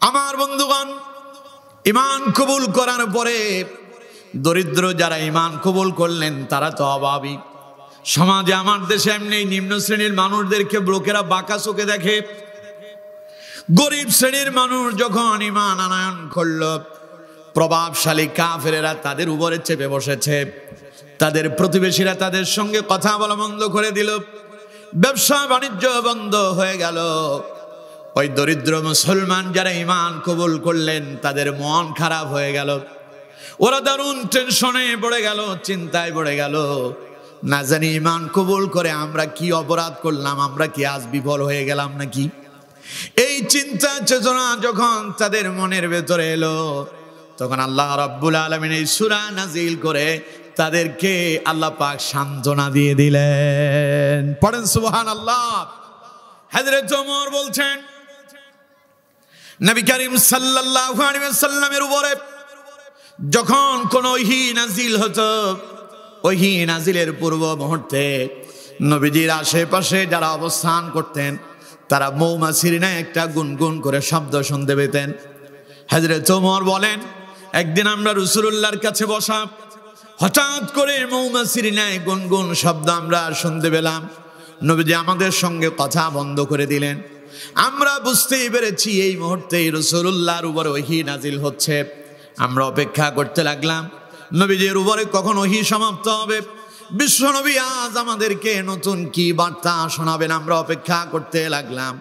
আমার বন্ধুগণ, ঈমান কবুল করার পরে দরিদ্র যারা ঈমান কবুল করলেন তারা তো অভাবী। সমাজে আমার দেশে এমনি নিম্ন শ্রেণীর মানুষদেরকে লোকেরা বাঁকা চোখে দেখে। গরিব শ্রেণীর মানুষ যখন ঈমান আনয়ন করল, প্রভাবশালী কাফেরেরা তাদের উপরে চেপে বসেছে। তাদের প্রতিবেশীরা তাদের সঙ্গে কথা বলা বন্ধ করে দিল, ব্যবসা বাণিজ্য বন্ধ হয়ে গেল। ওই দরিদ্র মুসলমান যারা ঈমান কবুল করলেন তাদের মন খারাপ হয়ে গেল। ওরা দারুণ টেনশনে পড়ে গেল, চিন্তায় পড়ে গেল। না জানি ঈমান কবুল করে আমরা কি অপরাধ করলাম, আমরা কি আজ বিফল হয়ে গেলাম নাকি। এই চিন্তা চেতনা যখন তাদের মনের ভেতরে এলো, তখন আল্লাহ রাব্বুল আলামিন এই সূরা নাজিল করে তাদেরকে আল্লাহ পাক সান্ত্বনা দিয়ে দিলেন। পড়েন সুবহানাল্লাহ। হযরত ওমর বলছেন, নবী করিম সাল্লাল্লাহু আলাইহি ওয়াসাল্লামের উপরে যখন কোন ওহী নাজিল হতো, ওহী নাজিলের পূর্ব মুহূর্তে নবীজির আশেপাশে যারা অবস্থান করতেন তারা মৌমাছির ন্যায় একটা গুনগুন করে শব্দ শুনতে পেতেন। হযরত ওমর বলেন, একদিন আমরা রাসূলুল্লাহর কাছে বসা, হঠাৎ করে মৌমাছির ন্যায় গুনগুন শব্দ আমরা শুনতে পেলাম। নবীজি আমাদের সঙ্গে কথা বন্ধ করে দিলেন। আমরা বুঝতেই পেরেছি এই মুহূর্তে রাসূলুল্লাহর উপর ওহী নাজিল হচ্ছে। আমরা অপেক্ষা করতে লাগলাম নবীজির উপরে কখন ওহী সমাপ্ত হবে, বিশ্বনবী আজ আমাদেরকে নতুন কি বার্তা শোনাবেন। আমরা অপেক্ষা করতে লাগলাম।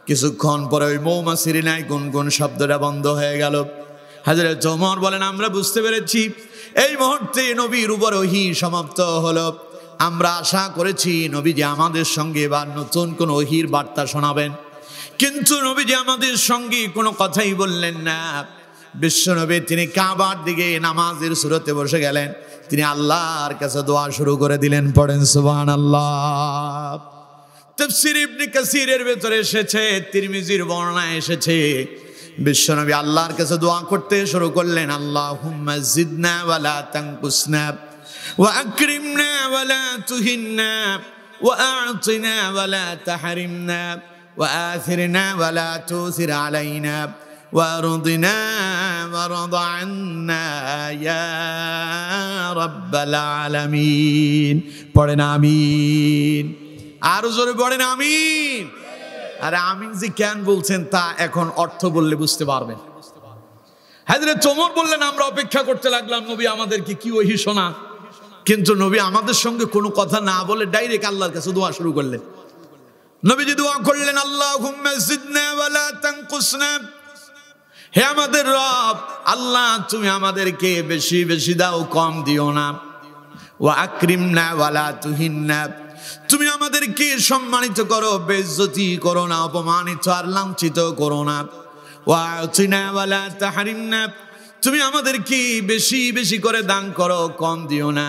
কিছুক্ষণ পরে ওই মৌমাছির ন্যায় গুনগুন শব্দটা বন্ধ হয়ে গেল। হযরত ওমর বলেন, আমরা বুঝতে পেরেছি এই মুহূর্তে নবীর উপর ওহী সমাপ্ত হলো। আমরা আশা করেছি নবীজি আমাদের সঙ্গে এবার নতুন কোন ওহীর বার্তা শোনাবেন, কিন্তু নবীজি আমাদের সঙ্গে কোনো কথাই বললেন না। বিশ্বনবী তিনি কাবার দিকে নামাজের সুরতে বসে গেলেন। তিনি আল্লাহর কাছে দোয়া শুরু করে দিলেন। পড়েন সুবহানাল্লাহ। তাফসীর ইবনে কাসিরের ভেতরে এসেছে, তিরমিজির বর্ণনায় এসেছে, বিশ্বনবী আল্লাহর কাছে দোয়া করতে শুরু করলেন, আল্লাহুম্মা জিদনা ওয়ালা তানকুসনা ওয়া আকরিমনা ওয়ালা তুহিন্না ওয়া আ'তিনা ওয়ালা তাহরিমনা ওয়া আথিরনা ওয়ালা তুসির আলাইনা وارضنا وارض عنا يا رب العالمين। পড়েন আমিন। আর জোরে পড়েন আমিন। আরে আমিন যে কেন বলছেন তা এখন অর্থ বললে বুঝতে পারবেন। হযরত ওমর বললেন, আমরা অপেক্ষা করতে লাগলাম নবী আমাদেরকে কি ওহী শোনা, কিন্তু নবী আমাদের সঙ্গে কোনো কথা না বলে ডাইরেক্ট আল্লাহর কাছে দোয়া শুরু করলেন। নবীজি দোয়া করলেন, আল্লাহুম্মা জিদনা ওয়ালা তানকুসনা, হে আমাদের রব আল্লাহ তুমি আমাদেরকে বেশি বেশি দাও, কম দিও না। ওয়া আকরিমনা ওয়ালা তুহিন্না, তুমি আমাদেরকে সম্মানিত করো, বেইজ্জতি করো না, অপমানিত আর লাঞ্ছিত করো না। ওয়া আ'তিনা ওয়ালা তাহরিমনা, তুমি আমাদেরকে বেশি বেশি করে দান করো, কম দিও না।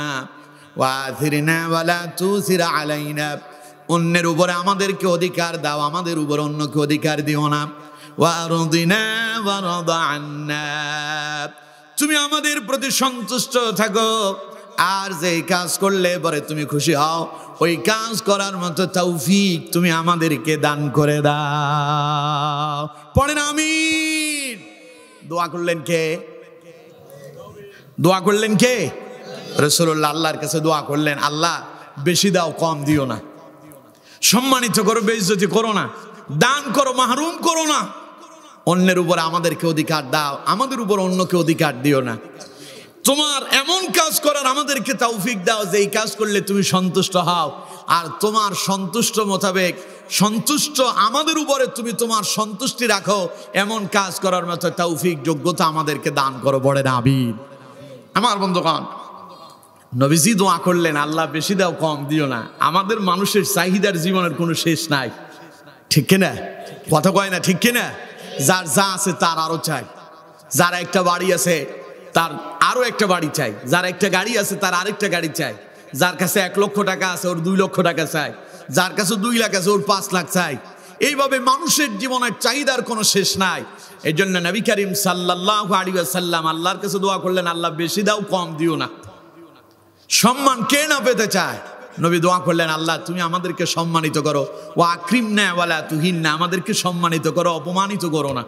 ওয়া আথিরনা ওয়ালা তুসির আলাইনা, অন্যের উপরে আমাদেরকে অধিকার দাও, আমাদের উপর অন্যকে অধিকার দিও না। ওয়ারদিনা ওয়ারদ আন্না, তুমি আমাদের প্রতি সন্তুষ্ট থাকো, আর যে কাজ করলে পরে তুমি খুশি হও ওই কাজ করার মতো তৌফিক তুমি আমাদেরকে দান করে দাও। পড়েন আমিন। দোয়া করলেন কে? দোয়া করলেন কে? রাসূলুল্লাহ আল্লাহর কাছে দোয়া করলেন, আল্লাহ বেশি দাও, কম দিও না, সম্মানিত করো, বেইজ্জতি করো না, দান করো, মাহরুম করো না, অন্যের উপর আমাদেরকে অধিকার দাও, আমাদের উপর অন্যকে অধিকার দিও না। তোমার এমন কাজ করার আমাদেরকে তৌফিক দাও যে এই কাজ করলে তুমি সন্তুষ্ট হও, আর তোমার সন্তুষ্ট মোতাবেক সন্তুষ্ট আমাদের উপরে তুমি তোমার সন্তুষ্টি রাখো, এমন কাজ করার মতো তৌফিক যোগ্যতা আমাদেরকে দান করো। বলেন আমিন। আমার বন্ধুগণ, নবীজি দোয়া করলেন, আল্লাহ বেশি দাও, কম দিও না। আমাদের মানুষের চাহিদার জীবনের কোনো শেষ নাই, ঠিক কিনা? কথা কয় না, ঠিক কিনা? যার যা আছে তার আরো চাই, যার একটা বাড়ি আছে তার আরো একটা বাড়ি চাই, যার একটা গাড়ি আছে তার আরেকটা গাড়ি চাই, যার কাছে 1 লক্ষ টাকা আছে ওর 2 লক্ষ টাকা চাই, যার কাছে 2 লাখ আছে ওর 5 লাখ চাই। এইভাবে মানুষের জীবনের চাহিদার কোনো শেষ নাই। এই জন্য নবী করিম সাল্লাল্লাহু আলাইহি ওয়াসাল্লাম আল্লাহর কাছে দোয়া করলেন, আল্লাহ বেশি দাও, কম দিও না। সম্মান কে না পেতে চায়? নবী দোয়া করলেন, আল্লাহ তুমি আমাদেরকে সম্মানিত করো, ওয়া আকরিমনা ওয়ালা তুহিন্না, আমাদেরকে সম্মানিত করো, অপমানিত করো না।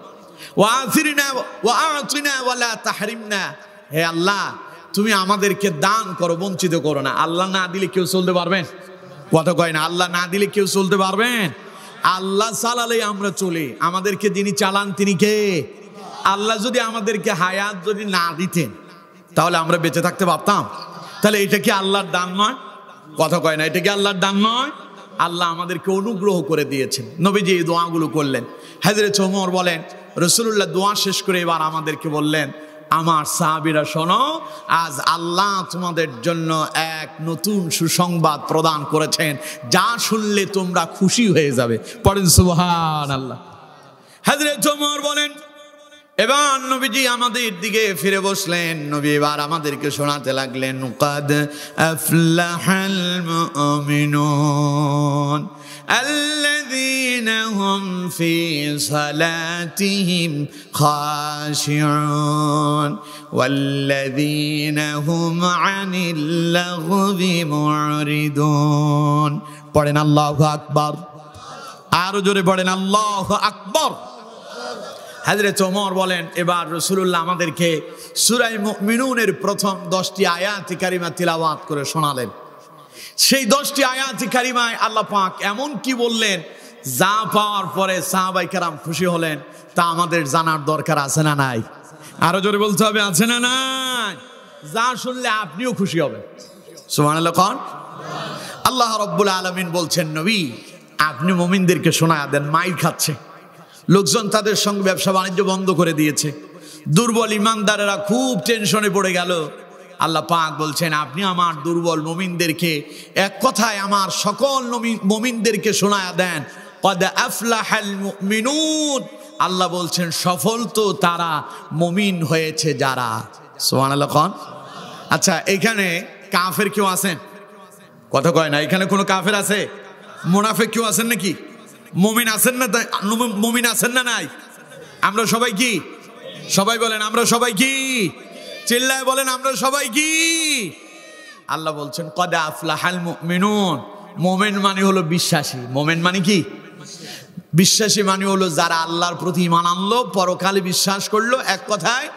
ওয়াআতিনা ওয়াআতিনা ওয়ালা তাহরিমনা, হে আল্লাহ তুমি আমাদেরকে দান করো, বঞ্চিত করো না। আল্লাহ না দিলে কেউ চলতে পারবেন? কথা কয় না, আল্লাহ না দিলে কেউ চলতে পারবেন? আল্লাহ চালালে আমরা চলি, আমাদেরকে যিনি চালান তিনি কে? আল্লাহ যদি আমাদেরকে হায়াত যদি না দিতেন তাহলে আমরা বেঁচে থাকতে পারতাম? তাহলে এটা কি আল্লাহর দান নয়? কথা কয় না, এটা কি আল্লাহর দান নয়? আল্লাহ আমাদেরকে অনুগ্রহ করে দিয়েছেন। নবীজি এই দোয়াগুলো করলেন। হযরত ওমর বলেন, রাসূলুল্লাহ দোয়া শেষ করে এবার আমাদেরকে বললেন, আমার সাহাবীরা শোনো, আজ আল্লাহ তোমাদের জন্য এক নতুন সুসংবাদ প্রদান করেছেন, যা শুনলে তোমরা খুশি হয়ে যাবে। পড়েন সুবহানাল্লাহ। হযরত ওমর বলেন, এবার নবীজি আমাদের দিকে ফিরে বসলেন, নবী এবার আমাদেরকে শোনাতে লাগলেন, কাদ আফলাহাল মুমিনুন আল্লাযীনা হুম ফি সালাতিহিম খাশিউন ওয়াল্লাযীনা হুম আনিল লাগবি মুরিদুন। পড়েন আল্লাহু আকবার, আরো জোরে পড়েন আল্লাহু আকবার। হযরত ওমর বলেন, এবার রাসূলুল্লাহ আমাদেরকে সূরা মুমিনুনের প্রথম 10টি আয়াত কারিমা তিলাওয়াত করে শোনালেন। সেই 10টি আয়াত কারিমায় আল্লাহ পাক এমন কি বললেন, যা পাওয়ার পরে সাহাবায়ে কেরাম খুশি হলেন, তা আমাদের জানার দরকার আছে না নাই? আরো জোরে বলতে হবে, আছে না নাই? যা শুনলে আপনিও খুশি হবেন। সুবহানাল্লাহ। কোন আল্লাহ রাব্বুল আলামিন বলছেন, নবী আপনি মুমিনদেরকে শোনায়া দেন, মাইর খাচ্ছে লোকজন, তাদের সঙ্গে ব্যবসা বাণিজ্য বন্ধ করে দিয়েছে, দুর্বল ইমানদারেরা খুব টেনশনে পড়ে গেল। আল্লাহ পাক বলছেন, আপনি আমার দুর্বল মুমিনদেরকে এক কথায় আমার সকল মুমিনদেরকে শোনায়া দেন, ক্বাদ আফলাহাল মুমিনুন। আল্লাহ বলছেন, সফল তো তারা মুমিন হয়েছে যারা। সুবহানাল্লাহ। কোন আচ্ছা, এখানে কাফের কেউ আছেন? কথা কয় না, এখানে কোনো কাফের আছে? মুনাফিক কেউ আছেন নাকি? মুমিন আছেন না? মুমিন আছেন না নাই? আমরা সবাই কি? সবাই বলেন, আমরা সবাই কি? চিল্লায় বলেন, আমরা সবাই কি? আল্লাহ বলছেন, ক্বাদ আফলাহাল মুমিনুন। মুমিন মানে হলো বিশ্বাসী। মুমিন মানে কি? বিশ্বাসী মানে হলো যারা আল্লাহর প্রতি ঈমান আনলো, পরকালে বিশ্বাস করলো। এক কথায়,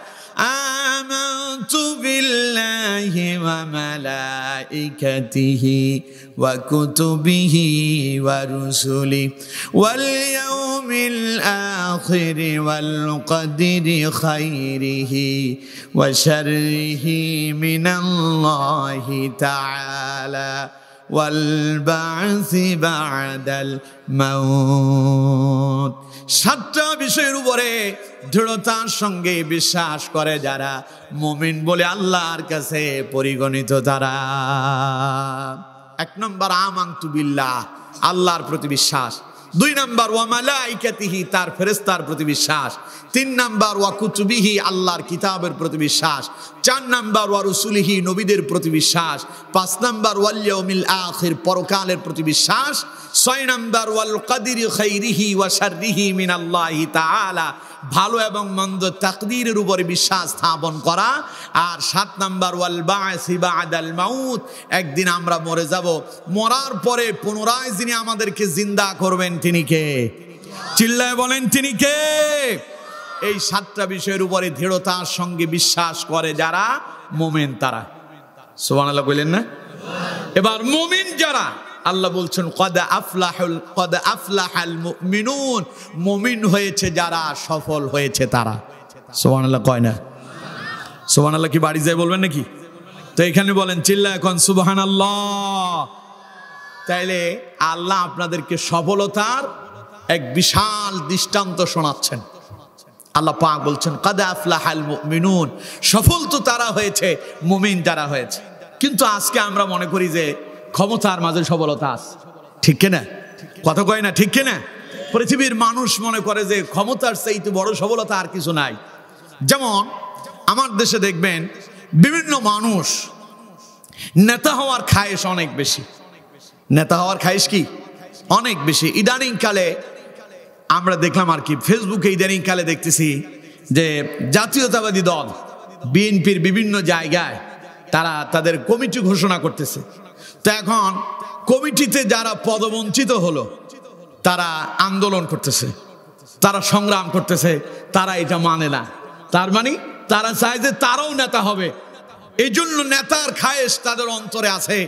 আমানতু বিল্লাহি ওয়া মালাইকাতিহি ওয়া কুতুবিহি ওয়া রুসুলিহি ওয়াল ইয়াউমিল আখির ওয়াল কদরি খাইরিহি ওয়া শাররিহি মিনাল্লাহি তাআলা ওয়াল বা'সি বা'দাল মাউত। 7টা বিষয়ের উপরে দৃঢ়তার সঙ্গে বিশ্বাস করে যারা, মুমিন বলে আল্লাহর কাছে পরিগণিত তারা। 1 নম্বর আমানতু বিল্লাহ, আল্লাহর প্রতি বিশ্বাস। 2 নম্বর ওয়া মালাইকাতিহি, তার ফেরেশতার প্রতি বিশ্বাস। 3 নম্বর ওয়া কুতুবিহি, আল্লাহর কিতাবের প্রতি বিশ্বাস। 4 নম্বর ওয়া রুসুলিহি, নবীদের প্রতি বিশ্বাস। 5 নম্বর ওয়াল ইয়াউমিল আখির, পরকালের প্রতি বিশ্বাস। 6 নম্বর ওয়াল কদরি খাইরিহি ওয়া শাররিহি মিনাল্লাহি তাআলা, ভালো এবং মন্দ তাকদীরের উপরে বিশ্বাস স্থাপন করা। আর 7 নম্বর ওয়াল বা'সি বা'দাল মাউত, একদিন আমরা মরে যাব, মরার পরে পুনরায় যিনি আমাদেরকে জিন্দা করবেন তিনি কে? চিল্লায় বলেন, তিনি কে? এই 7টা বিষয়ের উপরে দৃঢ়তার সঙ্গে বিশ্বাস করে যারা, মুমিন তারা। সুবহানাল্লাহ কইলেন না? এবার মুমিন যারা, আল্লাহ বলছেন, ক্বাদ আফলাহাল মুমিনুন, মুমিন হয়েছে যারা, সফল হয়েছে তারা। সুবহানাল্লাহ কয় না? সুবহানাল্লাহ কি বাড়ি যায় বলবেন নাকি? তো এখানে বলেন, চিল্লা এখন সুবহানাল্লাহ। তাইলে আল্লাহ আপনাদেরকে সফলতার এক বিশাল দৃষ্টান্ত শোনাচ্ছেন। আল্লাহ পাক বলছেন, ক্বাদ আফলাহাল মুমিনুন, সফল তো তারা হয়েছে, মুমিন যারা হয়েছে। কিন্তু আজকে আমরা মনে করি যে ক্ষমতার মাঝে সফলতা আছে, ঠিক কিনা? কথা কয় না, ঠিক কিনা? পৃথিবীর মানুষ মনে করে যে ক্ষমতার চাইতে বড় সফলতা আর কিছু নাই। যেমন আমার দেশে দেখবেন বিভিন্ন মানুষ নেতা হওয়ার খায়েশ অনেক বেশি। নেতা হওয়ার খায়েশ কি? অনেক বেশি। ইদানিং কালে আমরা দেখলাম আর কি, ফেসবুকে ইদানিং কালে দেখতেছি যে জাতীয়তাবাদী দল বিএনপির বিভিন্ন জায়গায় তারা তাদের কমিটি ঘোষণা করতেছে। তো এখন কমিটিতে যারা পদবঞ্চিত হলো তারা আন্দোলন করতেছে। তারা সংগ্রাম করতেছে, তারা এটা মানে না। তার মানে তারা চায় যে তারাও নেতা হবে। এই জন্য নেতার খায়েশ তাদের অন্তরে আছে।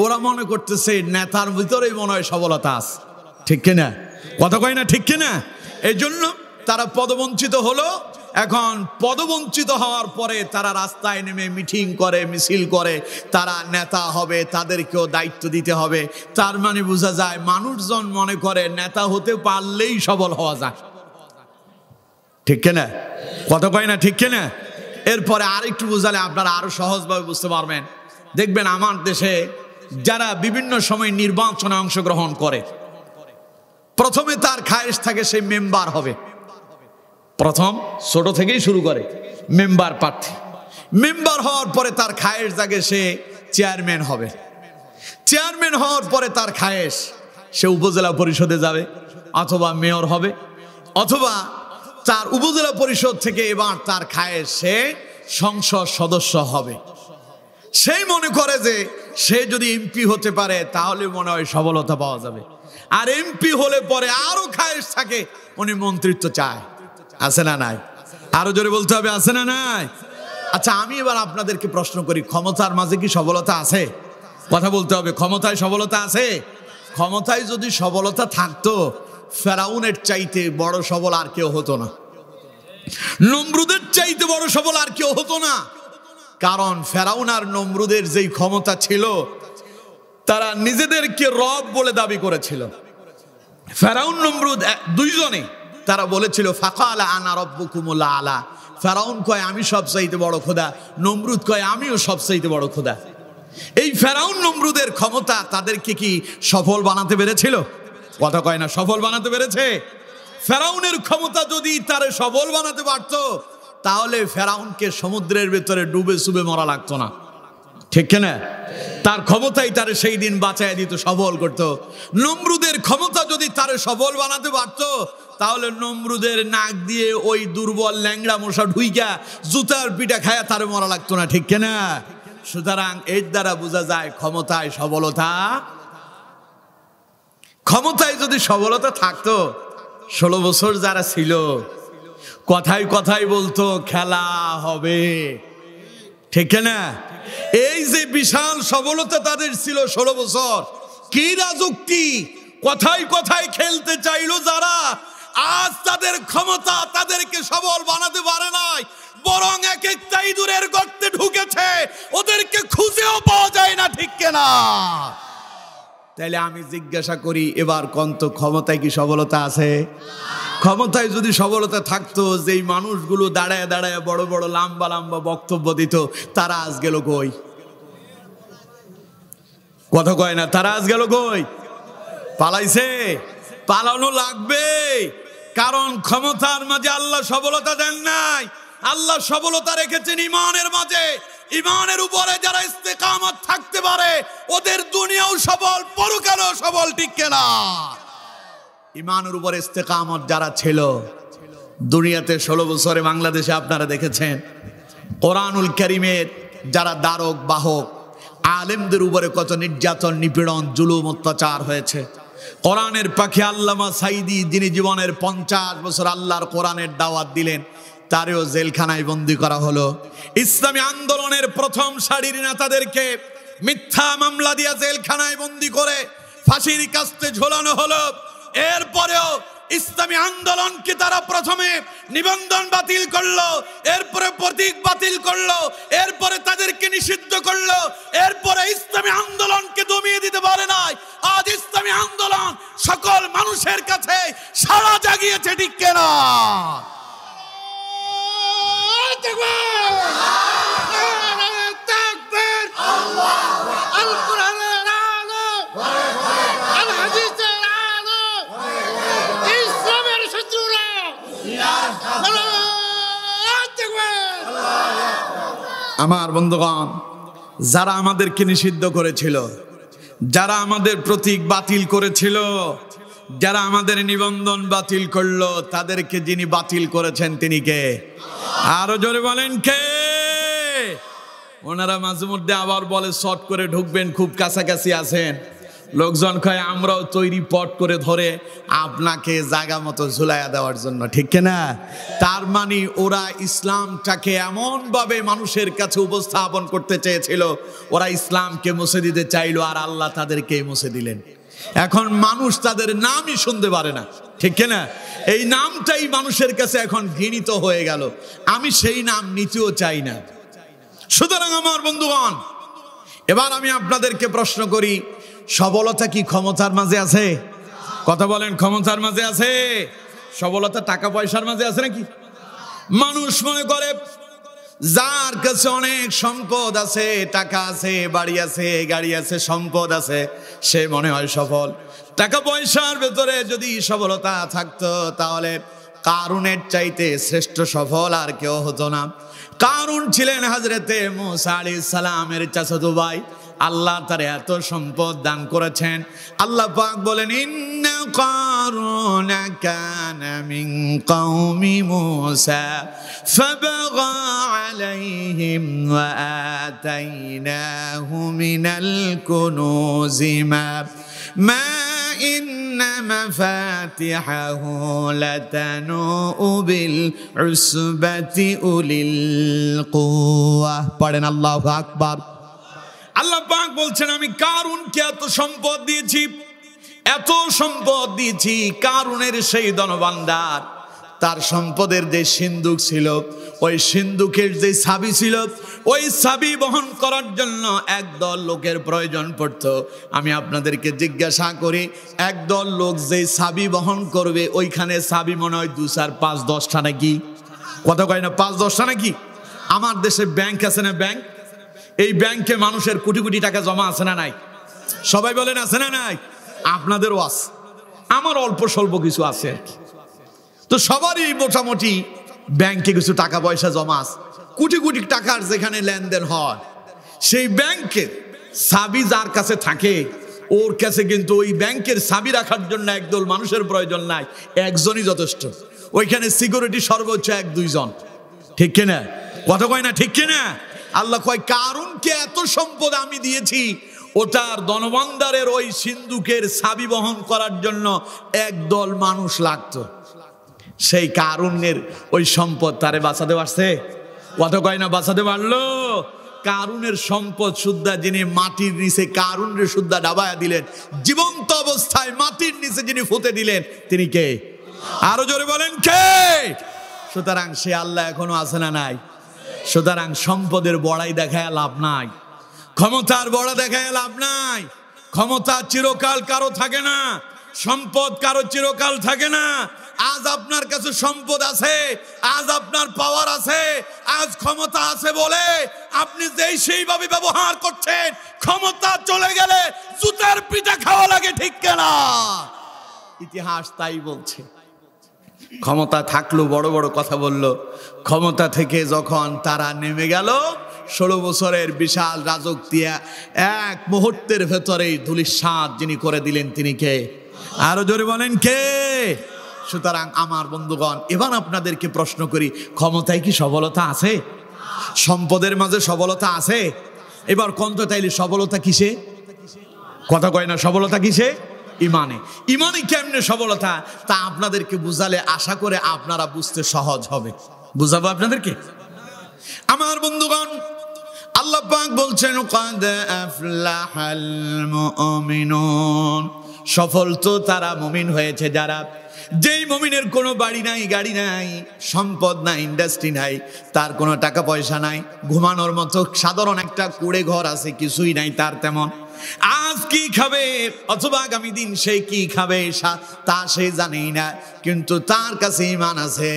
ওরা মনে করতেছে নেতার ভিতরেই মনে হয় সবলতা আছে। ঠিক কিনা? কথা কয় না ঠিক কিনা? এই জন্য তারা পদবঞ্চিত হলো। এখন পদবঞ্চিত হওয়ার পরে তারা রাস্তায় নেমে মিটিং করে, মিছিল করে, তারা নেতা হবে, তাদেরকেও দায়িত্ব দিতে হবে। তার মানে বোঝা যায় মানুষজন মনে করে নেতা হতে পারলেই সবল হওয়া যায়। ঠিক কিনা? কথা কয় না ঠিক কিনা? এরপরে আরেকটু বুঝালে আপনারা আরো সহজভাবে বুঝতে পারবেন। দেখবেন আমার দেশে যারা বিভিন্ন সময় নির্বাচনে অংশগ্রহণ করে, প্রথমে তার খায়েশ থাকে সে মেম্বার হবে। প্রথম ছোট থেকেই শুরু করে মেম্বার প্রার্থী। মেম্বার হওয়ার পরে তার খায়েশ জাগে সে চেয়ারম্যান হবে। চেয়ারম্যান হওয়ার পরে তার খায়েশ সে উপজেলা পরিষদে যাবে, অথবা মেয়র হবে, অথবা তার উপজেলা পরিষদ থেকে এবার তার খায়েশ সে সংসদ সদস্য হবে। সেই মনে করে যে সে যদি এমপি হতে পারে তাহলে মনে হয় সফলতা পাওয়া যাবে। আর এমপি হলে পরে আরো খায়েশ থাকে, উনি মন্ত্রিত্ব চায়। আছে না নাই? আরো জোরে বলতে হবে, আছে না নাই? আচ্ছা, আমি এবার আপনাদেরকে প্রশ্ন করি, ক্ষমতার মাঝে কি সবলতা আছে? কথা বলতে হবে, ক্ষমতায় সবলতা আছে? ক্ষমতায় যদি সবলতা থাকতো, ফেরাউনের চাইতে বড় সবল আর কেউ হতো না, নমরুদের চাইতে বড় সবল আর কেউ হতো না। কারণ ফেরাউন আর নমরুদের যেই ক্ষমতা ছিল, তারা নিজেদেরকে রব বলে দাবি করেছিল। ফেরাউন নমরুদ দুইজনে তারা বলেছিল ফাকালা আনা রব্বুকুমুল আলা। ফেরাউন কয় আমি সবচাইতে বড় খোদা, নমরুদ কয় আমিও সবচাইতে বড় খোদা। এই ফেরাউন নমরুদের ক্ষমতা তাদেরকে কি সফল বানাতে পেরেছিল? কথা কয় না, সফল বানাতে পেরেছে? ফেরাউনের ক্ষমতা যদি তারে সফল বানাতে পারত, তাহলে ফেরাউনকে সমুদ্রের ভেতরে ডুবে সুবে মরা লাগতো না। ঠিক কিনা? তার ক্ষমতাই তারে সেই দিন বাঁচায় দিত, সফল করত। নমরুদের ক্ষমতা যদি তারে সফল বানাতে পারত, তাহলে নমরুদের নাক দিয়ে ওই দুর্বল ল্যাংড়া মশা ঢুইকা জুতার পিঠা খায়া তারে মরা লাগতো না। ঠিক কিনা? সুতরাং এর দ্বারা বোঝা যায় ক্ষমতায় সবলতা। ক্ষমতায় যদি সবলতা থাকতো, 16 বছর যারা ছিল কথায় কথায় বলতো খেলা হবে। ঠিক না? এই যে বিশাল সবলতা তাদের ছিল 16 বছর, কি রাজুক্তি! কথায় কথায় খেলতে চাইলো যারা, আজ তাদের ক্ষমতা তাদেরকে সবল বানাতে পারে নাই, বরং এক একটা ইঁদুরের গর্তে ঢুকেছে, ওদেরকে খুঁজেও পাওয়া যায় না। ঠিক কিনা? তাইলে আমি জিজ্ঞাসা করি, এবার কন্ত ক্ষমতায় কি সবলতা আছে? ক্ষমতায় যদি সবলতা থাকতো, যেই মানুষগুলো দাঁড়ায় দাঁড়ায় বড় বড় লম্বা লম্বা বক্তব্য দিত, তারা আজ গেল কই? কথা কয় না, তারা আজ গেল কই? পালাইছে? পালানো লাগবে, কারণ ক্ষমতার মাঝে আল্লাহ সবলতা দেন নাই। আল্লাহ সবলতা রেখেছেন ইমানের মাঝে। ইমানের উপরে যারা ইস্তেকামত থাকতে পারে, ওদের দুনিয়াও সবল, পরকালেও সবল। ঠিক কিনা? ইমানের উপরে ইস্তেকামত যারা ছিল, দুনিয়াতে 16 বছরে বাংলাদেশে আপনারা দেখেছেন কোরআনুল কারীমের যারা দ্বারক বাহক, আলেমদের উপরে কত নির্যাতন, নিপীড়ন, জুলুম, অত্যাচার হয়েছে। কোরআনের পাখি আল্লামা সাইদি, যিনি জীবনের 50 বছর আল্লাহর কোরআনের দাওয়াত দিলেন, তারেও জেলখানায় বন্দী করা হলো। ইসলামী আন্দোলনের প্রথম সারির নেতাদেরকে মিথ্যা মামলা দিয়ে জেলখানায় বন্দী করে ফাঁসির কাস্তে ঝোলানো হলো। এরপরেও ইসলামী আন্দোলনকে তারা প্রথমে নিবন্ধন বাতিল করলো, এরপরে প্রতীক বাতিল করলো, এরপরে তাদেরকে নিষিদ্ধ করলো, এরপরে ইসলামী আন্দোলনকে দমিয়ে দিতে পারে নাই। আজ ইসলামী আন্দোলন সকল মানুষের কাছে সাড়া জাগিয়েছে। ঠিক কিনা? আমার বন্ধুগণ, যারা আমাদেরকে নিষিদ্ধ করেছিল, যারা আমাদের প্রতীক বাতিল করেছিল, যারা আমাদের নিবন্ধন বাতিল করলো, তাদেরকে যিনি বাতিল করেছেন তিনি কে? আরো জোরে বলেন কে? ওনারা মাঝে মধ্যে আবার বলে শর্ট করে ঢুকবেন, খুব কাছাকাছি আছেন। লোকজন কয় আমরাও তৈরি পট করে ধরে আপনাকে জায়গা মতো ঝুলাইয়া দেওয়ার জন্য, ঠিক কিনা? তার মানে ওরা ইসলামটাকে এমনভাবে মানুষের কাছে উপস্থাপন করতে চেয়েছিল, ওরা ইসলামকে মুছে দিতে চাইলো, আর আল্লাহ তাদেরকে মুছে দিলেন। এখন মানুষ তাদের নামই শুনতে পারে না, ঠিক কিনা? এই নামটাই মানুষের কাছে এখন ঘৃণিত হয়ে গেল। আমি সেই নাম নিতেও চাই না। সুতরাং আমার বন্ধুগণ, এবার আমি আপনাদেরকে প্রশ্ন করি, সবলতা কি ক্ষমতার মাঝে আছে? কথা বলেন, ক্ষমতার মাঝে আছে? সবলতা টাকা পয়সার মাঝে আছে নাকি? মানুষ মনে করে যার কাছে অনেক সম্পদ আছে, টাকা আছে, বাড়ি আছে, গাড়ি আছে, সম্পদ আছে, সে মনে হয় সফল। টাকা পয়সার ভেতরে যদি সফলতা থাকতো তাহলে কারুনের চাইতে শ্রেষ্ঠ সফল আর কেউ হতো না। কারুন ছিলেন হযরতে মূসা আলাইহিস সালামের চাচাতো ভাই। আল্লাহ তার এত সম্পদ দান করেছেন। আল্লাহ পাক বলেন, ইন্না কারুনা কানা মিন কওমি মূসা ফাবাগা আলাইহিম ওয়া আতাইনাহু মিনাল কুনুজি মা ইন্না মাফাতিহাহু লাতানূউ বিল উসবাতি উলিল কুওয়া। পড়েন আল্লাহু আকবার। আল্লাহ পাক বলছেন, আমি কারুনকে এত সম্পদ দিয়েছি, এত সম্পদ দিয়েছি। কারুনের সেই ধনভাণ্ডার, তার সম্পদের যে সিন্ধুক ছিল, ওই সিন্ধুকের যে চাবি ছিল, ওই চাবি বহন করার জন্য একদল লোকের প্রয়োজন পড়তো। আমি আপনাদেরকে জিজ্ঞাসা করি, একদল লোক যে চাবি বহন করবে, ওইখানে চাবি মনে হয় 2, 4, 5, 10টা নাকি? কথা কয় না, 5, 10টা নাকি? আমার দেশে ব্যাংক আছে না? ব্যাংক, এই ব্যাংকে মানুষের কোটি কোটি টাকা জমা আছে না নাই? সবাই বলেন আছে না নাই? আপনাদেরও আছে, আমার অল্প স্বল্প কিছু আছে আর কি। তো সবারই মোটামুটি ব্যাংকে কিছু টাকা পয়সা জমা আছে। কোটি কোটি টাকার যেখানে লেনদেন হয়, সেই ব্যাংকের চাবি যার কাছে থাকে, ওর কাছে কিন্তু ওই ব্যাংকের চাবি রাখার জন্য একদল মানুষের প্রয়োজন নাই, একজনই যথেষ্ট। ওইখানে সিকিউরিটি সর্বোচ্চ 1-2 জন, ঠিক কিনা? কথা কয় না, ঠিক কিনা? আল্লাহ কয়, কারুনকে এত সম্পদ আমি দিয়েছি, ওটার ধনভাণ্ডারের ওই সিন্ধুকের চাবি বহন করার জন্য একদল মানুষ লাগতো। সেই কারুনের ওই সম্পদ তারে বাঁচাতে পারছে? কথা কয় না, বাঁচাতে পারলো? কারুনের সম্পদ সুদ্ধা যিনি মাটির নিচে কারুনের সুদ্ধা ডাবায়া দিলেন, জীবন্ত অবস্থায় মাটির নিচে যিনি ফুতে দিলেন, তিনি কে? আরো জোরে বলেন, কে? সুতরাং সে আল্লাহ এখনো আছে না নাই? সুতরাং সম্পদের বড়াই দেখায় লাভ নাই, ক্ষমতার বড়া দেখায় লাভ নাই। ক্ষমতা চিরকাল কারো থাকে না, সম্পদ কারো চিরকাল থাকে না। আজ আপনার কাছে সম্পদ আছে, আজ আপনার পাওয়ার আছে, আজ ক্ষমতা আছে বলে আপনি যেই সেইভাবে ব্যবহার করছেন, ক্ষমতা চলে গেলে জুতার পিঠা খাওয়া লাগে, ঠিক কিনা? ইতিহাস তাই বলছে। ক্ষমতা থাকলো, বড় বড় কথা বলল, ক্ষমতা থেকে যখন তারা নেমে গেল, 16 বছরের বিশাল রাজত্ব এক মুহূর্তের ভেতরেই ধূলিসাৎ যিনি করে দিলেন, তিনি কে? আরো জোরে বলেন, কে? সুতরাং আমার বন্ধুগণ, এবার আপনাদেরকে প্রশ্ন করি, ক্ষমতায় কি সবলতা আছে? সম্পদের মাঝে সবলতা আছে? এবার কোন তো তাইলে সবলতা কিসে? কথা কয় না, সবলতা কিসে? ইমানে। ইমানে কেমনে সবলতা, তা আপনাদেরকে বুঝালে আশা করে আপনারা বুঝতে সহজ হবে। বুঝাবো আপনাদেরকে। আমার বন্ধুগণ, আল্লাহ পাক বলছেন, কাদ আফলাহাল মুমিনুন, সফল তো তারা মুমিন হয়েছে যারা, যেই মুমিনের কোনো বাড়ি নাই, গাড়ি নাই, সম্পদ নাই, ইন্ডাস্ট্রি নাই, তার কোনো টাকা পয়সা নাই, ঘুমানোর মতো সাধারণ একটা কুড়ে ঘর আছে, কিছুই নাই তার তেমন। আজ কি খাবে অথবা আগামী দিন সে কি খাবে তা সে জানেই না, কিন্তু তার কাছে ইমান আছে।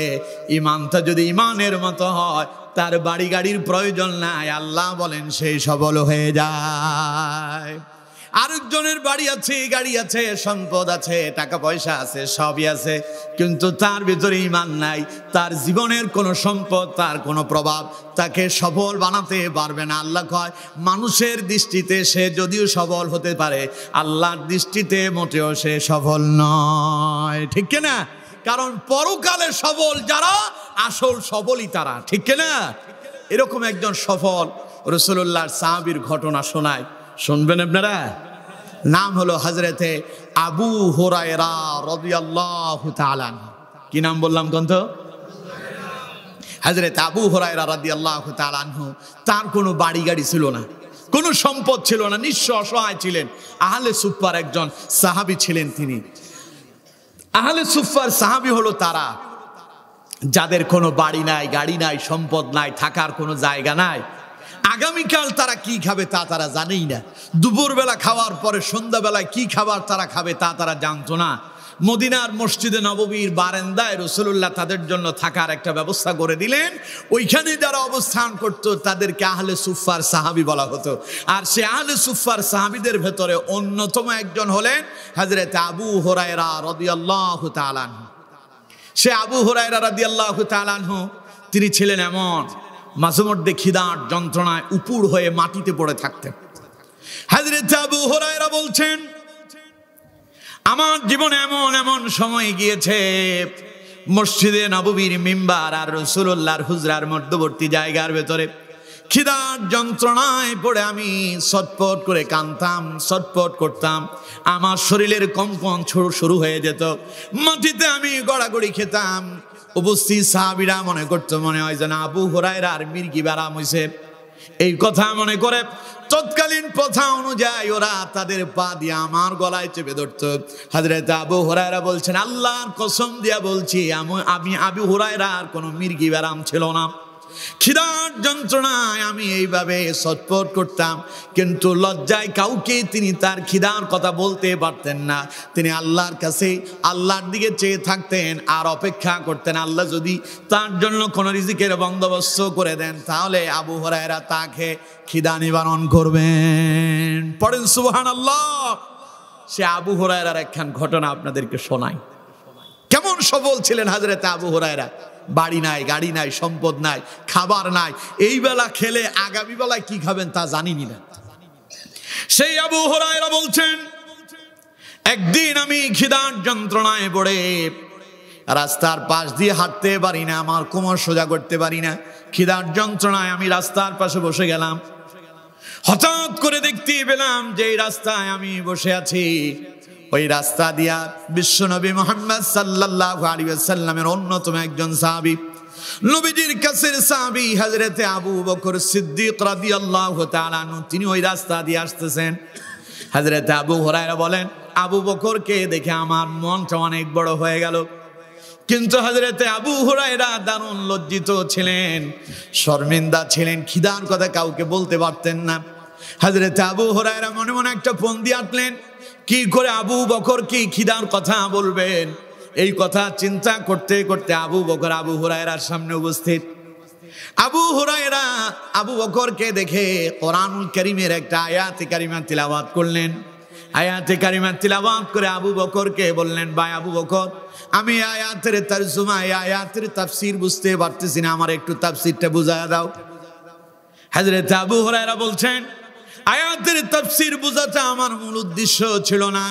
ইমানটা যদি ইমানের মতো হয়, তার বাড়ি গাড়ির প্রয়োজন নাই, আল্লাহ বলেন সেই সবল হয়ে যায়। আরেকজনের বাড়ি আছে, গাড়ি আছে, সম্পদ আছে, টাকা পয়সা আছে, সবই আছে, কিন্তু তার ভিতরে ইমান নাই, তার জীবনের কোনো সম্পদ, তার কোনো প্রভাব তাকে সফল বানাতে পারবে না। আল্লাহ কয়, মানুষের দৃষ্টিতে সে যদিও সফল হতে পারে, আল্লাহর দৃষ্টিতে মোটেও সে সফল নয়, ঠিক কিনা? কারণ পরকালে সফল যারা, আসল সফলই তারা, ঠিক কিনা? এরকম একজন সফল রাসূলুল্লাহর সাহাবীর ঘটনা শোনায়, শুনবেন আপনারা? নাম হলো হযরতে আবু হুরায়রা রাদিয়াল্লাহু তাআলা। কি নাম বললাম কোন তো? হযরতে আবু হুরায়রা রাদিয়াল্লাহু তাআলা আনহু। তার কোনো বাড়ি গাড়ি ছিল না, কোনো সম্পদ ছিল না, নিঃস্ব অসহায় ছিলেন। আহলে সুফফার একজন সাহাবী ছিলেন তিনি। আহলে সুফফার সাহাবী হলো তারা যাদের কোনো বাড়ি নাই, গাড়ি নাই, সম্পদ নাই, থাকার কোনো জায়গা নাই। আগামীকাল তারা কি খাবে তা তারা জানেই না। দুপুরবেলা খাওয়ার পরে সন্ধ্যাবেলায় কি খাবার তারা খাবে তা তারা জানতো না। মদিনার মসজিদে নববীর বারান্দায় রাসূলুল্লাহ তাদের জন্য থাকার একটা ব্যবস্থা করে দিলেন। ওইখানে যারা অবস্থান করত তাদেরকে আহলে সুফফার সাহাবী বলা হতো। আর সে আহলে সুফফার সাহাবীদের ভেতরে অন্যতম একজন হলেন হযরত আবু হুরায়রা রাদিয়াল্লাহু তাআলা আনহু। সে আবু হুরায়রা রাদিয়াল্লাহু তাআলা আনহু তিনি ছিলেন এমন, মাঝে মধ্যে খিদার যন্ত্রণায় উপুর হয়ে মাটিতে পড়ে থাকতেন। হযরত আবু হুরায়রা বলছেন, আমার জীবনে এমন এমন সময় গিয়েছে, মসজিদে নববীর মিম্বার আর রাসূলুল্লাহর হুজরার মধ্যবর্তী জায়গার ভেতরে খিদার যন্ত্রণায় পড়ে আমি ছটফট করে কাঁদতাম, ছটফট করতাম। আমার শরীরের কম্পন শুরু হয়ে যেত, মাটিতে আমি গড়াগড়ি খেতাম। উপস্থিত সাহাবীরা মনে করতো মনে হয় যেন আবু হুরায়রার মির্গি ব্যারাম হইছে। এই কথা মনে করে তৎকালীন প্রথা অনুযায়ী ওরা তাদের পা দিয়ে আমার গলায় চেপে ধরত। হযরত আবু হুরায়রা বলছেন, আল্লাহর কসম দিয়া বলছি আমি আবু হুরায়রার কোনো মির্গি ব্যারাম ছিল না। খিদার যন্ত্রণায় আমি এইভাবে ছটফট করতাম, কিন্তু লজ্জায় কাউকে তিনি তার খিদার কথা বলতে পারতেন না। তিনি আল্লাহর কাছে আল্লাহর দিকে চেয়ে থাকতেন আর অপেক্ষা করতেন, আল্লাহ যদি তার জন্য কোনো রিজিকের বন্দোবস্ত করে দেন তাহলে আবু হুরায়রা তাকে খিদা নিবারণ করবেন। পড়েন সুবহানাল্লাহ। সে আবু হুরায়রার একখান ঘটনা আপনাদেরকে শোনাই। কেমন সফল ছিলেন হযরত আবু হুরায়রা। বাড়ি নাই, গাড়ি নাই, সম্পদ নাই, খাবার নাই। এই বেলা খেলে আগামী বেলায় কি খাবেন তা জানিনি না। সেই আবু হুরায়রা বলছেন, একদিন আমি খিদার যন্ত্রণায় পড়ে রাস্তার পাশ দিয়ে হাঁটতে পারি না, আমার কোমর সোজা করতে পারি না। খিদার যন্ত্রণায় আমি রাস্তার পাশে বসে গেলাম। হঠাৎ করে দেখতে পেলাম যে এই রাস্তায় আমি বসে আছি, ওই রাস্তা দিয়া বিশ্বনবী মুহাম্মদ সাল্লাল্লাহু আলাইহি ওয়াসাল্লামের অন্যতম একজন সাহাবী, নবীজির কাছের সাহাবী হযরতে আবু বকর সিদ্দিক রাদিয়াল্লাহু তাআলা আনহু, তিনি ওই রাস্তা দিয়ে আসতেছেন। হযরতে আবু হুরায়রা বলেন, আবু বকরকে দেখে আমার মনটা অনেক বড় হয়ে গেল। কিন্তু হযরতে আবু হুরায়রা দারুণ লজ্জিত ছিলেন, শর্মিন্দা ছিলেন, খিদার কথা কাউকে বলতে পারতেন না। হযরতে আবু হুরায়রা মনে মনে একটা ফন্দি আঁটলেন, কি করে আবু বকর কি খিদার কথা বলবেন। এই কথা চিন্তা করতে করতে আবু বকর আবু হুরায়রার সামনে উপস্থিত। আবু হুরায়রা আবু বকরকে দেখে কোরআনুল কারীমের একটা আয়াতে কারিমা তিলাওয়াত করলেন। আয়াতে কারিমা তিলাওয়াত করে আবু বকরকে বললেন, ভাই আবু বকর, আমি আয়াতের তরজমা, আয়াতের তাফসীর বুঝতে পারতেছি না, আমার একটু তাফসীরটা বুঝায়া দাও। হযরত আবু হুরায়রা বলছেন, আয়াতের তাফসীর বোঝাটা আমার মূল উদ্দেশ্য ছিল না।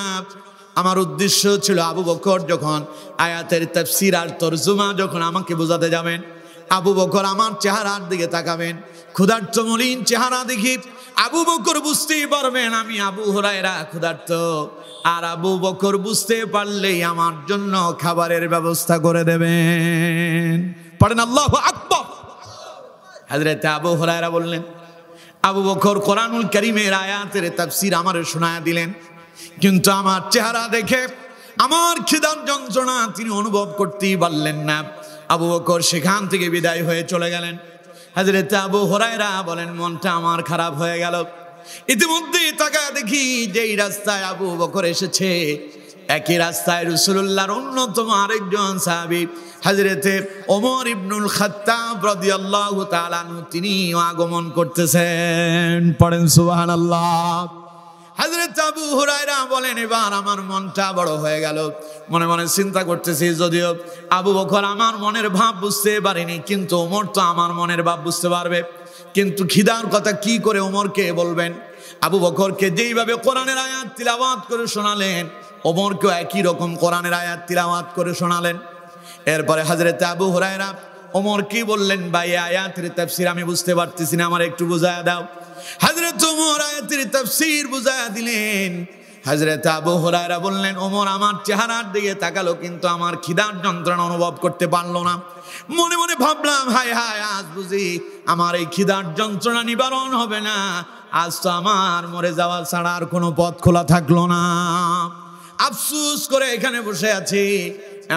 আমার উদ্দেশ্য ছিল আবু বকর যখন আয়াতের তাফসীর আর তরজমা যখন আমাকে বোঝাতে যাবেন, আবু বকর আমার চেহারার দিকে তাকাবেন, ক্ষুধার্ত মলিন চেহারা দেখি আবু বকর বুঝতেই পারবেন আমি আবু হুরায়রা ক্ষুধার্ত। আর আবু বকর বুঝতে পারলেই আমার জন্য খাবারের ব্যবস্থা করে দেবেন। পড়েন আল্লাহু আকবার। হযরত আবু হুরায়রা বললেন, আবু বকর কোরআনুল কারীমের আয়াতের তাফসীর আমারে শোনায়া দিলেন, কিন্তু আমার চেহারা দেখে আমার খিদার যন্ত্রণা তিনি অনুভব করতেই পারলেন না। আবু বকর সেখান থেকে বিদায় হয়ে চলে গেলেন। হযরত আবু হুরায়রা বলেন, মনটা আমার খারাপ হয়ে গেল। ইতিমধ্যে তাকায় দেখি যে এই রাস্তায় আবু বকর এসেছে, একই রাস্তায় রাসূলুল্লাহর অন্যতম আরেকজন সাহাবী হযরতে ওমর ইবনুল খাত্তাব রাদিয়াল্লাহু তাআলা আনহু তিনি আগমন করতেছেন। পড়েন সুবহানাল্লাহ। হযরত আবু হুরায়রা বলেন, এবার আমার মনটা বড় হয়ে গেল। মনে মনে চিন্তা করতেছি, যদিও আবু বকর আমার মনের ভাব বুঝতে পারেনি, কিন্তু ওমর তো আমার মনের ভাব বুঝতে পারবে। কিন্তু খিদার কথা কি করে ওমরকে বলবেন? আবু বকরকে যেইভাবে কোরআনের আয়াত তিলাওয়াত করে শোনালেন, ওমরকেও একই রকম কোরআনের আয়াত তিলাওয়াত করে শোনালেন। এরপরে হযরত আবু হুরায়রা ওমর কি বললেন, ভাই আয়াতের তাফসীর আমি বুঝতে পারতেছি না, আমার একটু বুঝায়া দাও। হযরত ওমর আয়াতের তাফসীর বুঝায়া দিলেন। হযরত আবু হুরায়রা বললেন, ওমর আমার চেহারার দিকে তাকালো, কিন্তু আমার খিদার যন্ত্রণা অনুভব করতে পারলো না। মনে মনে ভাবলাম, হায় হায়, আজ বুঝি আমার এই খিদার যন্ত্রণা নিবারণ হবে না, আজ তো আমার মরে যাওয়া ছাড়া আর কোনো পথ খোলা থাকলো না। আফসোস করে এখানে বসে আছি।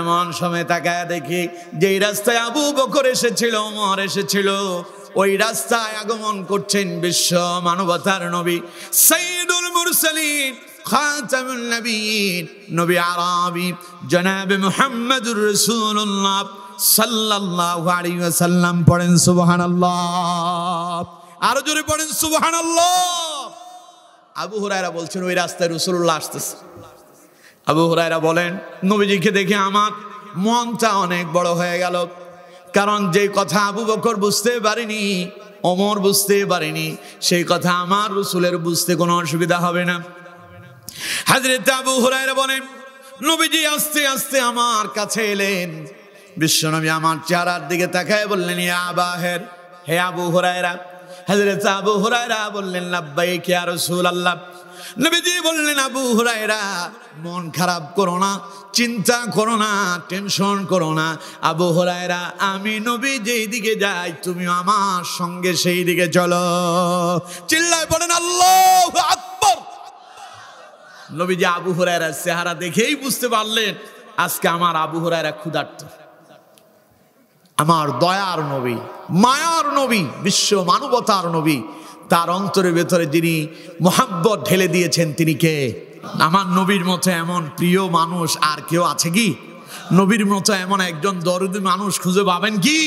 এমন সময় তাকায় দেখি যেই রাস্তায় আবু বকর এসেছিল, ওমর এসেছিল, ওই রাস্তায় আগমন করছেন বিশ্ব মানবতার নবী, সাইয়্যিদুল মুরসালিন, খাতামুন নবিয়্যিন, নবী আরবি জনাব মুহাম্মদুর রাসূলুল্লাহ সাল্লাল্লাহু আলাইহি ওয়াসাল্লাম। পড়েন সুবহানাল্লাহ, আরো জোরে পড়েন সুবহানাল্লাহ। আবু হুরায়রা বলছেন, ওই রাস্তায় রাসূলুল্লাহ আসতেছে। আবু হুরায়রা বলেন, নবীজিকে দেখে আমার মনটা অনেক বড় হয়ে গেল, কারণ যে কথা আবু বকর বুঝতে পারেনি, ওমর বুঝতে পারেনি, সেই কথা আমার রাসূলের বুঝতে কোনো অসুবিধা হবে না। হযরত আবু হুরায়রা বলেন, নবীজি আস্তে আস্তে আমার কাছে এলেন। বিশ্বনবী আমার চেহারার দিকে তাকায় বললেন, ইয়া আবাহের, হে আবু হুরায়রা। হযরত আবু হুরায়রা বললেন, লাব্বাইক ইয়া রাসূলুল্লাহ। নবীজি বললেন, আবু হুরায়রা মন খারাপ করো না, চিন্তা করো না, টেনশন করো না। আবু হুরায়রা, আমি নবী যেই দিকে যাই তুমিও আমার সঙ্গে সেই দিকে চলো। চিল্লায় পড়েন আল্লাহু আকবার। নবীজি আবু হুরায়রার চেহারা দেখেই বুঝতে পারলেন, আজকে আমার আবু হুরায়রা ক্ষুধার্ত। আমার দয়ার নবী, মায়ার নবী, বিশ্ব মানবতার নবী, তার অন্তরের ভেতরে যিনি মোহাব্বত ঢেলে দিয়েছেন তিনি কে? আমার নবীর মতো এমন প্রিয় মানুষ আর কেউ আছে কি? নবীর মতো এমন একজন দরদি মানুষ খুঁজে পাবেন কি?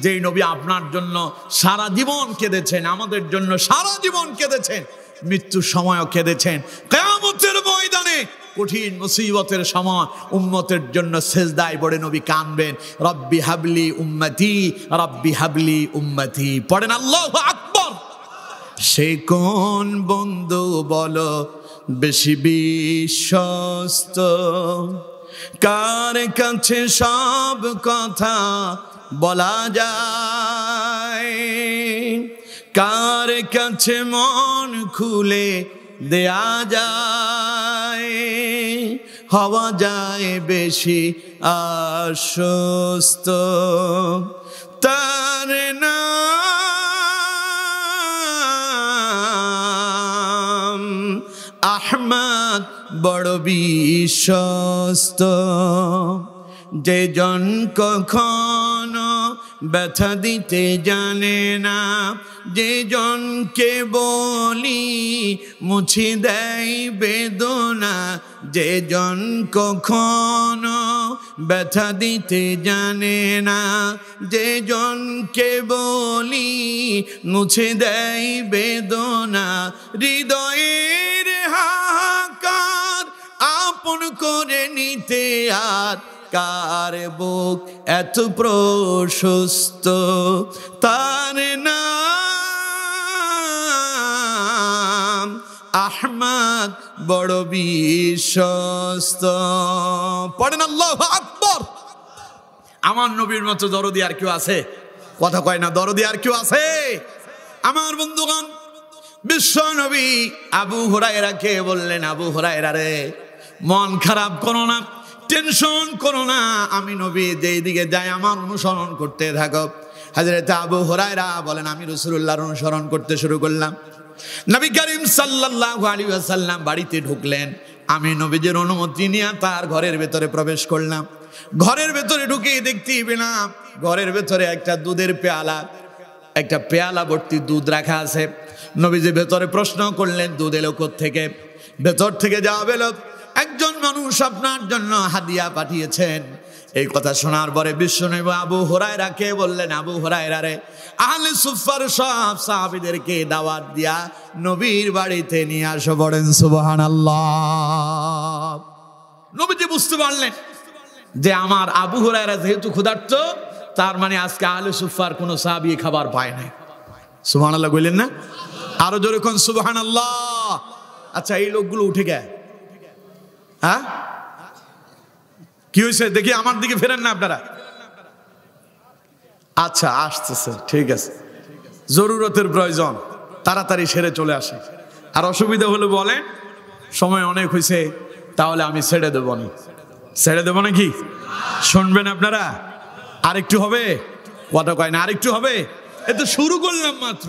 যেই নবী আপনার জন্য সারা জীবন কেঁদেছেন, আমাদের জন্য সারা জীবন কেঁদেছেন, মৃত্যুর সময়ও কেঁদেছেন, কিয়ামতের ময়দানে কঠিন মুসিবতের সময় উম্মতের জন্য সিজদায় পড়ে নবী কাঁদবেন, রব্বি হাবলি উম্মতি, রব্বি হাবলি উম্মতি। পড়েন আল্লাহু আকবার। সে কোন বন্ধু বলো বেশি বিশ্বস্ত, কার কাছে সব কথা বলা যায়, কার কাছে মন খুলে দেয়া যায়, হওয়া যায় বেশি আশ্বস্ত। তার নাম আহমদ, বড় বিশ্বস্ত। যে জন কখনো ব্যথা দিতে জানে না, যে জনকে বলি মুছে দেয় বেদনা, যে জন কখনো ব্যথা দিতে জানে না, যে জনকে বলি মুছে দেয় বেদনা, হৃদয়ের হাহাকার আপন করে নিতে আর কার বুক এত প্রশস্ত। তার নাম আহমদ, বড় বিশ্বস্ত। পড়েন আল্লাহু আকবার। আমার নবীর মতো দরদি আর কেউ আছে? কথা কয় না, দরদি আর কেউ আছে? আমার বন্ধুগণ, বিশ্ব নবী আবু হুরায়রাকে বললেন, আবু হুরায়রা রে, মন খারাপ করো না, টেনশন করো না, আমি নবী যেই দিকে যাই আমার অনুসরণ করতে থাকো। হযরত আবু হুরায়রা বলেন, আমি রাসূলুল্লাহর অনুসরণ করতে শুরু করলাম। নবী করিম সাল্লাল্লাহু আলাইহি ওয়াসাল্লাম বাড়িতে ঢুকলেন, আমি নবীজির অনুমতি নিয়ে তার ঘরের ভেতরে প্রবেশ করলাম। ঘরের ভেতরে ঢুকে দেখতে পেলাম ঘরের ভেতরে একটা দুধের পেয়ালা, একটা পেয়ালা ভর্তি দুধ রাখা আছে। নবীজি ভেতরে প্রশ্ন করলেন, দুধ এলো কোত্থেকে? ভেতর থেকে জবাব এলো, একজন মানুষ আপনার জন্য হাদিয়া পাঠিয়েছেন। এই কথা শোনার পরে বিশ্বনবী আবু হুরায়রাকে বললেন, আবু হুরায়রা রে, আহলে সুফার সব সাহাবীদেরকে দাওয়াত দিয়া নবীর বাড়িতে নিয়ে আসো। পড়েন সুবহানাল্লাহ। নবীজি বুঝতে পারলেন যে আমার আবু হুরায়রা যেহেতু ক্ষুধার্ত, তার মানে আজকে আহলে সুফার কোন সাহাবী খাবার পায় নাই। সুবহানাল্লাহ বললেন না? আরো জোরে কোন সুবহানাল্লাহ। আচ্ছা, এই লোকগুলো উঠে গেছে, হ্যাঁ কি হয়েছে দেখি, আমার দিকে ফেরেন না আপনারা। আচ্ছা, আসতেছে, ঠিক আছে, জরুরতের প্রয়োজন, তাড়াতাড়ি সেরে চলে আসে। আর অসুবিধা হলে বলেন, সময় অনেক হয়েছে, তাহলে আমি ছেড়ে দেবো না। ছেড়ে দেবো নাকি? শুনবেন আপনারা? আরেকটু হবে? কথা কয় না, আরেকটু হবে? এ তো শুরু করলাম মাত্র,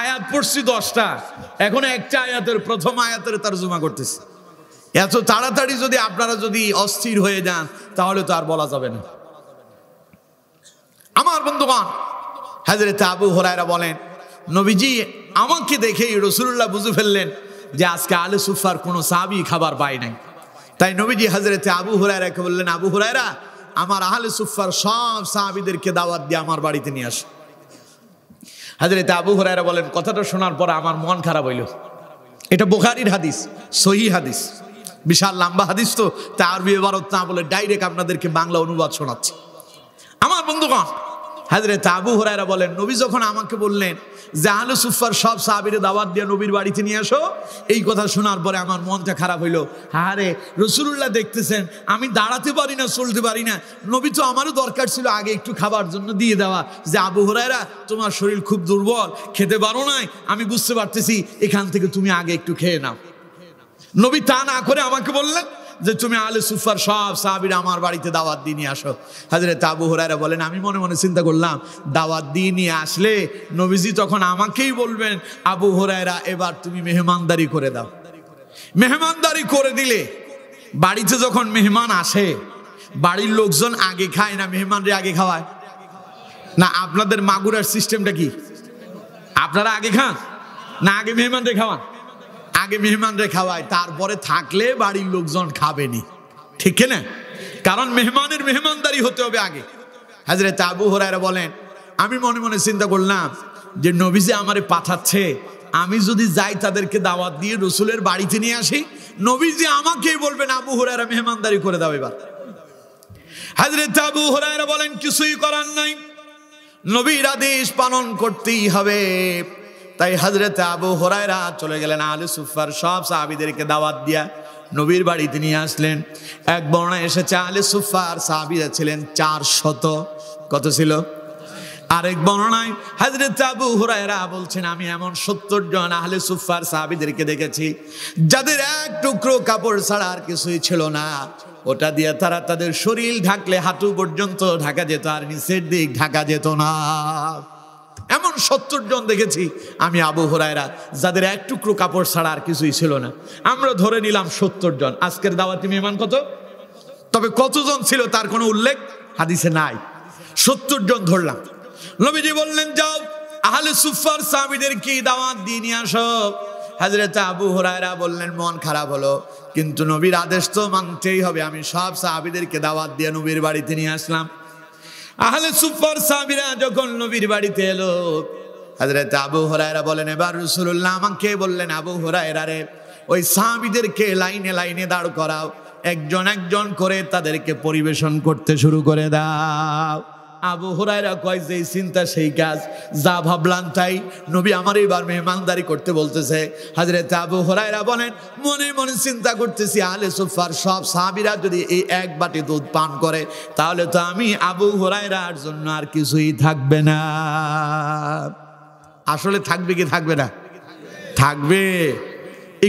আয়াত পড়ছি 10টা, এখন একটা আয়াতের প্রথম আয়াতের তরজমা করতেছি। এত তাড়াতাড়ি যদি আপনারা যদি অস্থির হয়ে যান তাহলে তো আর বলা যাবে না। আমার বন্ধুগণ, হযরত আবু হুরায়রা বলেন, নবীজি আমাকে দেখেই রাসূলুল্লাহ বুঝে ফেললেন যে আজকে আলে সুফার কোনো সাহাবী খাবার পায় নাই। তাই নবীজি হযরত আবু হুরায়রাকে বললেন, আবু হুরায়রা, আমার আহলে সুফার সব সাহাবীদেরকে দাওয়াত দিয়ে আমার বাড়িতে নিয়ে আসো। হযরত আবু হুরায়রা বলেন, কথাটা শোনার পর আমার মন খারাপ হইল। এটা বুখারীর হাদিস, সহিহ হাদিস, বিশাল লম্বা হাদিস, তো তা আরবি ইবারত না বলে ডাইরেক্ট আপনাদেরকে বাংলা অনুবাদ শোনাচ্ছি। আমার বন্ধুগণ, হযরত আবু হুরায়রা বলেন, নবী যখন আমাকে বললেন যে আহলে সুফার সব সাহাবীরে দাওয়াত দিয়ে নবীর বাড়িতে নিয়ে আসো, এই কথা শোনার পরে আমার মনটা খারাপ হইল। আরে রাসূলুল্লাহ দেখতেছেন আমি দাঁড়াতে পারি না, চলতে পারি না, নবী তো আমারও দরকার ছিল আগে একটু খাবার জন্য দিয়ে দেওয়া, যে আবু হুরায়রা তোমার শরীর খুব দুর্বল, খেতে পারো নাই, আমি বুঝতে পারতেছি, এখান থেকে তুমি আগে একটু খেয়ে নাও। নবী তা না করে আমাকে বললেন যে তুমি আলে সুফার সব সাহাবীরা আমার বাড়িতে দাওয়াত দিয়ে নিয়ে আসো। হযরত আবু হুরায়রা বলেন, আমি মনে মনে চিন্তা করলাম, দাওয়াত দিয়ে নিয়ে আসলে নবীজি তখন আমাকেই বলবেন, আবু হুরায়রা এবার তুমি মেহমানদারি করে দাও। মেহমানদারি করে দিলে বাড়িতে যখন মেহমান আসে, বাড়ির লোকজন আগে খায় না মেহমানরে আগে খাওয়ায় না? আপনাদের মাগুরার সিস্টেমটা কি? আপনারা আগে খান না আগে মেহমানরে খাওয়ান? আগে মেহমানরে খাওয়ায়, তারপরে থাকলে বাড়ির লোকজন খাবেনি, ঠিক না? কারণ মেহমানের মেহমানদারি হতে হবে আগে। হযরত আবু হুরায়রা বলেন, আমি মনে মনে চিন্তা করলাম যে নবী যে আমারে পাঠাচ্ছে, আমি যদি যাই তাদেরকে দাওয়াত দিয়ে রাসূলের বাড়িতে নিয়ে আসি, নবী যে আমাকেই বলবেন আবু হুরায়রা মেহমানদারি করে দাও এবার। হযরত আবু হুরায়রা বলেন, কিছুই করার নাই, নবীর আদেশ পালন করতেই হবে। তাই হযরত আবু হুরায়রা চলে গেলেন, আলে সুফার সব সাহাবীদেরকে দাওয়াত দিয়া নবীর বাড়িতে নিয়ে আসলেন। এক বর্ণনায় এসেছে আলে সুফার সাহাবীরা ছিলেন 400। কত ছিল? আরেক বর্ণনায় হযরত আবু হুরায়রা বলছেন, আমি এমন 70 জন আহলে সুফার সাহাবীদেরকে দেখেছি যাদের এক টুকরো কাপড় ছাড়া আর কিছুই ছিল না, ওটা দিয়ে তারা তাদের শরীর ঢাকলে হাঁটু পর্যন্ত ঢাকা যেত, আর নিচের দিক ঢাকা যেত না। এমন 70 জন দেখেছি আমি আবু হুরায়রা, যাদের এক টুকরো কাপড় ছাড়া আর কিছুই ছিল না। আমরা ধরে নিলাম 70 জন। আজকের দাওয়াতি মেহমান কত? তবে কতজন ছিল তার কোনো উল্লেখ হাদিসে নাই, 70 জন ধরলাম। নবীজি বললেন, যাও আহলে সুফার সাহাবীদেরকে দাওয়াত দিয়ে নিয়ে আসো। হযরত আবু হুরায়রা বললেন, মন খারাপ হলো, কিন্তু নবীর আদেশ তো মানতেই হবে। আমি সব সাহাবীদেরকে দাওয়াত দিয়ে নবীর বাড়িতে নিয়ে আসলাম। আহলে সুফার সাহাবীরা যখন নবীর বাড়িতে এলো, হযরত আবু হুরায়রা বলেন, এবার রাসূলুল্লাহ আমাকে বললেন, আবু হুরায়রা রে, ওই সাহাবীদেরকে লাইনে লাইনে দাঁড় করাও, একজন একজন করে তাদেরকে পরিবেশন করতে শুরু করে দাও। আবু হুরায়রা কয়, যে চিন্তা সেই কাজ, যা ভাবলাম তাই, নবী আমার এবার মেহমানদারি করতে বলতেছে। হযরত আবু হুরায়রা বলেন, মনে মনে চিন্তা করতেছি, আহলে সুফার সব সাহাবীরা যদি এই এক বাটি দুধ পান করে, তাহলে তো আমি আবু হুরায়রার জন্য আর কিছুই থাকবে না। আসলে থাকবে কি থাকবে না? থাকবে।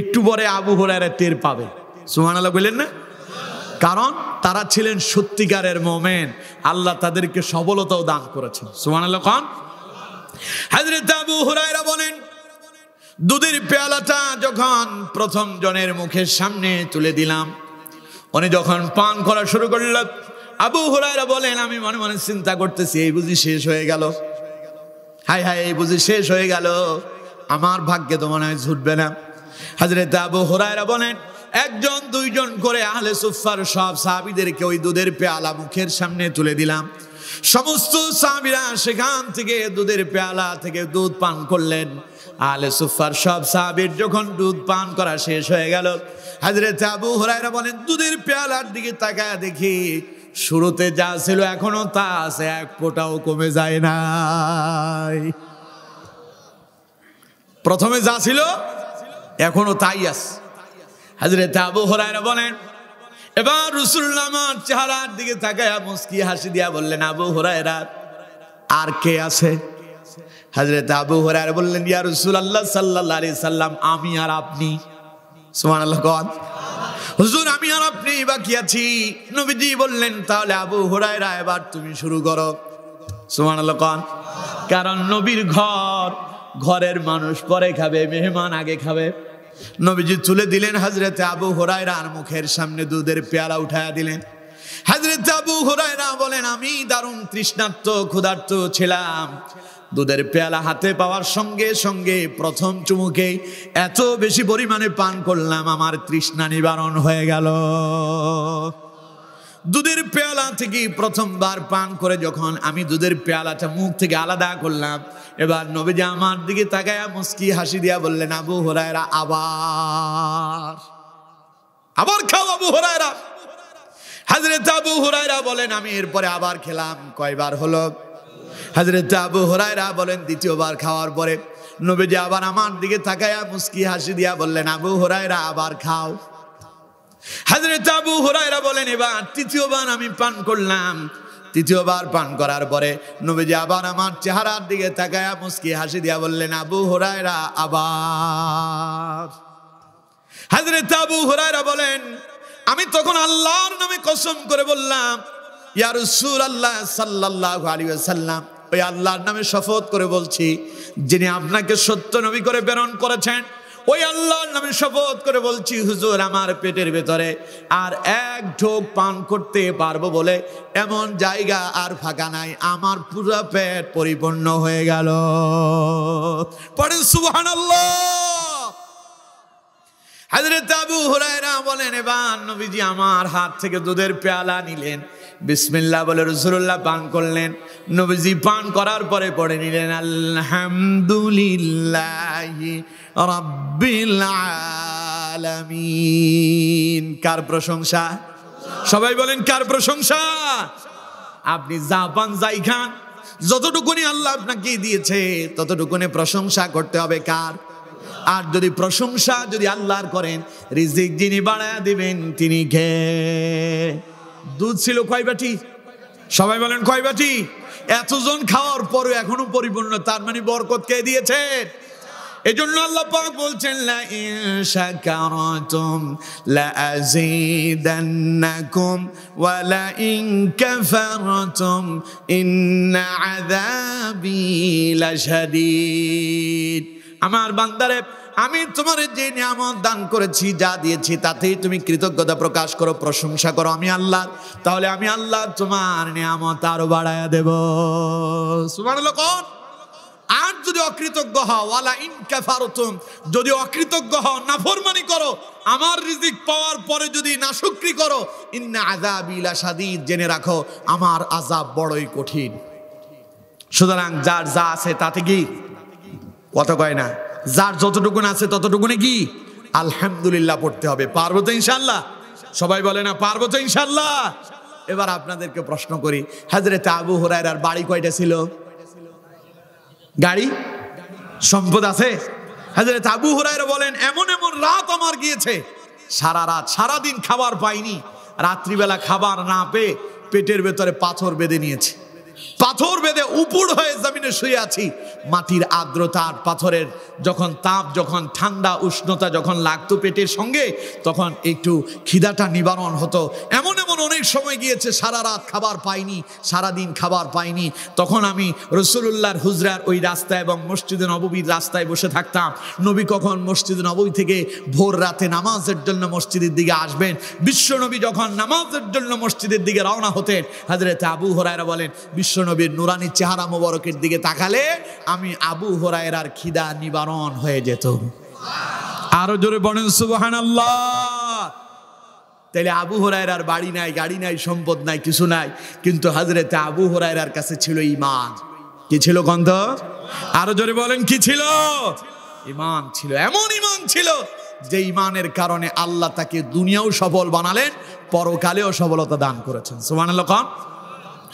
একটু পরে আবু হুরায়রা টের পাবে। সুবহানাল্লাহ বললেন না? কারণ তারা ছিলেন সত্যিকারের মুমিন, আল্লাহ তাদেরকে সবলতাও দান করেছেন। সুবহানাল্লাহ খান। হযরত আবু হুরায়রা বলেন, দুধের পেয়ালাটা যখন প্রথম জনের মুখের সামনে তুলে দিলাম, উনি যখন পান করা শুরু করলেন, আবু হুরায়রা বলেন, আমি মনে মনে চিন্তা করতেছি, এই বুঝি শেষ হয়ে গেল, হায় হায়, এই বুঝি শেষ হয়ে গেল, আমার ভাগ্যে তো মনে হয় ছুটবে না। হযরত আবু হুরায়রা বলেন, একজন দুইজন করে আহলে সুফার সব সাহাবীদেরকে ওই দুধের পেয়ালা মুখের সামনে তুলে দিলাম। সমস্ত সাহাবীরা সেখান থেকে দুধের পেয়ালা থেকে দুধ পান করলেন। আহলে সুফার সব সাহাবীর যখন দুধ পান করা শেষ হয়ে গেল, হযরত আবু হুরায়রা বলেন, দুধের পেয়ালার দিকে তাকায় দেখি শুরুতে যা ছিল এখনো তা আছে, এক ফোঁটাও কমে যায় নাই। প্রথমে যা ছিল এখনো তাই আছে। হযরত আবু হুরায়রা বলেন, এবার রাসূলুল্লাহ আমার চেহারার দিকে তাকায়া মুস্কি হাসি দিয়া বললেন, আবু হুরায়রা, আর কে আছে? হযরত আবু হুরায়রা বললেন, ইয়া রাসূলুল্লাহ সাল্লাল্লাহু আলাইহি সাল্লাম, আমি আর আপনি। সুবহানাল্লাহ কোন। হুজুর আমি আর আপনি বাকি আছি। নবীজি বললেন তাহলে আবু হুরায়রা এবার তুমি শুরু করো। সুবহানাল্লাহ কোন। কারণ নবীর ঘরের মানুষ পরে খাবে, মেহমান আগে খাবে। নবীজি তুলে দিলেন হযরতে আবু হুরায়রার মুখের সামনে দুধের পেয়ালা উঠায়া দিলেন। হযরতে আবু হুরায়রা বলেন আমি দারুণ তৃষ্ণার্ত ক্ষুধার্ত ছিলাম। দুধের পেয়ালা হাতে পাওয়ার সঙ্গে সঙ্গে প্রথম চুমুকে এত বেশি পরিমাণে পান করলাম আমার তৃষ্ণা নিবারণ হয়ে গেল। দুধের পেয়ালা থেকে প্রথমবার পান করে যখন আমি দুধের পেয়ালাটা মুখ থেকে আলাদা করলাম, এবার নবীজি আমার দিকে তাকায়া মুস্কি হাসি দিয়া বললেন আবু হুরায়রা আবার খাও আবু হুরায়রা। হযরত আবু হুরায়রা বলেন আমি এরপরে আবার খেলাম। কয়বার হলো? হযরত আবু হুরায়রা বলেন দ্বিতীয়বার খাওয়ার পরে নবীজি আবার আমার দিকে তাকায়া মুস্কি হাসি দিয়া বললেন আবু হুরায়রা আবার খাও। হযরত আবু হুরায়রা বলেন এবার তৃতীয়বার আমি পান করলাম। তৃতীয়বার পান করার পরে নবীজি আবার আমার চেহারার দিকে তাকায়া মুস্কি হাসি দিয়া বললেন আবু হুরায়রা আবার। হযরত আবু হুরায়রা বলেন আমি তখন আল্লাহর নামে কসম করে বললাম ইয়া রাসূলুল্লাহ সাল্লাল্লাহু আলাইহি ওয়াসাল্লাম, ওই আল্লাহর নামে শপথ করে বলছি যিনি আপনাকে সত্য নবী করে প্রেরণ করেছেন, ওই আল্লাহর নামে শপথ করে বলছি হুজুর আমার পেটের ভেতরে আর এক ঢোক পান করতে পারবো বলে এমন জায়গা আর ফাঁকা নাই, আমার পুরো পেট পরিপূর্ণ হয়ে গেল। পড়েন সুবহানাল্লাহ। হযরত আবু হুরায়রা বলেন এবার নবীজি আমার হাত থেকে দুধের পেয়ালা নিলেন, বিসমিল্লাহ বলে রাসূলুল্লাহ পান করলেন। নবীজি পান করার পরে পড়ে নিলেন আলহামদুলিল্লাহি রাব্বিল আলামিন। কার প্রশংসা? সবাই বলেন কার প্রশংসা? আপনি যা পান যাই খান, যতটুকুনি আল্লাহ আপনাকে দিয়েছে ততটুকুনি প্রশংসা করতে হবে কার? আর যদি প্রশংসা যদি আল্লাহর করেন, রিজিক যিনি বাড়ায়া দিবেন তিনি কে? দুধ ছিল কয় বাটি? সবাই বলেন কয় বাটি? এতজন খাওয়ার পরে এখনো পরিপূর্ণ, তার মানে বরকত কে দিয়েছে? এজন্য আল্লাহ পাক বলছেন লা ইন শাকারতুম লা আযীদান্নাকুম ওয়া লা ইন কাফারতুম ইন্না আযাবি লাশাদীদ। আমার বান্দারে আমি তোমার যে নিয়ামত দান করেছি, যা দিয়েছি তাতেই তুমি কৃতজ্ঞতা প্রকাশ করো, প্রশংসা করো আমি আল্লাহ, তাহলে আমি আল্লাহ তোমার নিয়ামত আরো বাড়ায়া দেব। সুবহানাল্লাহ কোন। আর যদি অকৃতজ্ঞ হও, ওয়ালা ইন কাফারতুম, যদি অকৃতজ্ঞ হও নাফরমানি করো, আমার রিজিক পাওয়ার পরে যদি নাশুকরি করো, ইন্না আযাবি লাশাদীদ, জেনে রাখো আমার আযাব বড়ই কঠিন। সুতরাং যার যা আছে তাতে কি কথা কয় না, যার যতটুকুন আছে ততটুকুনে কি আলহামদুলিল্লাহ পড়তে হবে। পারবো তো ইনশাআল্লাহ? সবাই বলে না পারবো তো ইনশাআল্লাহ? এবার আপনাদেরকে প্রশ্ন করি, হযরত আবু হুরায়রার বাড়ি কয়টা ছিল? গাড়ি সম্পদ আছে? হযরত আবু হুরায়রা বলেন এমন এমন রাত আমার গিয়েছে, সারা রাত সারা দিন খাবার পাইনি, রাত্রিবেলা খাবার না পেয়ে পেটের ভেতরে পাথর বেঁধে নিয়েছে, পাথর বেঁধে উপুড় হয়ে জমিনে শুয়ে আছি। মাটির আর্দ্রতা আর পাথরের যখন তাপ, যখন ঠান্ডা উষ্ণতা যখন লাগতো পেটের সঙ্গে, তখন একটু খিদাটা নিবারণ হতো। এমন এমন অনেক সময় গিয়েছে সারা রাত খাবার পাইনি, সারা দিন খাবার পাইনি। তখন আমি রাসূলুল্লাহর হুজরার ওই রাস্তায় এবং মসজিদে নববীর রাস্তায় বসে থাকতাম। নবী কখন মসজিদে নববী থেকে ভোর রাতে নামাজের জন্য মসজিদের দিকে আসবেন, বিশ্বনবী যখন নামাজের জন্য মসজিদের দিকে রওনা হতেন, হযরত আবু হুরায়রা বলেন বিশ্বনবীর নুরানি চেহারা মোবারকের দিকে তাকালে আমি আবু হুরায়রার খিদা নিবারণ হয়ে যেত। আরো জোরে বলেন সুবহানাল্লাহ। তাইলে আবু হুরায়রার বাড়ি নাই, গাড়ি নাই, সম্পদ নাই, কিছু নাই, কিন্তু হযরত আবু হুরায়রার কাছে ছিল ঈমান। কি ছিল গন্ধ? আরো জোরে বলেন কি ছিল? ঈমান ছিল। এমন ঈমান ছিল যে ঈমানের কারণে আল্লাহ তাকে দুনিয়াও সফল বানালেন, পরকালেও সফলতা দান করেছেন। সুবহানাল্লাহ।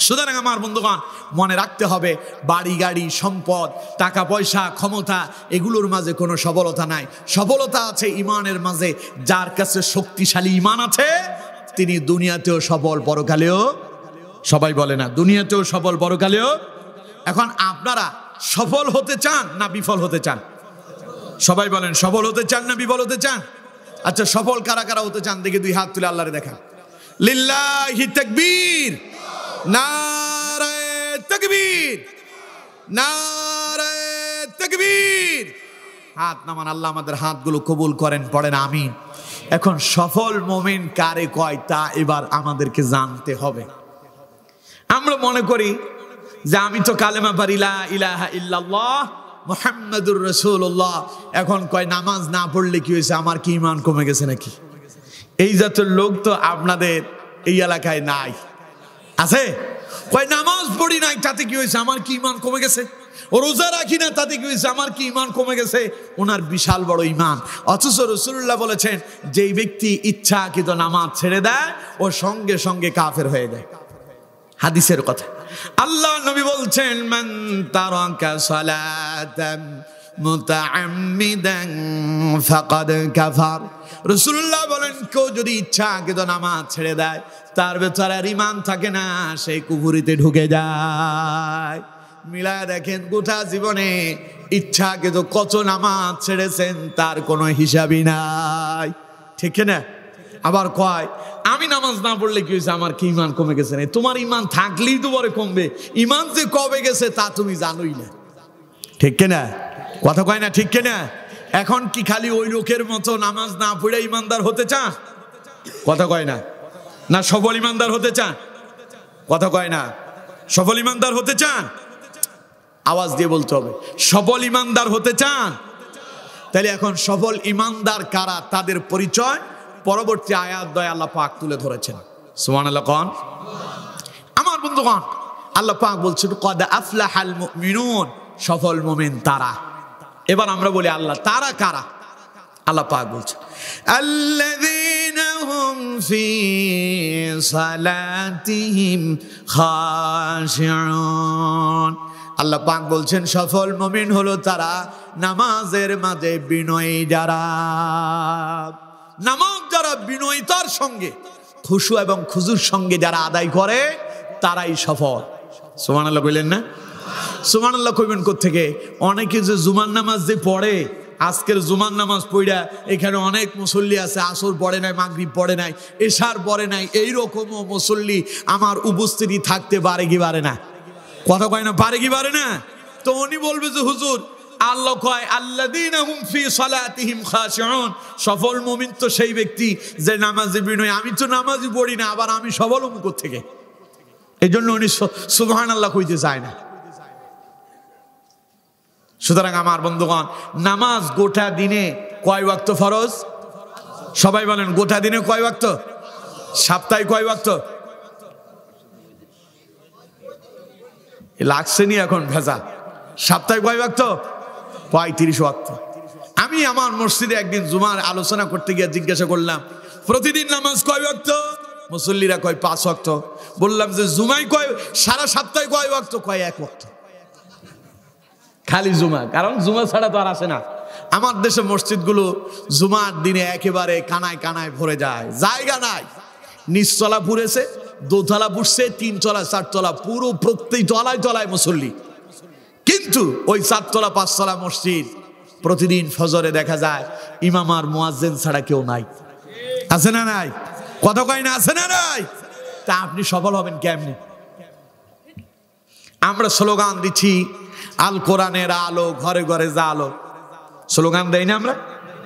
সুতরাং আমার বন্ধুগণ মনে রাখতে হবে, বাড়ি গাড়ি সম্পদ টাকা পয়সা ক্ষমতা এগুলোর মাঝে কোনো সফলতা নাই, সফলতা আছে ঈমানের মাঝে। যার কাছে শক্তিশালী ঈমান আছে তিনি দুনিয়াতেও সফল, পরকালেও। সবাই বলে না দুনিয়াতেও সফল, পরকালেও। এখন আপনারা সফল হতে চান না বিফল হতে চান? সবাই বলেন সফল হতে চান না বিফল হতে চান? আচ্ছা সফল কারা কারা হতে চান দেখি দুই হাত তুলে আল্লাহরে দেখা। লিল্লাহি তাকবীর, নারে তাকবীর, নারে তাকবীর। হাত নামান, আল্লাহ আমাদের হাতগুলো কবুল করেন, পড়েন আমিন। এখন সফল মুমিন কারে কয় তা এবার আমাদেরকে জানতে হবে। আমরা মনে করি যে আমি তো কালেমা পারি লা ইলাহা ইল্লাল্লাহ মুহাম্মাদুর রাসূলুল্লাহ, এখন কয় নামাজ না পড়লে কি হয়েছে, আমার কি ঈমান কমে গেছে নাকি? এই জাতের লোক তো আপনাদের এই এলাকায় নাই, আছে? কয় নামাজ পড়ি নাই তাতে কি হয়েছে, আমার কি ঈমান কমে গেছে? ও রোজা রাখি না তাতে কি হয়েছে, আমার কি ঈমান কমে গেছে? ওনার বিশাল বড় ঈমান। অথচ রাসূলুল্লাহ বলেছেন যেই ব্যক্তি ইচ্ছাকৃত নামাজ ছেড়ে দেয় ও সঙ্গে সঙ্গে কাফের হয়ে যায়। হাদিসের কথা, আল্লাহ নবী বলছেন মান তারাকা সালাতান মুতাআম্মিদান ফাকাদ কাফার। রাসূলুল্লাহ বলেন কেউ যদি ইচ্ছাকৃত নামাজ ছেড়ে দেয় তার ভেতরে আর ঈমান থাকে না, সে কুফরিতে ঢুকে যায়। মিলায় দেখেন গোটা জীবনে ইচ্ছাকৃত কত নামাজ ছেড়েছেন তার কোনো হিসাবই নাই, ঠিক না? আবার কয় আমি নামাজ না পড়লে কি হয়েছে, আমার কি ঈমান কমে গেছে না? তোমার ঈমান থাকলেই তো বড় কমবে, ঈমান যে কবে গেছে তা তুমি জানোই না, ঠিক না? কথা কয় না, ঠিক না? এখন কি খালি ওই লোকের মতো নামাজ না পড়ে ঈমানদার হতে চান? কথা কয় না, না সফল ঈমানদার হতে চান? কথা কয় না, সফল ঈমানদার হতে চান? আওয়াজ দিয়ে বলতে হবে, সফল ঈমানদার হতে চান? তাহলে এখন সফল ঈমানদার কারা তাদের পরিচয় পরবর্তী আয়াত দয় আল্লাহ পাক তুলে ধরেছেন। সুবহানাল্লাহ কোন আমার বন্ধুগণ, আল্লাহ পাক বলছেন কদ আফলাহাল মুমিনুন, সফল মুমিন তারা। এবার আমরা বলি আল্লাহ তারা কারা? আল্লাহ পাক বলছেন আল্লাযীনা হুম ফি সালাতিহিম খাশিউন। আল্লাহ পাক বলছেন সফল মুমিন হলো তারা নামাজের মাঝে বিনয়ী যারা। নামাজ যারা বিনয়িতার সঙ্গে খুশু এবং খুজুর সঙ্গে যারা আদায় করে তারাই সফল। সুবহানাল্লাহ কইলেন না? সুবহানাল্লাহ কইবেন কোত্থেকে? অনেকে যে জুমার নামাজ যে পড়ে, আজকের জুমার নামাজ পড়া এখানে অনেক মুসল্লি আছে, আসর পড়ে নাই, মাগরিব পড়ে নাই, এশার পড়ে নাই, এইরকমও মুসল্লি আমার উপস্থিতি থাকতে পারে কি পারে না? কথা কয় না, পারে কি পারে না? তো উনি বলবে যে হুজুর আল্লাহ কয় আল্লাযীনা হুম ফি সালাতিহিম খাশিউন, সফল মুমিন তো সেই ব্যক্তি যে নামাজি বিনয়ী। আমি তো নামাজি পড়ি না, আবার আমি সফল হব কোত্থেকে? এই জন্য উনি সুবহানাল্লাহ কইতে চায় না। সুতরাং আমার বন্ধুগণ, নামাজ গোটা দিনে কয় ওয়াক্ত ফরজ? সবাই বলেন গোটা দিনে কয় ওয়াক্ত? সপ্তাহে কয় ওয়াক্ত? লাগছে নি এখন ভেজা? সপ্তাহে কয় ওয়াক্ত? 35 ওয়াক্ত। আমি আমার মসজিদে একদিন জুমার আলোচনা করতে গিয়ে জিজ্ঞাসা করলাম প্রতিদিন নামাজ কয় ওয়াক্ত? মুসল্লিরা কয় 5 ওয়াক্ত। বললাম যে জুমায় কয়, সারা সপ্তাহে কয় ওয়াক্ত? কয় 1 ওয়াক্ত। খালি জুমা, কারণ জুমা ছাড়া তো আর আসে না। আমার দেশে মসজিদগুলো জুমার দিনে একেবারে কানায় কানায় ভরে যায়, জায়গা নাই। নিচতলা পুড়েছে, দোতলা পুড়ছে, 3 তলা 4 তলা, পুরো প্রত্যেক তলায় তলায় মুসল্লি। কিন্তু ওই 4 তলা 5 তলা মসজিদ প্রতিদিন ফজরে দেখা যায় ইমাম আর মুয়াজ্জিন ছাড়া কেউ নাই। আছে না নাই? কথা কয় না, আছে না নাই? তা আপনি সফল হবেন কেমনে? আমরা স্লোগান দিচ্ছি আল কোরআনের আলো ঘরে ঘরে জালো, স্লোগান দেই না আমরা?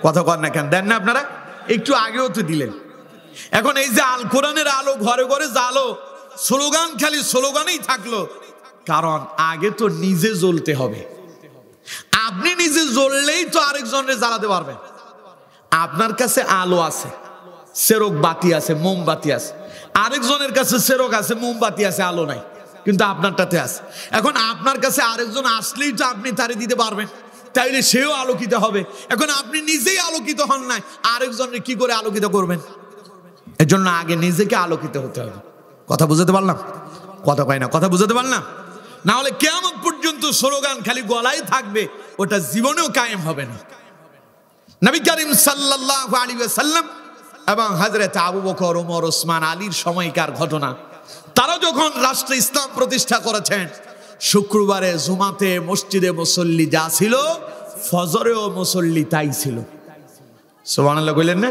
কথা কন না কেন? দেন না আপনারা? একটু আগেও তো দিলেন। এখন এই যে আল কোরআনের আলো ঘরে ঘরে জালো স্লোগান, খালি স্লোগানেই থাকলো, কারণ আগে তো নিজে জ্বলতে হবে। আপনি নিজে জ্বললেই তো আরেকজনের জ্বালাতে পারবেন। আপনার কাছে আলো আছে, সেরক বাতি আছে, মোমবাতি আছে, আরেকজনের কাছে সেরক আছে, মোমবাতি আছে, আলো নাই, কিন্তু আপনারটাতে আছে। এখন আপনার কাছে আরেকজন আসলেই তো আপনি তারে দিতে পারবেন, তাইলে সেও আলোকিত হবে। এখন আপনি নিজেই আলোকিত হন নাই, আরেকজনের কি করে আলোকিত করবেন? এর জন্য আগে নিজেকে আলোকিত হতে হবে। কথা বুঝাতে পারলাম? কথা কয় না, কথা বুঝাতে পারলাম? না হলে কিয়ামত পর্যন্ত স্লোগান খালি গলায় থাকবে, ওটা জীবনেও কায়েম হবে না। নবী করিম সাল্লাল্লাহু আলাইহি ওয়াসাল্লাম এবং হযরত আবু বকর, ওমর, ওসমান, আলীর সময়কার ঘটনা। তারা যখন রাষ্ট্রে ইসলাম প্রতিষ্ঠা করেছেন, শুক্রবারে জুমাতে মসজিদে মুসল্লি যা ছিল, ফজরেও মুসল্লি তাই ছিল। সুবহানাল্লাহ কইলেন না?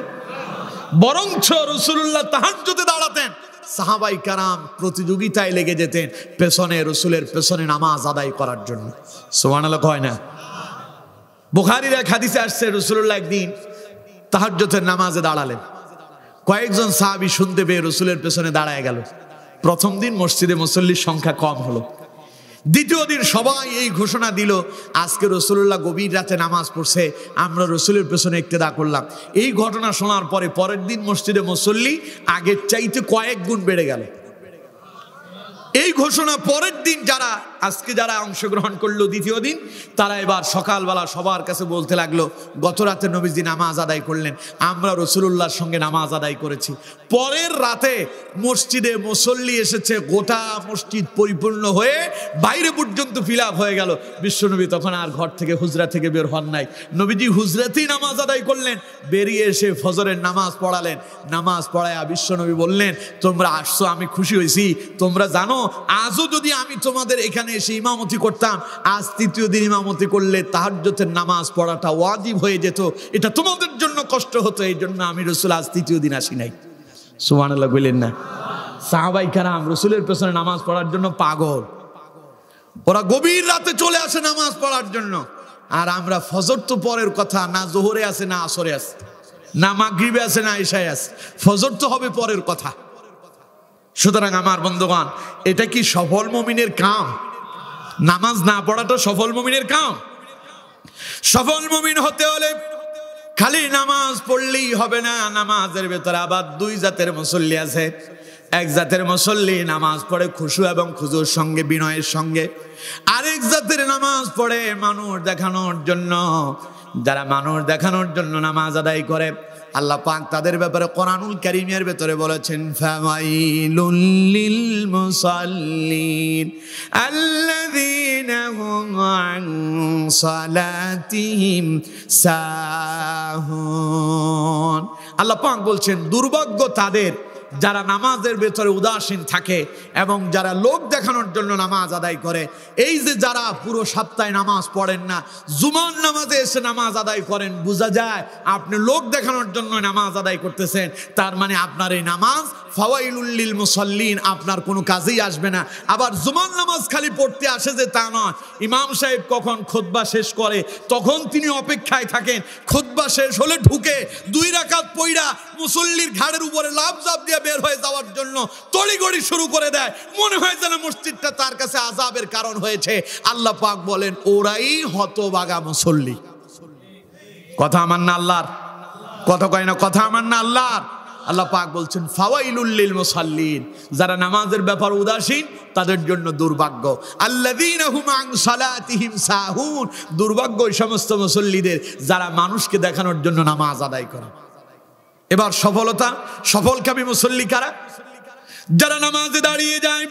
বরঞ্চ রাসূলুল্লাহ তাহাজ্জুদে দাঁড়াতেন, সাহাবাই কারাম প্রতিযোগিতায় লেগে যেতেন পেছনে, রসুলের পেছনে নামাজ আদায় করার জন্য। সুবহানাল্লাহ কয় না? বুখারীর এক হাদিসে আসছে রাসূলুল্লাহ একদিন তাহাজ্জুদের নামাজে দাঁড়ালেন। কয়েকজন সাহাবী শুনতে পেয়ে রসুলের পেছনে দাঁড়ায় গেল। প্রথম দিন মসজিদে মুসল্লির সংখ্যা কম হলো। দ্বিতীয় দিন সবাই এই ঘোষণা দিল, আজকে রাসূলুল্লাহ গভীর রাতে নামাজ পড়ছে, আমরা রসুলের পেছনে ইক্তেদা করলাম। এই ঘটনা শোনার পরে পরের দিন মসজিদে মুসল্লি আগের চাইতে কয়েক গুণ বেড়ে গেল। এই ঘোষণা পরের দিন যারা অংশগ্রহণ করলো দ্বিতীয় দিন, তারা এবার সকালবেলা সবার কাছে বলতে লাগলো, গত রাতে নবীজি নামাজ আদায় করলেন, আমরা রাসূলুল্লাহর সঙ্গে নামাজ আদায় করেছি। পরের রাতে মসজিদে মুসল্লি এসেছে, গোটা মসজিদ পরিপূর্ণ হয়ে বাইরে পর্যন্ত ফিল আপ হয়ে গেল। বিশ্বনবী তখন আর ঘর থেকে হুজরা থেকে বের হন নাই, নবীজি হুজরাতেই নামাজ আদায় করলেন। বেরিয়ে এসে ফজরের নামাজ পড়ালেন। নামাজ পড়ায়া বিশ্বনবী বললেন, তোমরা আসছো, আমি খুশি হয়েছি। তোমরা জানো, আজও যদি আমি তোমাদের এখানে এসে ইমামতি করতাম, আজ তৃতীয় দিন ইমামতি করলে তাহাজ্জুদের নামাজ পড়াটা ওয়াজিব হয়ে যেত, এটা তোমাদের জন্য কষ্ট হতো, এই জন্য আমি রাসূল আজ তৃতীয় দিন আসি নাই। সুবহানাল্লাহ বললেন না? সাহাবাই কারাম রাসূলের পেছনে নামাজ পড়ার জন্য পাগল। ওরা গভীর রাতে চলে আসে নামাজ পড়ার জন্য। আর আমরা ফজর তো পরের কথা, না জোহরে আছে না আসরে আছে, না মাগরিবে আছে না ইশায় আছে, ফজর তো হবে পরের কথা। সুতরাং আমার বন্ধুগণ, এটা কি সফল মুমিনের কাম? নামাজ না পড়াটা সফল মুমিনের কাম? সফল মুমিন হতে হলে খালি নামাজ পড়লেই হবে না, নামাজের ভেতরে আবার দুই জাতের মুসল্লি আছে। এক জাতের মুসল্লি নামাজ পড়ে খুশু এবং খুজুর সঙ্গে, বিনয়ের সঙ্গে। আরেক জাতের নামাজ পড়ে মানুষ দেখানোর জন্য। যারা মানুষ দেখানোর জন্য নামাজ আদায় করে, আল্লাহ পাক তাদের ব্যাপারে কোরআনুল কারীমের ভেতরে বলেছেন, ফাওয়াইলুল লিল মুসাল্লিন আল্লাযীনা হুম আন সালাতিহিম সাহুন। আল্লাহ পাক বলছেন, দুর্ভাগ্য তাদের যারা নামাজের ভেতরে উদাসীন থাকে এবং যারা লোক দেখানোর জন্য নামাজ আদায় করে। এই যে যারা পুরো সপ্তাহে নামাজ পড়েন না, জুমার নামাজে এসে নামাজ আদায় করেন, বোঝা যায় আপনি লোক দেখানোর জন্য নামাজ আদায় করতেছেন। তার মানে আপনার এই নামাজ ফাওয়াইলুল লিল মুসাল্লিন আপনার কোনো কাজেই আসবে না। আবার জুমার নামাজ খালি পড়তে আসে যে তা নয়, ইমাম সাহেব কখন খুতবা শেষ করে তখন তিনি অপেক্ষায় থাকেন। খুতবা শেষ হলে ঢুকে 2 রাকাত পইরা মুসল্লির ঘাড়ের উপরে লাফ ঝাঁপ দিয়ে বের হয়ে যাওয়ার জন্য তড়িঘড়ি শুরু করে দেয়। মনে হয় যেন মসজিদটা তার কাছে আযাবের কারণ হয়েছে। আল্লাহ পাক বলেন, ওরাই হতভাগা মুসল্লি। কথা আমার না আল্লাহর? কথা কয় না? কথা আমার না আল্লাহর? আল্লাহ পাক বলছেন, ফাওয়াইলুল লিল মুসাল্লিন, যারা নামাজের ব্যাপার উদাসীন তাদের জন্য দুর্ভাগ্য। আল্লাযীনা হুম আন সালাতিহিম সাহুন, দুর্ভাগ্য ওই সমস্ত মুসল্লিদের যারা মানুষকে দেখানোর জন্য নামাজ আদায় করে। এবার সফলকামী মুসল্লি কারা? যারা নামাজে দাঁড়িয়ে যায়।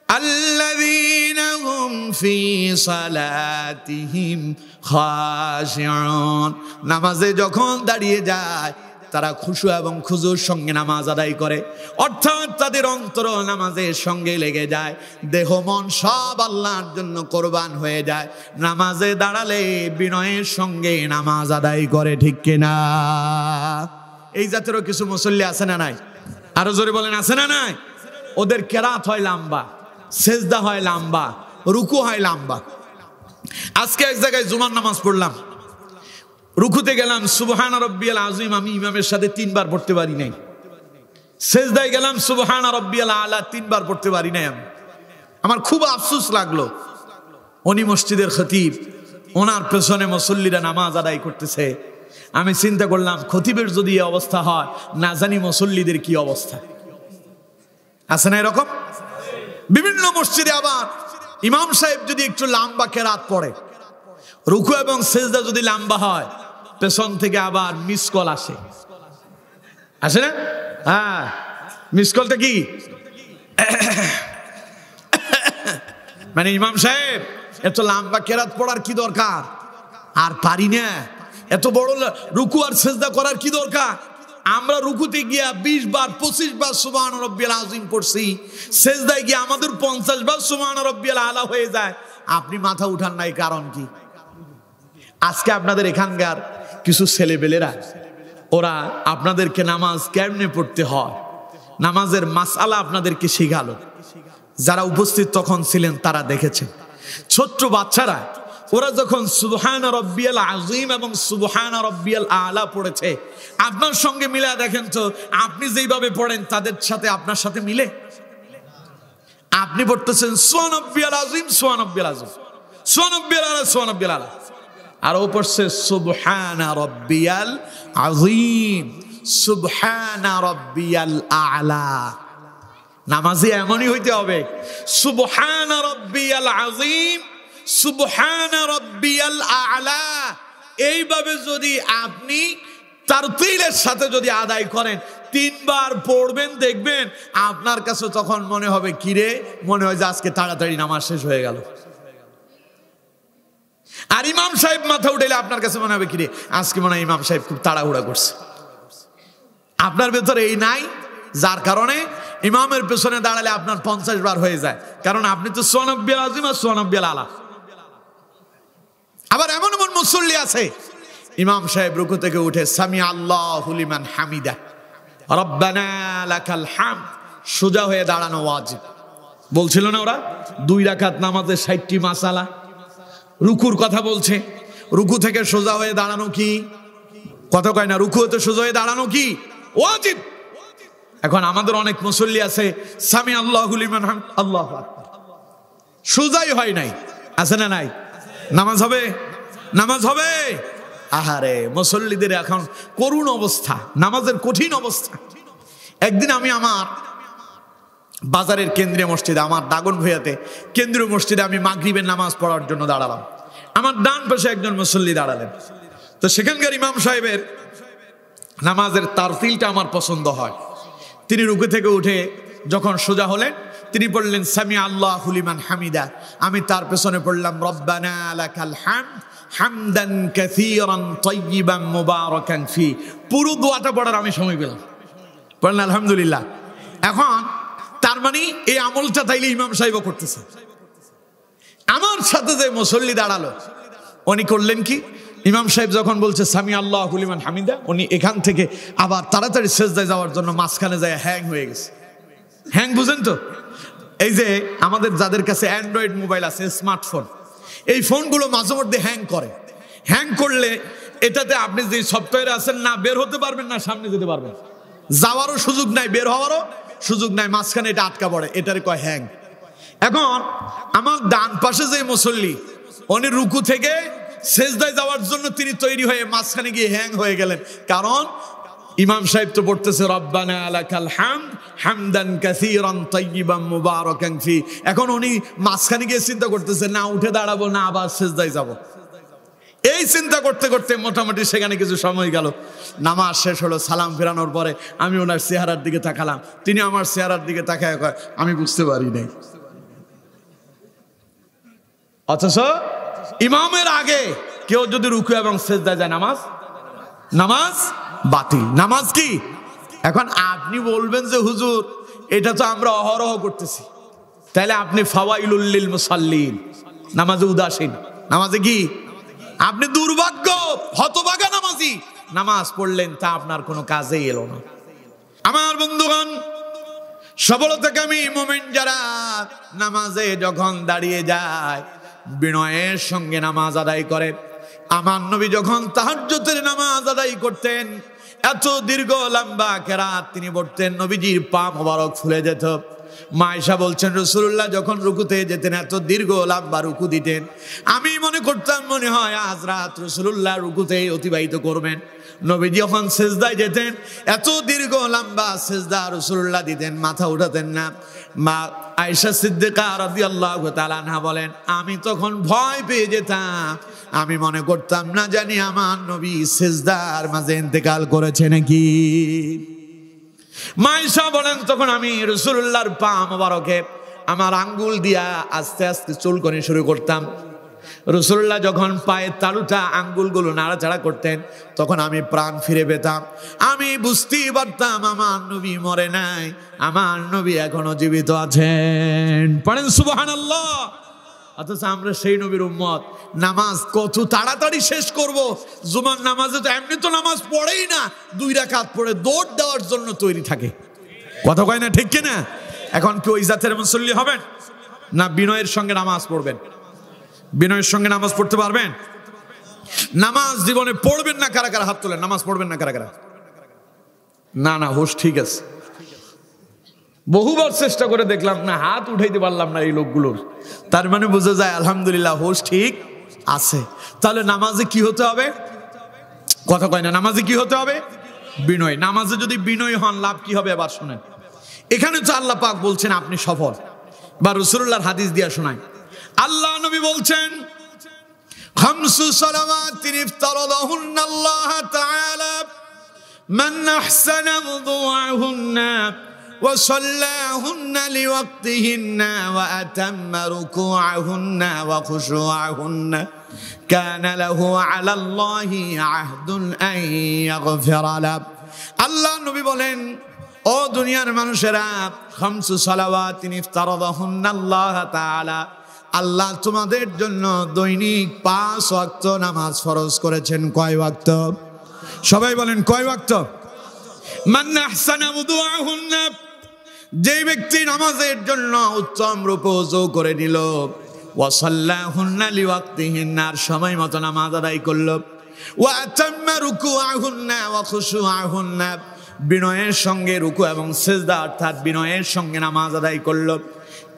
আল্লাযীনা হুম ফি সালাতিহিম খাশিউন, নামাজে যখন দাঁড়িয়ে যায় তারা খুশু এবং খুজুর সঙ্গে নামাজ আদায় করে। অর্থাৎ তাদের অন্তর নামাজের সঙ্গে লেগে যায়, দেহ মন সব আল্লাহর জন্য কোরবান হয়ে যায়। নামাজে দাঁড়ালে বিনয়ের সঙ্গে নামাজ আদায় করে, ঠিক কিনা? এই জাতেরও কিছু মুসল্লি আছে না নাই? আরো জোরে বলেন, আছে না নাই? ওদের কেরাত হয় লম্বা, সেজদা হয় লম্বা, রুকু হয় লম্বা। আজকে এক জায়গায় জুমার নামাজ পড়লাম, রুকুতে গেলাম সুবহানা রাব্বিয়াল আযীম, আমি ইমামের সাথে 3 বার পড়তে পারি নাই। সেজদায় গেলাম সুবহানা রাব্বিয়াল আলা 3 বার পড়তে পারি নাই। আমার খুব আফসোস লাগলো। উনি মসজিদের খতিব, ওনার পেছনে মুসল্লিরা নামাজ আদায় করতেছে। আমি চিন্তা করলাম, খতিবের যদি এই অবস্থা হয়, না জানি মুসল্লিদের কি অবস্থা। আছে না এরকম? বিভিন্ন মসজিদে আবার ইমাম সাহেব যদি একটু লম্বা কেরাত পড়ে, রুকু এবং সেজদা যদি লম্বা হয়, পেছন থেকে আবার মিস কল আসে না? হ্যাঁ, মিস কলটা কি? মানে ইমাম সাহেব এত লম্বা কেরাত পড়ার কি দরকার? আর পারি না, এত বড় রুকু আর সেজদা করার কি দরকার? আমরা রুকুতে গিয়া 20 বার 25 বার সুবহান রাব্বিয়াল আযীম পড়ছি, সেজদায় গিয়ে আমাদের 50 বার সুবহান রাব্বিয়াল আলা হয়ে যায়। আপনি মাথা উঠান নাই, কারণ কি? আজকে আপনাদের এখানকার কিছু ছেলেবেলেরা ওরা আপনাদেরকে নামাজ কেমনে পড়তে হয়, নামাজের মাসআলা আপনাদেরকে শিখালো। যারা উপস্থিত তখন ছিলেন তারা দেখেছেন, ছোট্ট বাচ্চারা ওরা যখন সুবহানা রাব্বিয়াল আযীম এবং সুবহানা রাব্বিয়াল আ'লা পড়েছে, আপনার সঙ্গে মিলা দেখেন তো, আপনি যেইভাবে পড়েন তাদের সাথে আপনার সাথে মিলে? আপনি পড়তেছেন সুবহানা রাব্বিয়াল আযীম, সুবহানা রাব্বিয়াল আযীম, সুবহানা রাব্বিয়াল আ'লা, সুবহানা রাব্বিয়াল আ'লা, আর ও পড়ছে সুবহানা রাব্বিয়াল আযীম, সুবহানা রাব্বিয়াল আ'লা। নামাজে এমনই হইতে হবে, সুবহানা রাব্বিয়াল আযীম, সুবহানা রাব্বিয়াল আ'লা, এইভাবে যদি আপনি তারতিলের সাথে যদি আদায় করেন, 3 বার পড়বেন, দেখবেন আপনার কাছে তখন মনে হবে কিরে, মনে হয় যে আজকে তাড়াতাড়ি নামাজ শেষ হয়ে গেল। আর ইমাম সাহেব মাথা উঠাইলে আপনার কাছে মনে হবে কিরে, আজকে মনে হয় ইমাম সাহেব খুব তাড়াহুড়া করছে। আপনার ভেতরে এই নাই, যার কারণে ইমামের পেছনে দাঁড়ালে আপনার 50 বার হয়ে যায়, কারণ আপনি তো সুবহানা রাব্বিয়াল আযীম আর সুবহানা রাব্বিয়াল আ'লা। আবার এমন এমন মুসল্লি আছে, ইমাম সাহেব রুকু থেকে উঠে সামি আল্লাহু লিমান হামিদা, রব্বানা লাকাল হামদ, সোজা হয়ে দাঁড়ানো ওয়াজিব। বলছিল না ওরা 2 রাকাত নামাজে 60টি মাসালা, রুকুর কথা বলছে, রুকু থেকে সোজা হয়ে দাঁড়ানো কি কথা কয় না, রুকু হতে সোজা হয়ে দাঁড়ানো কি ওয়াজিব। এখন আমাদের অনেক মুসল্লি আছে সামি আল্লাহু লিমান হামদ, আল্লাহু আকবার, সোজাই হয় নাই, আছে না নাই? নামাজ হবে? নামাজ হবে? আহারে মুসল্লিদের এখন করুণ অবস্থা, নামাজের কঠিন অবস্থা। একদিন আমি আমার বাজারের কেন্দ্রীয় মসজিদে, আমার দাগনভূঞাতে কেন্দ্রীয় মসজিদে আমি মাগরিবের নামাজ পড়ার জন্য দাঁড়ালাম। আমার ডান পাশে একজন মুসল্লি দাঁড়ালেন। তো সেখানকার ইমাম সাহেবের নামাজের তারতিলটা আমার পছন্দ হয়। তিনি রুকু থেকে উঠে যখন সোজা হলেন, তিনি পড়লেন সামি আল্লাহু লিমান হামিদা, আমি তার পেছনে পড়লাম রব্বানা লাকাল হামদ হামদান কাসীরান তাইয়িবান মুবারাকান ফি। পুরো দোয়াটা পড়ার আমি সময় পেলাম, পড়লেন আলহামদুলিল্লাহ। এখন তার মানে এই আমলটা তাইলে ইমাম সাহেবও করতেছে। আমার সাথে যে মুসল্লি দাঁড়ালো উনি করলেন কি, ইমাম সাহেব যখন বলছে সামি আল্লাহু লিমান হামিদা, উনি এখান থেকে আবার তাড়াতাড়ি সিজদায় যাওয়ার জন্য মাঝখানে যায় হ্যাং হয়ে গেছে। হ্যাং বুঝেন তো? এই যে আমাদের যাদের কাছে অ্যান্ড্রয়েড মোবাইল আছে, স্মার্টফোন, এই ফোনগুলো মাঝে মধ্যে হ্যাং করে। হ্যাং করলে এটাতে আপনি যে সফটওয়্যারে আছেন না বের হতে পারবেন না সামনে যেতে পারবেন, যাওয়ারও সুযোগ নাই, বের হওয়ারও সুযোগ নাই, মাঝখানে এটা আটকা পড়ে, এটারে কয় হ্যাং। এখন আমার ডান পাশে যে মুসল্লি, উনি রুকু থেকে সিজদায় যাওয়ার জন্য তিনি তৈরি হয়ে মাঝখানে গিয়ে হ্যাং হয়ে গেলেন, কারণ ইমাম সাহেব তো পড়তেছে রব্বানা লাকাল হামদ হামদান কাসীরান তাইয়িবান মুবারাকান ফি। এখন উনি মাঝখানে গিয়ে চিন্তা করতেছে না উঠে দাঁড়াবো না আবার সিজদায় যাব। এই চিন্তা করতে করতে মোটামুটি সেখানে কিছু সময় গেল। নামাজ শেষ হলো, সালাম ফেরানোর পরে আমি ওনার চেহারার দিকে তাকালাম, তিনি আমার চেহারার দিকে তাকায় কয় আমি বুঝতে পারি নাই। অথচ ইমামের আগে কেউ যদি রুকু এবং সিজদায় যায় নামাজ বাতিল, নামাজ কি? এখন আপনি বলবেন যে হুজুর এটা তো আমরা অহরহ করতেছি, তাহলে আপনি ফাওয়াইলুল লিল মুসাল্লিন, নামাজে উদাসীন, নামাজে কি আপনি দুর্ভাগ্য, হতভাগা নামাজি, নামাজ পড়লেন তা আপনার কোনো কাজেই এলো না। আমার বন্ধুগণ, সফলতাকামী মুমিন যারা নামাজে যখন দাঁড়িয়ে যায় বিনয়ের সঙ্গে নামাজ আদায় করে। আমার নবী যখন তাহাজ্জুদের নামাজ আদায় করতেন, এত দীর্ঘ লম্বা কেরাত তিনি পড়তেন, নবীজির পা মোবারক ফুলে যেত। মা আয়েশা বলছেন রাসূলুল্লাহ যখন রুকুতে যেতেন এত দীর্ঘ লম্বা রুকু দিতেন, আমি মনে করতাম মনে হয় আজ রাত রাসূলুল্লাহ রুকুতে অতিবাহিত করবেন। নবীজি যখন সিজদায় যেতেন এত দীর্ঘ লম্বা সিজদা রাসূলুল্লাহ দিতেন, মাথা উঠাতেন না। মা আয়েশা সিদ্দিকা রাদিয়াল্লাহু তাআলা আনহা বলেন আমি তখন ভয় পেয়ে যেতাম, আমি মনে করতাম না জানি আমার নবী সিজদার মাঝে ইন্তেকাল করেছে নাকি। মা আয়েশা বলেন তখন আমি রাসূলুল্লাহর পা মোবারকে আমার আঙ্গুল দিয়া আস্তে আস্তে চুলকানি শুরু করতাম। রাসূলুল্লাহ যখন পায়ের তালুটা আঙ্গুলগুলো নাড়াচাড়া করতেন তখন আমি প্রাণ ফিরে পেতাম, আমি বুঝতেই পারতাম আমার নবী মরে নাই, আমার নবী এখনো জীবিত আছেন। পড়েন সুবহানাল্লাহ। অথচ আমরা সেই নবীর উম্মত, নামাজ কত তাড়াতাড়ি শেষ করব। জুমার নামাজে তো এমনি তো নামাজ পড়েই না, 2 রাকাত পড়ে দৌড় দেওয়ার জন্য তৈরি থাকে। কথা কয় না, ঠিক কিনা? এখন কি ওই জাতের মুসল্লি হবেন? না বিনয়ের সঙ্গে নামাজ পড়বেন? বিনয়ের সঙ্গে নামাজ পড়তে পারবেন? নামাজ জীবনে পড়বেন না কারা কারা হাত তোলেন? নামাজ পড়বেন না কারা কারা? না না, হোশ ঠিক আছে। বহুবার চেষ্টা করে দেখলাম না, হাত উঠাইতে পারলাম না এই লোকগুলোর। তার মানে বোঝা যায় আলহামদুলিল্লাহ হোশ ঠিক আছে। তাহলে নামাজে কি হতে হবে? কথা কয় না, নামাজে কি হতে হবে? বিনয়। নামাজে যদি বিনয় হন লাভ কি হবে এবার শুনেন। এখানে তো আল্লাহ পাক বলছেন আপনি সফল, বা রাসূলুল্লাহর হাদিস দিয়া শোনায়। আল্লাহ নবী বলছেন খামসু সালাওয়াতিন ইফতারাদাহুন্না আল্লাহ তাআলা মান আহসানা wudu'ahunna ওয়া সাল্লাহুন্না লিওয়াক্তিহিন্না ওয়া আতাম্মা রুকু'ahunna ওয়া খুশু'ahunna কানা লাহু আলাল্লাহি আহদুন আন ইয়াগফিরা লাহ। আল্লাহ নবী বলেন, ও দুনিয়ার মানুষেরা, খামসু সালাওয়াতিন ইফতারাদাহুন্না আল্লাহ তাআলা, আল্লাহ তোমাদের জন্য দৈনিক 5 ওয়াক্ত নামাজ ফরজ করেছেন। কয় ওয়াক্ত? সবাই বলেন কয় ওয়াক্ত? মান আহসানা wudu'ahunna, যে ব্যক্তি নামাজের জন্য উত্তম রূপে ওযু করে নিল, ওয়া সাল্লাহুন্না লিওয়াক্তিহিন্না, সময় মতো নামাজ আদায় করল, ওয়া আতাম্মা রুকু'ahunna ওয়া খুশু'ahunna, বিনয়ের সঙ্গে রুকু এবং সিজদা অর্থাৎ বিনয়ের সঙ্গে নামাজ আদায় করল,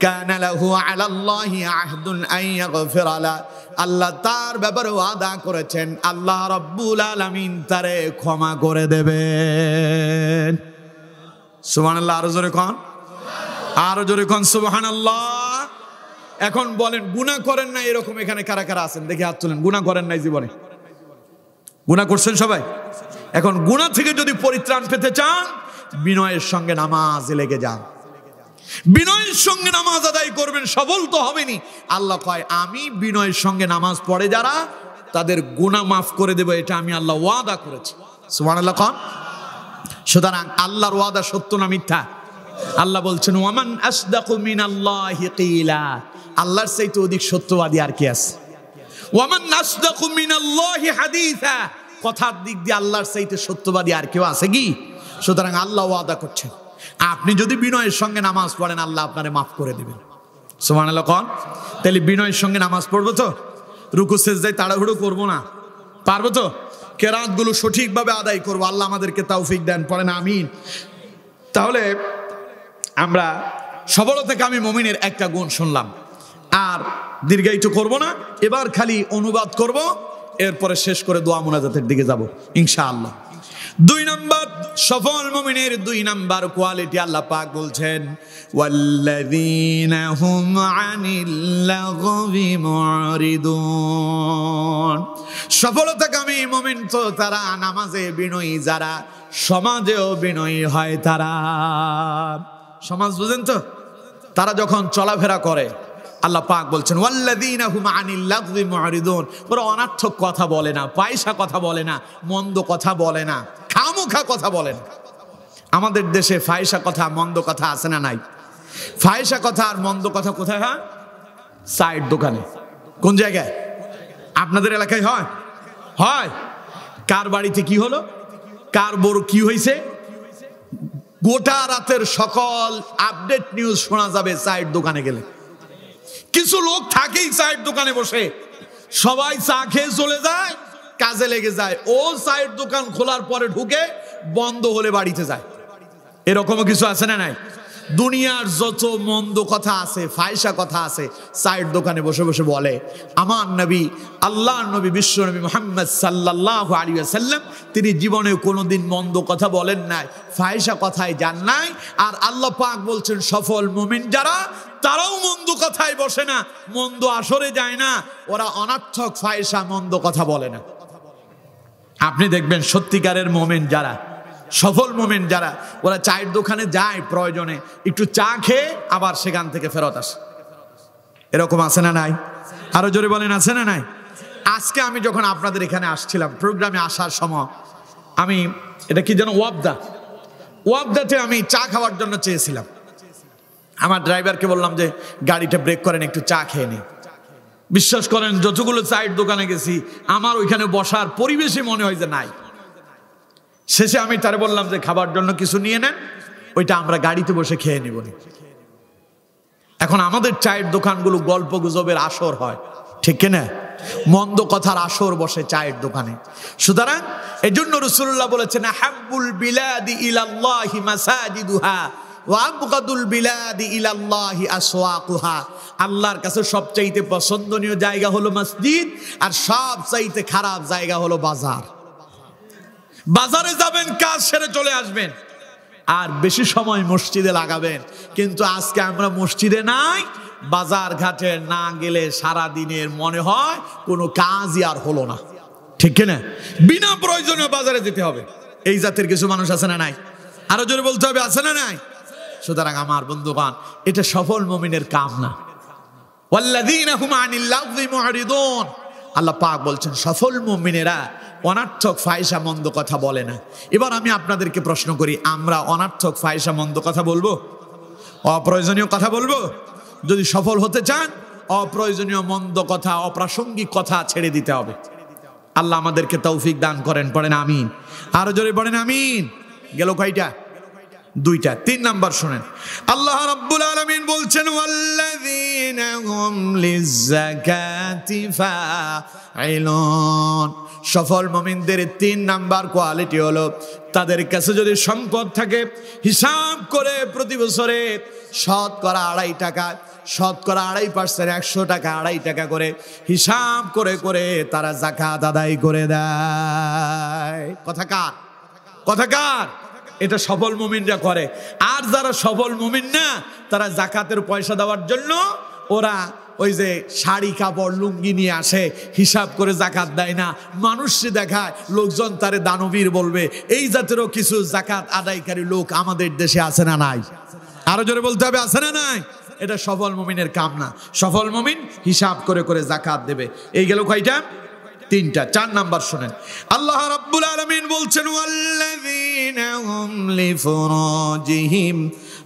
কানা লাহু আলাল্লাহি আহদুন আন ইয়াগফিরা লাহ, আল্লাহ তার ব্যাপারে ওয়াদা করেছেন আল্লাহ রাব্বুল আলামিন তারে ক্ষমা করে দেবেন। সুবহানাল্লাহ। আরো জোরে কোন, আরো জোরে কোন সুবহানাল্লাহ। এখন বলেন গুনাহ করেন না এরকম এখানে কারা কারা আছেন? দেখি হাত তুলেন। গুনাহ করেন নাই জীবনে? গুনাহ করছেন সবাই? এখন গুনাহ থেকে যদি পরিত্রাণ পেতে চান, বিনয়ের সঙ্গে নামাজে লেগে যান, বিনয়ের সঙ্গে নামাজ আদায় করবেন। সফল তো হবেনি। আল্লাহ কয় আমি বিনয়ের সঙ্গে নামাজ পড়ে যারা, তাদের গুনাহ মাফ করে দেব, এটা আমি আল্লাহ ওয়াদা করেছি। সুবহানাল্লাহ কোন। সুতরাং আল্লাহর ওয়াদা সত্য না মিথ্যা? আল্লাহ বলছেন ওয়ামান আসদাকু মিনাল্লাহি কিলা, আল্লাহর চাইতে অধিক সত্যবাদী আর কি আছে? ওয়ামান আসদাকু মিনাল্লাহি হাদিসা, কথার দিক দিয়ে আল্লাহর চাইতে সত্যবাদী আর কেউ আছে কি? সুতরাং আল্লাহ ওয়াদা করছেন আপনি যদি বিনয়ের সঙ্গে নামাজ পড়েন আল্লাহ আপনারে মাফ করে দিবেন। সুবহানাল্লাহ কোন। তাহলে বিনয়ের সঙ্গে নামাজ পড়বো তো? রুকু সিজদায় তাড়াহুড়ো করবো না, পারবো তো? কেরাতগুলো সঠিকভাবে আদায় করবো। আল্লাহ আমাদেরকে তৌফিক দেন, পড়েন আমিন। তাহলে আমরা সফলতাকামী মুমিনের একটা গুণ শুনলাম, আর দীর্ঘায়িত করব না, এবার খালি অনুবাদ করব, এরপরে শেষ করে দোয়া মুনাজাতের দিকে যাব ইনশাআল্লাহ। 2 নাম্বার সফল মুমিনের 2 নাম্বার কোয়ালিটি আল্লাহ পাক বলছেন ওয়াল্লাযীনা হুম আনিল লাগবি মুরিদুন। সফলতাকামী মুমিন তো তারা নামাজে বিনয়ী যারা, সমাজেও বিনয়ী হয় তারা। সমাজ বুঝেন তো? তারা যখন চলাফেরা করে আল্লাহ পাক বলছেন ওয়াল্লাযীনা হুম আনিল লাগবি মুরিদুন, ওরা অনার্থক কথা বলে না, পয়সা কথা বলে না, মন্দ কথা বলে না, খামোখা কথা বলে না। আমাদের দেশে ফায়সা কথা মন্দ কথা আছে না নাই? ফায়সা কথা আর মন্দ কথা কোথায় হয়? সাইড দোকানে। কোন জায়গায়? আপনাদের এলাকায় হয়? হয়। কার বাড়িতে কি হলো, কার বড় কি হয়েছে, গোটা রাতের সকল আপডেট নিউজ শোনা যাবে সাইড দোকানে গেলে। কিছু লোক থাকেই সাইড দোকানে বসে, সবাই চা খেয়ে চলে যায়, কাজে লেগে যায়, ও সাইড দোকান খোলার পরে ঢুকে, বন্ধ হলে বাড়িতে যায়। এরকমও কিছু আছে না নাই? দুনিয়ার যত মন্দ কথা আছে, ফায়সা কথা আছে, সাইড দোকানে বসে বসে বলে। আমার নবী, আল্লাহর নবী, বিশ্ব নবী মুহাম্মদ সাল্লাল্লাহু আলাইহি ওয়াসাল্লাম, তিনি জীবনে কোনোদিন মন্দ কথা বলেন নাই, ফায়সা কথায় যান নাই। আর আল্লাহ পাক বলছেন সফল মুমিন যারা, তারাও মন্দ কথায় বসে না, মন্দ আসরে যায় না, ওরা অনর্থক ফায়সা মন্দ কথা বলে না। আপনি দেখবেন সত্যিকারের মুমিন যারা, সফল মুমিন যারা, ওরা চায়ের দোকানে যায় প্রয়োজনে, একটু চা খেয়ে আবার সেখান থেকে ফেরত আসে। এরকম আছে না নাই? আরো জোরে বলেন আছে না নাই? আজকে আমি যখন আপনাদের এখানে আসছিলাম, প্রোগ্রামে আসার সময় আমি, এটা কি যেন ওয়াবদাতে আমি চা খাওয়ার জন্য চেয়েছিলাম। আমার ড্রাইভারকে বললাম যে গাড়িটা ব্রেক করেন, একটু চা খেয়ে নিই। বিশ্বাস করেন যতগুলো চায়ের দোকানে গেছি আমার ওইখানে বসার পরিবেশই মনে হয় যে নাই। শেষে আমি তারে বললাম যে খাবার জন্য কিছু নিয়ে নেন, ওইটা আমরা গাড়িতে বসে খেয়ে নিব। এখন আমাদের চায়ের দোকানগুলো গল্প গুজবের আসর হয়, ঠিক কিনা? মন্দ কথার আসর বসে চায়ের দোকানে। সুতরাং এই জন্য রাসূলুল্লাহ বলেছেন হাব্বুল বিলাদি ইলাল্লাহি মাসাজিদুহা ওয়া আবগাদুল বিলাদি ইলাল্লাহি আসওয়াকুহা। আল্লাহর কাছে সবচাইতে পছন্দনীয় জায়গা হলো মসজিদ, আর সবচাইতে খারাপ জায়গা হলো বাজার। বাজারে যাবেন, কাজ সেরে চলে আসবেন, আর বেশি সময় মসজিদে লাগাবেন। কিন্তু আজকে আমরা মসজিদে নাই, বাজার ঘাটে না গেলে সারা দিনের মনে হয় কোনো কাজই আর হলো না, ঠিক কিনা? বিনা প্রয়োজনে বাজারে যেতে হবে, এই জাতের কিছু মানুষ আছে না নাই? আরো জোরে বলতে হবে, আছে না নাই? সুতরাং আমার বন্ধুগণ, এটা সফল মুমিনের কাম না। ওয়াল্লাযীনা হুম আনিল লাগযি মুরিদুন, আল্লাহ পাক বলছেন সফল মুমিনেরা অনার্থক ফাহিশা মন্দ কথা বলে না। এবার আমি আপনাদেরকে প্রশ্ন করি, আমরা অনার্থক ফাহিশা মন্দ কথা বলবো? অপ্রয়োজনীয় কথা বলবো? যদি সফল হতে চান, অপ্রয়োজনীয় মন্দ কথা, অপ্রাসঙ্গিক কথা ছেড়ে দিতে হবে। আল্লাহ আমাদেরকে তৌফিক দান করেন, পড়েন আমিন। আরো জোরে পড়েন আমিন। গেল কয়টা? দুইটা। 3 নাম্বার শুনেন, আল্লাহ রাব্বুল আলামিন বলছেন ওয়াল্লাযীনা হুম লিয-যাকাতি ফাঈলুন। সফল মুমিনদের 3 নাম্বার কোয়ালিটি হলো, তাদের কাছে যদি সম্পদ থাকে, হিসাব করে প্রতি বছরে শতকরা 2.5 টাকা, শতকরা 2.5%, 100 টাকা 2.5 টাকা করে হিসাব করে করে তারা যাকাত আদায় করে দেয়। কথা কার? কথা কার? এটা সফল মুমিনরা করে। আর যারা সফল মুমিন না, তারা যাকাতের পয়সা দেওয়ার জন্য ওরা ওই যে শাড়ি কাপড় লুঙ্গি নিয়ে আসে, হিসাব করে যাকাত দেয় না, মানুষকে দেখায়, লোকজন তারে দানবীর বলবে। এই জাতেরও কিছু যাকাত আদায়কারী লোক আমাদের দেশে আছে না নাই? আরো জোরে বলতে হবে, আছে না নাই? এটা সফল মুমিনের কাম না। সফল মুমিন হিসাব করে করে যাকাত দেবে। এই গেল কয়টা? 3টা। 4 নাম্বার শুনেন, আল্লাহ রাব্বুল আলামিন বলছেন ওয়াল্লাযীনা হুম লিফুরুজিহিম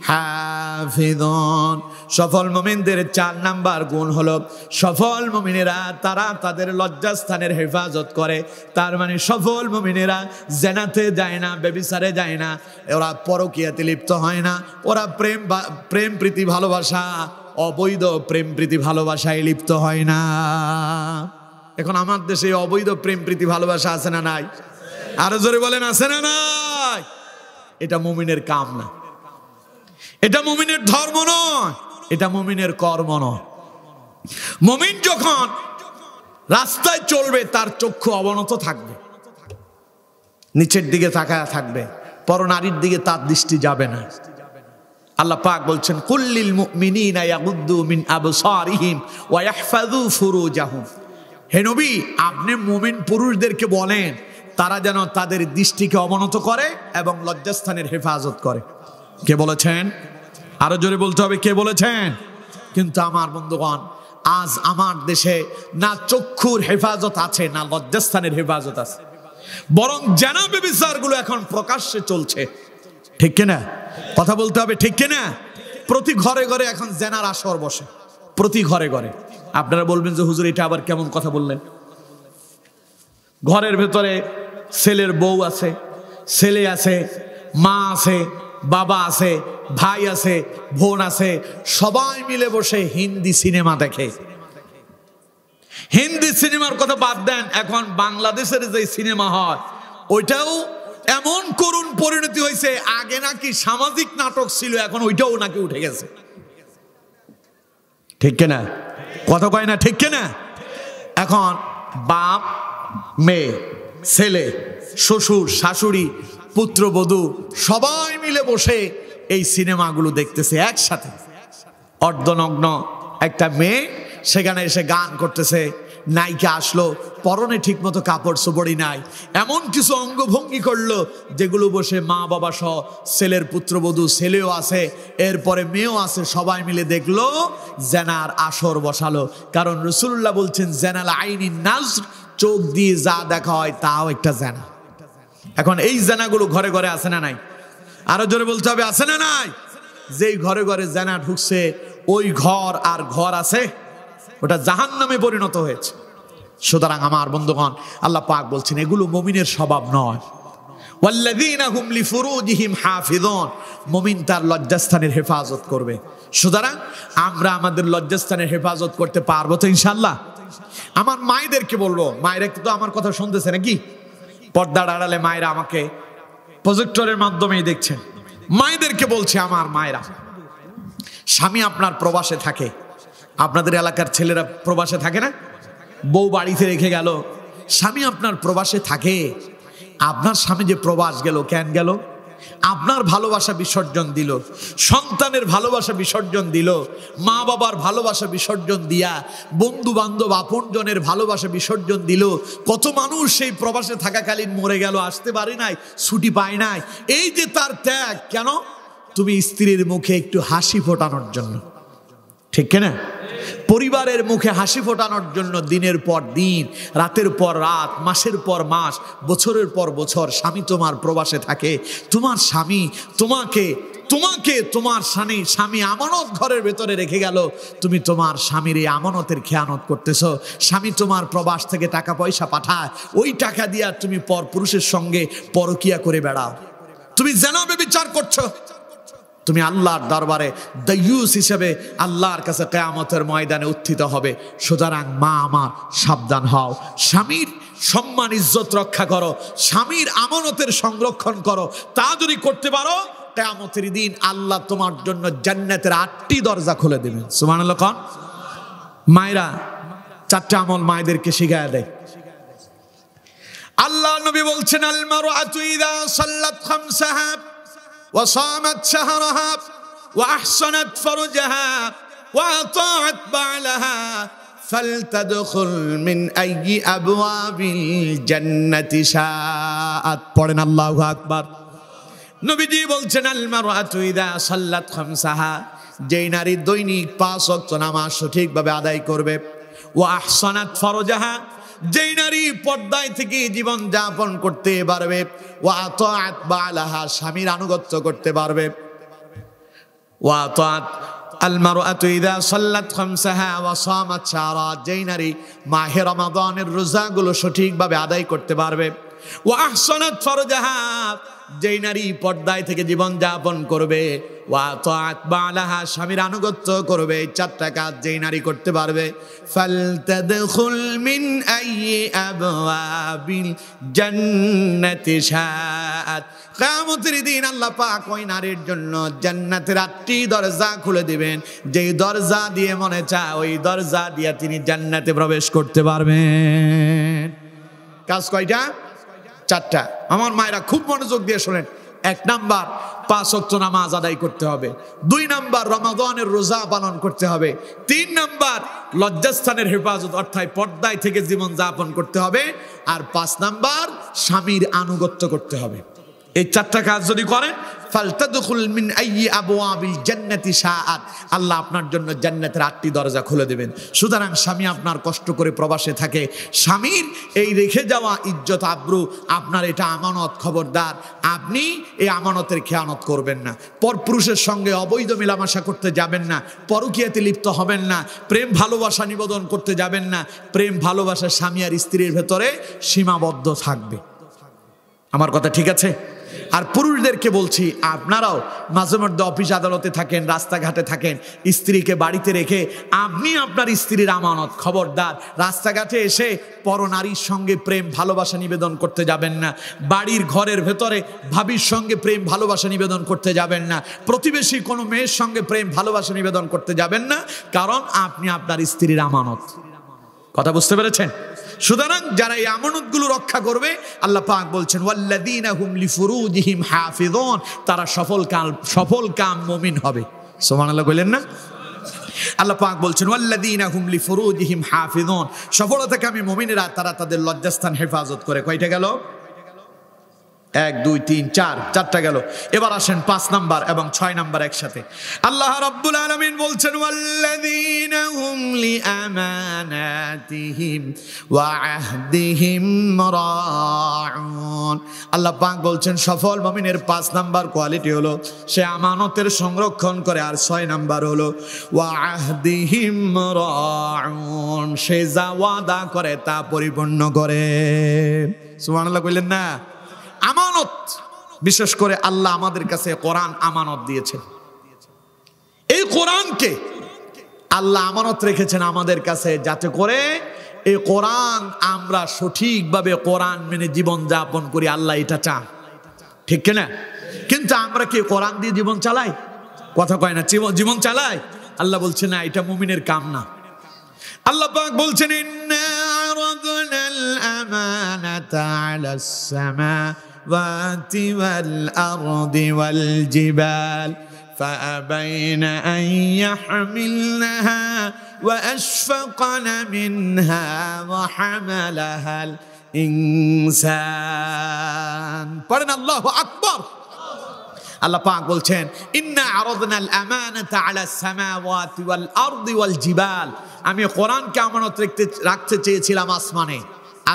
হাফিযুন। সফল মুমিনদের 4 নাম্বার গুণ হলো, সফল মুমিনেরা তারা তাদের লজ্জাস্থানের হেফাজত করে। তার মানে সফল মুমিনেরা জেনাতে যায় না, ব্যভিচারে যায় না, ওরা পরকীয়াতে লিপ্ত হয় না, ওরা প্রেম প্রীতি ভালোবাসা, অবৈধ প্রেম প্রীতি ভালোবাসায় লিপ্ত হয় না। এখন আমার দেশে অবৈধ প্রেম প্রীতি ভালোবাসা আছে না নাই? আরো জোরে বলেন, আছে না নাই? এটা মুমিনের কাম না, এটা মুমিনের ধর্ম নয়, এটা মুমিনের কর্ম নয়। মুমিন যখন রাস্তায় চলবে, তার চক্ষু অবনত থাকবে, নিচের দিকে তাকায়া থাকবে, পরনারীর দিকে তার দৃষ্টি যাবে না। আল্লাহ পাক বলছেন কুল্লিল মুমিনিনা ইয়াগুদ্দু মিন আবসারিহিম ওয়া ইয়াহফাযু ফুরুজাহুম। হে নবী, আপনি মুমিন পুরুষদেরকে বলেন তারা যেন তাদের দৃষ্টিকে অবনত করে এবং লজ্জাস্থানের হেফাজত করে। কে বলেছেন? আরো জোরে বলতে হবে, কে বলেছেন? কিন্তু আমার বন্ধুগণ, আজ আমার দেশে না চক্ষুর হেফাজত আছে, না লজ্জাস্থানের হেফাজত আছে, বরং জানা ব্যভিচারগুলো এখন প্রকাশ্যে চলছে, ঠিক কিনা? কথা বলতে হবে, ঠিক কিনা? প্রতি ঘরে ঘরে এখন জেনার আসর বসে, প্রতি ঘরে ঘরে। আপনারা বলবেন যে হুজুর এটা আবার কেমন কথা বললেন? ঘরের ভেতরে ছেলের বউ আছে, ছেলে আছে, মা আছে, বাবা আছে, ভাই আছে, বোন আছে, সবাই মিলে বসে হিন্দি সিনেমা দেখে। হিন্দি সিনেমার কথা বাদ দেন, এখন বাংলাদেশের যে সিনেমা হয় ওইটাও এমন করুণ পরিণতি হয়েছে। আগে নাকি সামাজিক নাটক ছিল, এখন ওইটাও নাকি উঠে গেছে, ঠিক কিনা? কথা কয় না, ঠিক কিনা? এখন বাপ, মেয়ে, ছেলে, শ্বশুর, শাশুড়ি, পুত্রবধূ সবাই মিলে বসে এই সিনেমাগুলো দেখতেছে একসাথে। অর্ধনগ্ন একটা মেয়ে সেখানে এসে গান করতেছে, নায়িকা আসলো, পরনে ঠিক মতো কাপড় চোপড়ই নাই, এমন কিছু অঙ্গভঙ্গি করলো যেগুলো বসে মা বাবা সহ ছেলের পুত্রবধূ, ছেলেও আছে, এরপরে মেয়েও আছে, সবাই মিলে দেখলো, জেনার আসর বসালো। কারণ রাসূলুল্লাহ বলছেন জেনাল আইনিন নাজর, চোখ দিয়ে যা দেখা হয় তাও একটা জেনা। এখন এই জেনাগুলো ঘরে ঘরে আছে না নাই? আরো জোরে বলতে হবে, আছে না নাই? যেই ঘরে ঘরে জেনা ঢুকছে, ওই ঘর আর ঘর আছে? ওটা জাহান্নামে পরিণত হয়েছে। সুতরাং আমার বন্ধুগণ, আল্লাহ পাক বলছেন এগুলো মুমিনের স্বভাব নয়। ওয়াল্লাযীনা হুম লিফুরুজিহিম হাফিযুন, মুমিন তার লজ্জাস্থানের হেফাজত করবে। সুতরাং আমরা আমাদের লজ্জাস্থানের হেফাজত করতে পারবো তো ইনশাআল্লাহ? আমার মায়েদেরকে বলবো, মায়েরা তো আমার কথা শুনতেছে নাকি? পর্দার আড়ালে মায়েরা আমাকে প্রজেক্টরের মাধ্যমেই দেখছেন। মায়েদেরকে বলছে, আমার মায়েরা, স্বামী আপনার প্রবাসে থাকে, আপনাদের এলাকার ছেলেরা প্রবাসে থাকে না, বউ বাড়িতে রেখে গেল, স্বামী আপনার প্রবাসে থাকে। আপনার স্বামী যে প্রবাস গেল, কেন গেল? আপনার ভালোবাসা বিসর্জন দিল, সন্তানের ভালোবাসা বিসর্জন দিল, মা বাবার ভালোবাসা বিসর্জন দিয়া, বন্ধু বান্ধব আপনজনের ভালোবাসা বিসর্জন দিল। কত মানুষ সেই প্রবাসে থাকাকালীন মরে গেল, আসতে পারে নাই, ছুটি পায় নাই। এই যে তার ত্যাগ, কেন? তুমি স্ত্রীর মুখে একটু হাসি ফোটানোর জন্য, ঠিক কিনা? পরিবারের মুখে হাসি ফোটানোর জন্য দিনের পর দিন, রাতের পর রাত, মাসের পর মাস, বছরের পর বছর স্বামী তোমার প্রবাসে থাকে। তোমার স্বামী তোমার স্বামী আমানত ঘরের ভেতরে রেখে গেল, তুমি তোমার স্বামীর এই আমানতের খেয়ানত করতেছো। স্বামী তোমার প্রবাস থেকে টাকা পয়সা পাঠায়, ওই টাকা দিয়া তুমি পর পুরুষের সঙ্গে পরকিয়া করে বেড়াও, তুমি জিনা ব্যভিচার করছো। তুমি আল্লাহর দরবারে দায়ুস হিসেবে আল্লাহর কাছে কিয়ামতের ময়দানে উত্থিত হবে। সুতরাং মা আমার, সাবধান হও, স্বামীর সম্মান ইজ্জত রক্ষা করো, স্বামীর আমানতের সংরক্ষণ করো। তা যদি করতে পারো, কিয়ামতের দিন আল্লাহ তোমার জন্য জান্নাতের 8টি দরজা খুলে দেবেন। সুবহানাল্লাহ কোন? মায়েরা 4টা আমল মায়েদেরকে শিখায় দেয়। আল্লাহ নবী বলছেন, আল মারআতু ইযা সাল্লাত খামসাহা وصامت شهرها وأحصنت فرجها وأطاعت بعلها فلتدخل من أي أبواب الجنة شاءت। পড়েন আল্লাহু আকবার। নবীজি বলছেন, আল মারআতু ইযা সাল্লাত খামসাহা, যেই নারী দৈনিক 5 ওয়াক্ত নামাজ সঠিকভাবে আদায় করবে, ওয়া আহসানাত ফারজাহা, যেই নারী পর্দায় থেকে জীবন যাপন করতে পারবে, ওয়া আতাআত বালাহা, স্বামীর আনুগত্য করতে পারবে, ওয়া আতাআত আল মারআতু ইযা সাল্লাত খামসাহা ওয়া সামাত শাহরা, যেই নারী মাহে রমাদানের রোজাগুলো সঠিকভাবে আদায় করতে পারবে, ওয়া আহসানাত ফারজাহা, যেই নারী পর্দায় থেকে জীবন যাপন করবে, ওয়া তাআত বালাহা, স্বামীর আনুগত্য করবে, 4টা কাজ যেই নারী করতে পারবে, ফালতাদখুল মিন আইয়ি আবওয়াবিল জান্নাতি শাআত। কিয়ামতের দিন আল্লাহ পাক ওই নারীর জন্য জান্নাতের 8টি দরজা খুলে দিবেন। যেই দরজা দিয়ে মনে চায় ওই দরজা দিয়ে তিনি জান্নাতে প্রবেশ করতে পারবেন। কাজ কয়টা? 4টা। আমার মায়েরা খুব মনোযোগ দিয়ে শোনেন। 1 নাম্বার 5 ওয়াক্ত নামাজ আদায় করতে হবে, 2 নাম্বার রমাদানের রোজা পালন করতে হবে, 3 নাম্বার লজ্জাস্থানের হেফাজত অর্থাৎ পর্দায় থেকে জীবন যাপন করতে হবে, আর 5 নাম্বার স্বামীর আনুগত্য করতে হবে। এই 4টা কাজ যদি করেন, ফালতাদখুল মিন আইয়ি আবওয়াবিল জান্নাতি শাআত, আল্লাহ আপনার জন্য জান্নাতের 8টি দরজা খুলে দেবেন। সুতরাং স্বামী আপনার কষ্ট করে প্রবাসে থাকে, স্বামীর এই রেখে যাওয়া ইজ্জত আব্রু আপনার, এটা আমানত, খবরদার আপনি এই আমানতের খেয়ানত করবেন না। পরপুরুষের সঙ্গে অবৈধ মেলামেশা করতে যাবেন না, পরকীয়াতে লিপ্ত হবেন না, প্রেম ভালোবাসা নিবেদন করতে যাবেন না। প্রেম ভালোবাসা স্বামী আর স্ত্রীর ভেতরে সীমাবদ্ধ থাকবে। আমার কথা ঠিক আছে? আর পুরুষদেরকে বলছি, আপনারাও মাঝে মধ্যে অফিস আদালতে থাকেন, রাস্তাঘাটে থাকেন, স্ত্রীকে বাড়িতে রেখে আপনি আপনার স্ত্রীর আমানত, খবরদার রাস্তাঘাটে এসে পরনারীর সঙ্গে প্রেম ভালোবাসা নিবেদন করতে যাবেন না, বাড়ির ঘরের ভেতরে ভাবির সঙ্গে প্রেম ভালোবাসা নিবেদন করতে যাবেন না, প্রতিবেশী কোনো মেয়ের সঙ্গে প্রেম ভালোবাসা নিবেদন করতে যাবেন না, কারণ আপনি আপনার স্ত্রীর আমানত। কথা বুঝতে পেরেছেন? সুতরাং যারা এই আমানতগুলো রক্ষা করবে, আল্লাহ পাক বলছেন, ওয়াল্লাযীনা হুম লিফুরুজিহিম হাফিযুন, তারা সফল কাম মুমিন হবে। সুবহানাল্লাহ কইলেন না? আল্লাহ পাক বলছেন, ওয়াল্লাযীনা হুম লিফুরুজিহিম হাফিযুন, সফলতাকামী মুমিনেরা তারা তাদের লজ্জাস্থান হেফাজত করে। কয়টা গেল? 1 2 3 4 চারটা গেল। এবার আসেন 5 নাম্বার এবং 6 নাম্বার একসাথে। আল্লাহ রাব্বুল আলামিন বলছেন ওয়াল্লাযীনা হুম লিআমানাতিহিম ওয়া আহদিহিম রাউন। আল্লাহ পাক বলছেন সফল মুমিনের 5 নাম্বার কোয়ালিটি হলো সে আমানতের সংরক্ষণ করে, আর 6 নাম্বার হলো ওয়া আহদিহিম রাউন, সে যা ওয়াদা করে তা পরিপূর্ণ করে। সুবহানাল্লাহ কইলেন না? আমানত, বিশেষ করে আল্লাহ আমাদের কাছে কোরআন আমানত দিয়েছেন। এই কোরআনকে আল্লাহ আমানত রেখেছেন আমাদের কাছে, যাতে করে এই কোরআন আমরা সঠিকভাবে কোরআন মেনে জীবন যাপন করি। আল্লাহ এটা চান, ঠিক কিনা? কিন্তু আমরা কি কোরআন দিয়ে জীবন চালাই? কথা কয় না, জীবন চালাই? আল্লাহ বলছে না, এটা মুমিনের কাম না। আল্লাহ পাক বলছেন ইন্না আরাদনাল আমানাতা আলাস সামাওয়াতি ওয়াল আরদি ওয়াল জিবাল فأبين أن يحملنها وأشفقن منها وحملها الإنسان। পড়েন আল্লাহু আকবার। আল্লাহ পাক বলছেন ইন্না আরাদনাল আমানাতা আলাস সামাওয়াতি ওয়াল আরদি ওয়াল জিবাল, আমি কোরআনকে আমানত রাখতে চেয়েছিলাম আসমানে।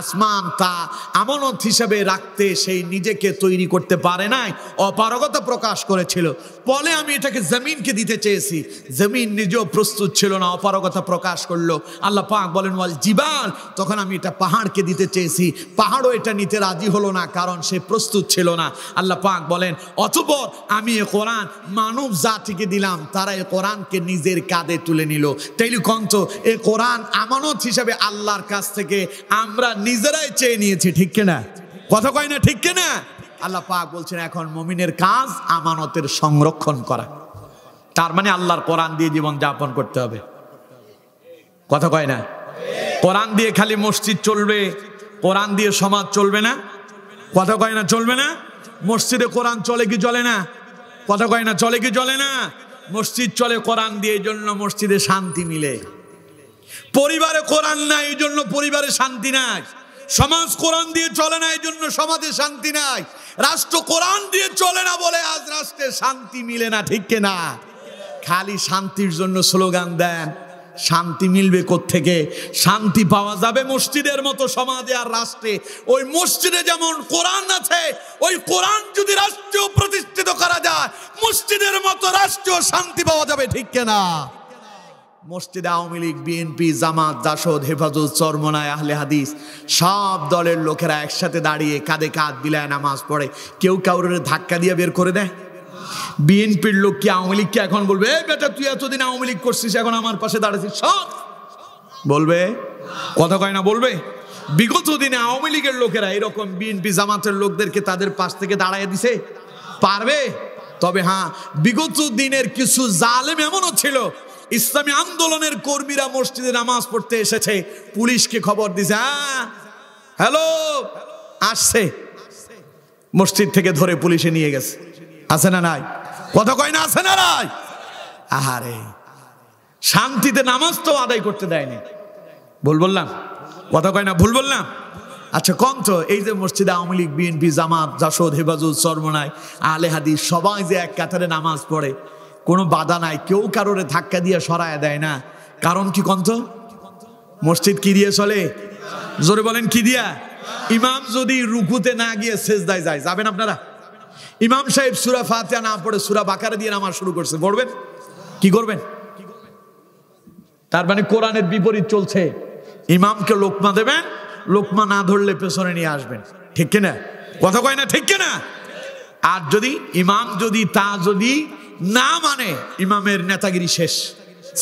আসমান তা আমানত হিসেবে রাখতে সেই নিজেকে তৈরি করতে পারে নাই, অপারগতা প্রকাশ করেছিল। ফলে আমি এটাকে জমিনকে দিতে চেয়েছি, জমিন নিজেও প্রস্তুত ছিল না, অপারগতা প্রকাশ করলো। আল্লাহ পাক বলেন ওয়াল জিবাল, তখন আমি এটা পাহাড়কে দিতে চেয়েছি, পাহাড়ও এটা নিতে রাজি হলো না, কারণ সে প্রস্তুত ছিল না। আল্লাহ পাক বলেন অতঃপর আমি এ কোরআন মানব জাতিকে দিলাম, তারা এ কোরআনকে নিজের কাঁধে তুলে নিল। তাইলে কন্ত এ কোরআন আমানত হিসাবে আল্লাহর কাছ থেকে আমরা নিজেরাই চেয়ে নিয়েছি, ঠিক কিনা? কথা কয় না, ঠিক কিনা? আল্লাহ পাক বলছেন এখন মুমিনের কাজ আমানতের সংরক্ষণ করা। তার মানে আল্লাহর কোরআন দিয়ে জীবন যাপন করতে হবে। কথা কয় না? কোরআন দিয়ে খালি মসজিদ চলবে, কোরআন দিয়ে সমাজ চলবে না। কথা কয় না, চলবে না? মসজিদে কোরআন চলে কি চলে না? কথা কয় না, চলে কি চলে না? মসজিদ চলে কোরআন দিয়ে, এই জন্য মসজিদে শান্তি মিলে। পরিবারে কোরআন নাই, এই জন্য পরিবারে শান্তি নাই। সমাজ কোরআন দিয়ে চলে না, এই জন্য সমাজে শান্তি নাই। রাষ্ট্র কোরআন দিয়ে চলে না বলে আজ রাষ্ট্রে শান্তি মিলে না, ঠিক কিনা? খালি শান্তির জন্য স্লোগান দেন, শান্তি মিলবে কোত্থেকে? শান্তি পাওয়া যাবে মসজিদের মতো সমাজে আর রাষ্ট্রে। ওই মসজিদে যেমন কোরআন আছে, ওই কোরআন যদি রাষ্ট্র প্রতিষ্ঠিত করা যায়, মসজিদের মতো রাষ্ট্র শান্তি পাওয়া যাবে, ঠিক কিনা? মসজিদে আওয়ামী লীগ, বিএনপি, জামাত, জাসদ, হেফাজত, চরমনায়, আহলে হাদিস সব দলের লোকেরা একসাথে দাঁড়িয়ে কাঁধে কাঁধ বিলায় নামাজ পড়ে। কেউ কাউরের ধাক্কা দিয়ে বের করে দেয়? বিএনপির লোক কি আওয়ামী লীগকে এখন বলবে এই বেটা তুই এতদিন আওয়ামী লীগ করছিস, এখন আমার পাশে দাঁড়াচ্ছিস? সব বলবে? কথা কয় না, বলবে? বিগত দিনে আওয়ামী লীগের লোকেরা এরকম বিএনপি জামাতের লোকদেরকে তাদের পাশ থেকে দাঁড়াইয়ে দিছে? পারবে? তবে হ্যাঁ, বিগত দিনের কিছু জালেম এমনও ছিল, ইসলামী আন্দোলনের কর্মীরা মসজিদে নামাজ পড়তে এসেছে, পুলিশকে খবর দিছে, হ্যালো আসছে, মসজিদ থেকে ধরে পুলিশে নিয়ে গেছে। আছে না নাই? কথা কয় না, আছে না নাই? আহারে, শান্তিতে নামাজ তো আদায় করতে দেয়নি। ভুল বললাম? কথা কয় না, ভুল বললাম? আচ্ছা কন্ত এই যে মসজিদে আওয়ামী লীগ, বিএনপি, জামাত, জাসদ, হেফাজত, চরমনায়, আহলে হাদিস সবাই যে এক কাতারে নামাজ পড়ে, কোনো বাধা নাই, কেউ কারোরে ধাক্কা দিয়ে সরায় দেয় না। কারণ কি কন্ত? মসজিদ কি দিয়ে চলে? জোরে বলেন, কি দিয়া? ইমাম যদি রুকুতে না গিয়ে সেজদায় যায়, যাবেন আপনারা? ইমাম সাহেব সূরা ফাতিহা না পড়ে সূরা বাকারা দিয়ে নামাজ শুরু করছে, পড়বেন? কি করবেন? তার মানে কোরআনের বিপরীত চলছে। ইমামকে লোকমা দেবেন, লোকমা না ধরলে পেছনে নিয়ে আসবেন, ঠিক কিনা? কথা কয় না, ঠিক কিনা? আর যদি ইমাম যদি না মানে, ইমামের নেতাগিরি শেষ,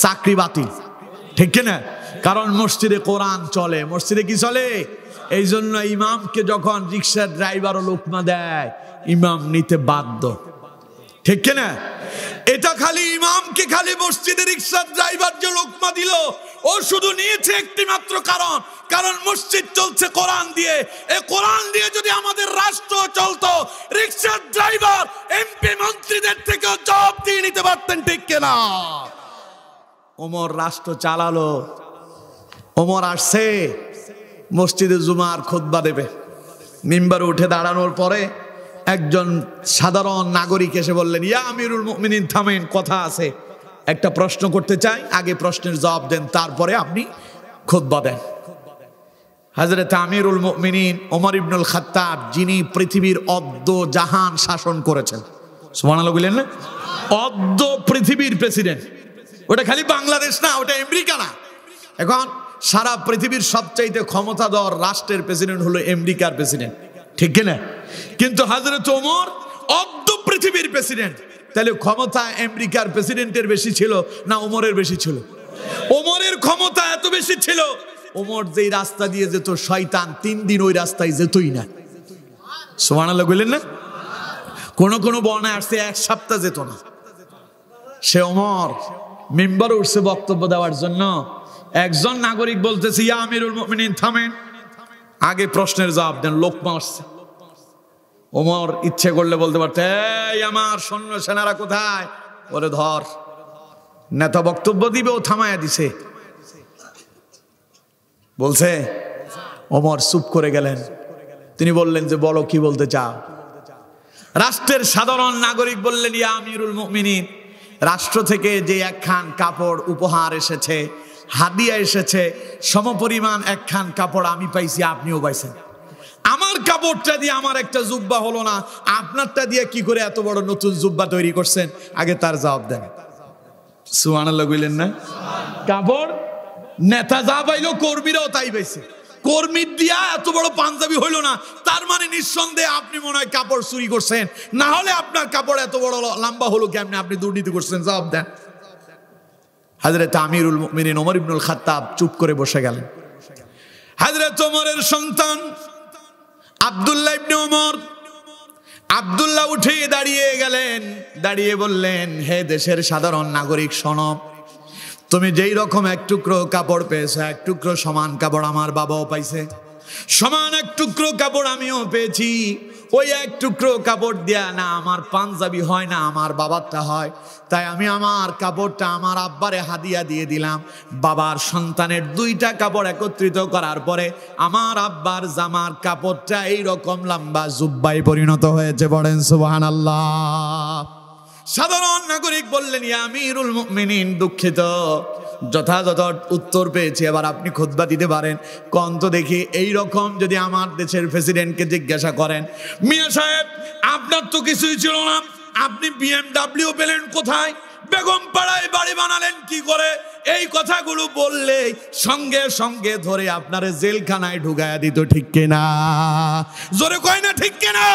চাকরি বাতিল, ঠিক কিনা? কারণ মসজিদে কোরআন চলে। মসজিদে কি চলে? এই জন্য ইমামকে যখন রিক্সার ড্রাইভারও লোকমা দেয়, ইমাম নিতে বাধ্য, ঠিক কিনা? এটা খালি ইমামকে খালি মসজিদে রিক্সার ড্রাইভার যে লোকমা দিল, ও শুধু নিয়েছে একটি মাত্র কারণ মসজিদ চলছে কোরআন দিয়ে। এই কোরআন দিয়ে যদি আমাদের রাষ্ট্র চলতো, রিক্সার ড্রাইভার এমপি মন্ত্রীদের থেকে জবাব দিয়ে নিতে পারতেন, ঠিক কিনা? ওমর রাষ্ট্র চালালো। ওমর আসছে মসজিদে জুমার খুতবা দেবে, মিম্বারে উঠে দাঁড়ানোর পরে একজন সাধারণ নাগরিক এসে বললেন, ইয়া আমিরুল মুমিনিন থামেন, কথা আছে, একটা প্রশ্ন করতে চাই, আগে প্রশ্নের জবাব দেন, তারপরে আপনি খুতবা দেন। হযরত আমিরুল মুমিনিন ওমর ইবনুল খাত্তাব, যিনি পৃথিবীর অর্ধ জাহান শাসন করেছেন, সুবহানাল্লাহ বললেন না, অর্ধ পৃথিবীর প্রেসিডেন্ট, ওটা খালি বাংলাদেশ না, ওটা আমেরিকা না, এখন সারা পৃথিবীর সবচাইতে ক্ষমতাধর রাষ্ট্রের প্রেসিডেন্ট হলো আমেরিকার প্রেসিডেন্ট, ঠিক কিনা? কিন্তু হযরত ওমর অর্ধ পৃথিবীর প্রেসিডেন্ট, তাহলে ক্ষমতা আমেরিকার প্রেসিডেন্টের বেশি ছিল না ওমরের বেশি ছিল? ওমরের ক্ষমতা এত বেশি ছিল, ওমর যেই রাস্তা দিয়ে যেত শয়তান 3 দিন ওই রাস্তায় যেতই না। সুবহানাল্লাহ বললেন না? কোন কোন বর্ণায় আসছে 1 সপ্তাহ যেত না। সে ওমর মিম্বরে উঠছে বক্তব্য দেওয়ার জন্য, একজন নাগরিক বলতেছে, ইয়া আমিরুল মুমিনিন থামেন, আগে প্রশ্নের জবাব দেন, লোক মারছে। ওমর ইচ্ছে করলে বলতে পারত, এই আমার সৈন্য সেনারা কোথায়, ওরে ধর। নেতা বক্তব্য দিবে, ও থামায়া দিছে, বলছে। ওমর চুপ করে গেলেন। তিনি বললেন যে বলো, কি বলতে চাও? রাষ্ট্রের সাধারণ নাগরিক বললেন, ইয়া আমিরুল মুমিনিন, রাষ্ট্র থেকে যে একখান কাপড় উপহার এসেছে, হাদিয়া এসেছে, সমপরিমাণ একখান কাপড় আমি পাইছি, আপনিও পাইছেন। আমার কাপড়টা দিয়ে আমার একটা জুব্বা হলো না, আপনারটা দিয়ে কি করে এত বড় নতুন জুব্বা তৈরি করছেন? আগে তার জবাব দেন। সুবহানাল্লাহ বললেন না? কাপড় নেতা যা পাইলো, কর্মীরাও তাই পাইছে। কর্মীর দিয়া এত বড় পাঞ্জাবি হইল না, তার মানে নিঃসন্দেহে আপনি মনে হয় কাপড় চুরি করছেন, না হলে আপনার কাপড় এত বড় লম্বা হলো কেমনে? আপনি দুর্নীতি করছেন, জবাব দেন। হযরত আমিরুল মুমিনিন ওমর ইবনুল খাত্তাব চুপ করে বসে গেলেন। হযরত ওমরের সন্তান আব্দুল্লাহ ইবনে ওমর, আব্দুল্লাহ উঠে দাঁড়িয়ে গেলেন, দাঁড়িয়ে বললেন, হে দেশের সাধারণ নাগরিক, শোনো, তুমি যেই রকম এক টুকরো কাপড় পেয়েছো, এক টুকরো সমান কাপড় আমার বাবাও পাইছে, সমান এক টুকরো কাপড় আমিও পেয়েছি। ওই এক টুকরো কাপড় দিয়া না আমার পাঞ্জাবি হয়, না আমার বাবারটা হয়, তাই আমি আমার কাপড়টা আমার আব্বারে হাদিয়া দিয়ে দিলাম। বাবার সন্তানের 2টা কাপড় একত্রিত করার পরে আমার আব্বার জামার কাপড়টা এইরকম লম্বা জুব্বায় পরিণত হয়েছে। বলেন সুবহানাল্লাহ। সাধারণ নাগরিক বললেন, ইয়া আমিরুল মুমিনিন, দুঃখিত, যথাযথ উত্তর পেয়েছি, এবার আপনি খুতবা দিতে পারেন। কোন তো দেখি, এই রকম যদি আমার দেশের প্রেসিডেন্টকে জিজ্ঞাসা করেন, মিয়া সাহেব আপনার তো কিছুই ছিল না, আপনি BMW পেলেন কোথায়, বেগম পাড়ায় বাড়ি বানালেন কি করে, এই কথাগুলো বললে সঙ্গে সঙ্গে ধরে আপনারে জেলখানায় ঢুকায়া দিত, ঠিক কিনা? জোরে কয় না ঠিক কিনা?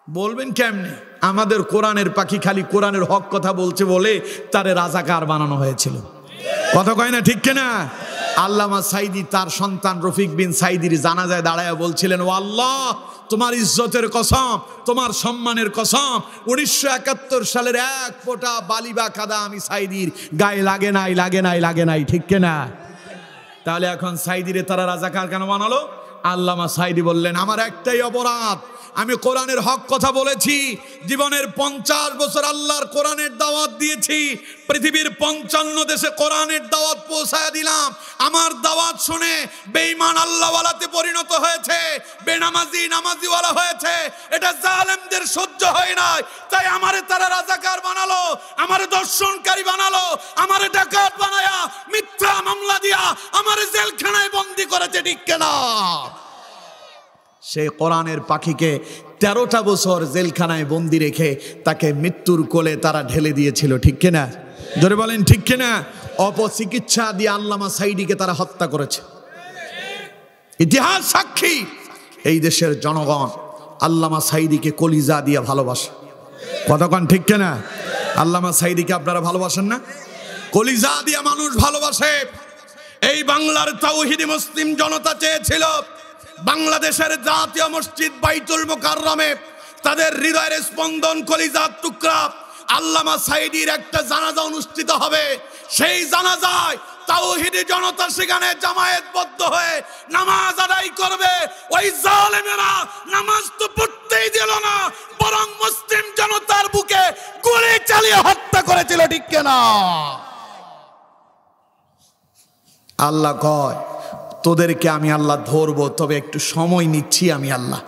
বলবেন কেমনে? আমাদের কোরআনের পাখি খালি কোরআনের হক কথা বলছে বলে তারে রাজাকার বানানো হয়েছিল, কথা কয় না ঠিক কিনা? আল্লামা সাইদি তার সন্তান রফিক বিন সাইদির জানাজায় দাঁড়ায় বলছিলেন, ও আল্লাহ, তোমার ইজ্জতের কসম, তোমার সম্মানের কসম, 1971 সালের 1 ফোঁটা বালি বা কাদা আমি সাইদির গায়ে লাগে নাই, লাগে নাই, লাগে নাই, ঠিক কিনা? তাহলে এখন সাইদিরে তারা রাজাকার কেন বানালো? আল্লামা সাইদি বললেন, আমার একটাই অপরাধ, আমি কোরআনের হক কথা বলেছি, জীবনের 50 বছর আল্লাহর কোরআনের দাওয়াত দিয়েছি, পৃথিবীর 55 দেশে কোরআনের দাওয়াত পৌঁছায় দিলাম। আমার দাওয়াত শুনে বেঈমান আল্লাহওয়ালাতে পরিণত হয়েছে, বেনামাজি নামাজিওয়ালা হয়েছে, এটা জালেমদের সহ্য হয় না, তাই আমারে তারা রাজাকার বানালো, আমারে দর্শনকারী বানালো, আমারে ডাকাত বানায়া মিথ্যা মামলা দিয়া আমারে জেলখানায় বন্দী করেছে, ঠিক কিনা? সেই কোরআনের পাখিকে 13টা বছর জেলখানায় বন্দি রেখে তাকে মৃত্যুর কোলে তারা ঢেলে দিয়েছিল, ঠিক কিনা? জোরে বলেন ঠিক কিনা? অপচিকিৎসা দিয়ে আল্লামা সাইদিকে তারা হত্যা করেছে। ইতিহাস সাক্ষী, এই দেশের জনগণ আল্লামা সাইদিকে কলিজা দিয়ে ভালোবাসে, কতক্ষণ ঠিক কিনা? আল্লামা সাইদিকে আপনারা ভালোবাসেন না? কলিজা দিয়ে মানুষ ভালোবাসে। এই বাংলার তাওহীদি মুসলিম জনতা চেয়েছিল বাংলাদেশের জাতীয় মসজিদ বাইতুল মুকাররমে তাদের হৃদয়ের স্পন্দন, কলিজার টুকরা আল্লামা সাইদির একটা জানাজা অনুষ্ঠিত হবে। সেই জানাজায় তাওহীদি জনতা সেখানে জামায়াতবদ্ধ হয়ে নামাজ আদায় করবে। ওই জালেমেরা নামাজ তো পড়তেই দিল না, বরং মুসলিম জনতার বুকে গুলি চালিয়ে হত্যা করেছিল, ঠিক কিনা? আল্লাহ কয়, তোদেরকে আমি আল্লাহ ধরবো, তবে একটু সময় নিচ্ছি আমি আল্লাহ।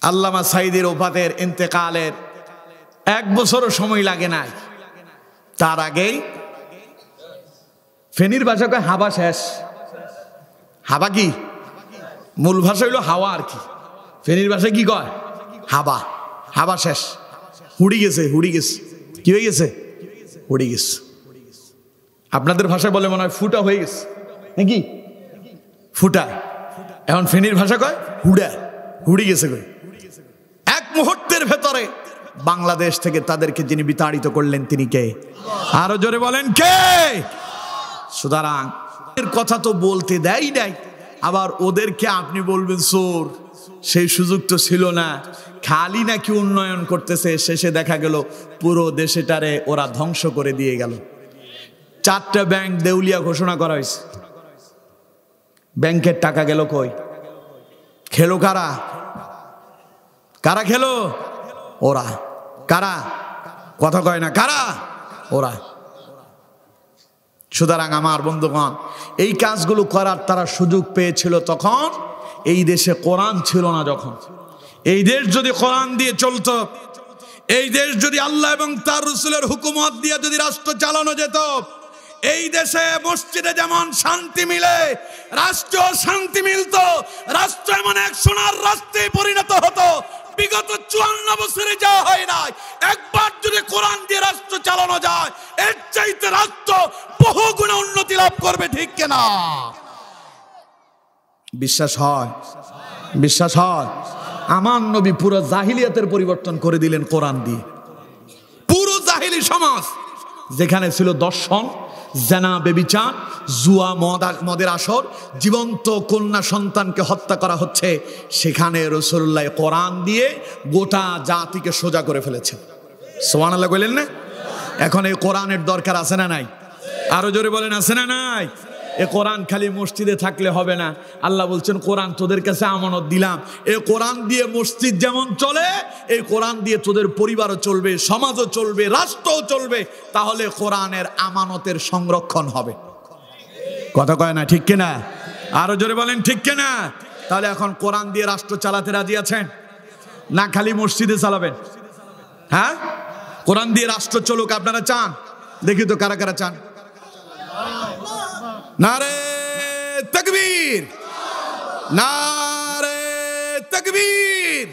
আল্লামা সাইদির ওফাতের ইন্তেকালের 1 বছরও সময় লাগে নাই, তার আগেই ফেনীর ভাষা কয় হাবা শেষ। হাবা কি? মূল ভাষা হইল হাওয়া আর কি। ফেনীর ভাষায় কি কয়? হাবা। হাবা শেষ, হুড়ি গেছে। হুড়ি গেছে কি হয়ে গেছে? হুড়ি গেছে। আপনাদের ভাষায় বলে মনে হয় ফুটা হয়ে গেছে নাকি? ফুটা। এখন ফেনীর ভাষা কয় হুড়া, হুড়ি গেছে কই। 1 মুহূর্তের ভেতরে বাংলাদেশ থেকে তাদেরকে যিনি বিতাড়িত করলেন তিনি কে? আরো জোরে বলেন কে? সুতরাং এর কথা তো বলতে দেয় নাই, আবার ওদেরকে আপনি বলবেন চোর, সেই সুযোগ তো ছিল না। খালি নাকি উন্নয়ন করতেছে, শেষে দেখা গেল পুরো দেশটারে ওরা ধ্বংস করে দিয়ে গেল। 4টা ব্যাংক দেউলিয়া ঘোষণা করা হয়েছে। ব্যাংকের টাকা গেল কই? খেলো কারা? কারা খেলো? ওরা। কারা? কথা কয় না কারা? ওরা। সুতরাং আমার বন্ধুগণ, এই কাজগুলো করার তারা সুযোগ পেয়েছিল তখন এই দেশে কোরআন ছিল না। যখন এই দেশ যদি কোরআন দিয়ে চলতো, এই দেশ যদি আল্লাহ এবং তার রাসূলের হুকুমত দিয়ে যদি রাষ্ট্র চালানো যেত, এই দেশে মসজিদে যেমন শান্তি মিলে রাষ্ট্র শান্তি মিলতো, রাষ্ট্র এমন এক সোনার রাষ্ট্রে পরিণত হতো। বিগত 54 বছরে যা হয় নাই, একবার যদি কোরআন দিয়ে রাষ্ট্র চালানো যায়, এর চাইতে রাষ্ট্র বহু গুণে উন্নতি লাভ করবে। ঠিক কিনা? বিশ্বাস হয়? বিশ্বাস হয়? আমার নবী পুরো জাহিলিয়াতের পরিবর্তন করে দিলেন কোরআন দিয়ে। পুরো জাহিলি সমাজ যেখানে ছিল দর্শন, জেনা, বেবিচার, জুয়া, মদের আসর, জীবন্ত কন্যা সন্তানকে হত্যা করা হচ্ছে, সেখানে রাসূলুল্লাহ কোরআন দিয়ে গোটা জাতিকে সোজা করে ফেলেছে। সুবহানাল্লাহ বলেন না? এখন এই কোরআনের দরকার আছে না নাই? আরো জোরে বলেন আছে না নাই? এ কোরআন খালি মসজিদে থাকলে হবে না। আল্লাহ বলছেন কোরআন তোদের কাছে আমানত দিলাম। এই কোরআন দিয়ে মসজিদ যেমন চলে, এই কোরআন দিয়ে তোদের পরিবারও চলবে, সমাজও চলবে, রাষ্ট্রও চলবে। তাহলে কোরআনের আমানতের সংরক্ষণ হবে। কথা কয় না? ঠিক কিনা? আরো জোরে বলেন ঠিক কিনা? তাহলে এখন কোরআন দিয়ে রাষ্ট্র চালাতে রাজি আছেন না খালি মসজিদে চালাবেন? হ্যাঁ, কোরআন দিয়ে রাষ্ট্র চলুক আপনারা চান? দেখি তো কারা কারা চান। নারে তাকবীর, নারে তাকবীর।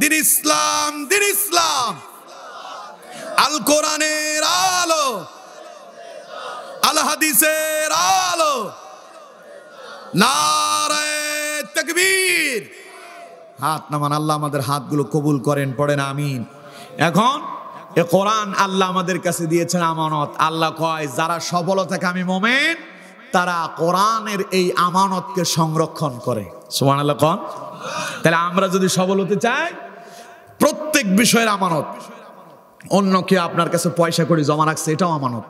দিন ইসলাম, দিন ইসলাম। আল কোরআনের আলো, আল হাদিসের আলো। নারে তাকবীর। হাত নামান। আল্লাহ আমাদের হাতগুলো কবুল করেন, পড়েন আমিন। এখন এ কোরআন আল্লাহ আমাদের কাছে দিয়েছেন আমানত। আল্লাহ কয় যারা সফলতাকামী মুমিন তারা কোরআনের এই আমানতকে সংরক্ষণ করে। সুবহানাল্লাহ কোন? তাহলে আমরা যদি সফল হতে চাই, প্রত্যেক বিষয়ের আমানত। অন্য কেউ আপনার কাছে পয়সা করে জমা রাখছে, এটাও আমানত।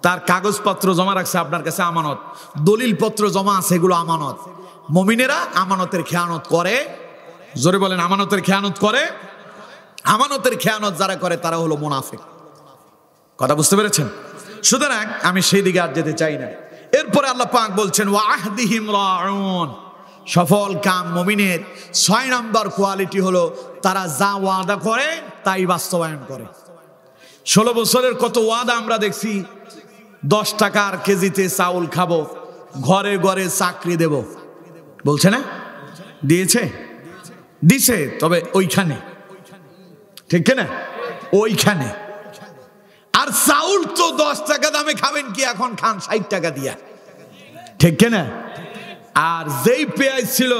তার কাগজপত্র জমা রাখছে আপনার কাছে, আমানত। দলিলপত্র জমা আছে, এগুলো আমানত। মুমিনেরা আমানতের খেয়ানত করে। জোরে বলেন আমানতের খেয়ানত করে। আমানতের খেয়ানত যারা করে তারা হলো মুনাফিক। কথা বুঝতে পেরেছেন? সুতরাং আমি সেই দিকে আর যেতে চাই না। এরপরে আল্লাহ পাক বলছেন ওয়া আহদিহিম রাউন। সফল কাম মুমিনের 6 নম্বর কোয়ালিটি হলো তারা যা ওয়াদা করে তাই বাস্তবায়ন করে। 16 বছরের কত ওয়াদা আমরা দেখছি। 10 টাকার কেজিতে চাউল খাবো, ঘরে ঘরে চাকরি দেব, বলছে না? দিয়েছে? দিছে, তবে ওইখানে, ঠিক না? ওইখানে। আর চাউল তো 10 টাকা দামে খাবেন কি, এখন খান 60 টাকা দিয়া, ঠিক না? আর যেই পেঁয়াজ ছিল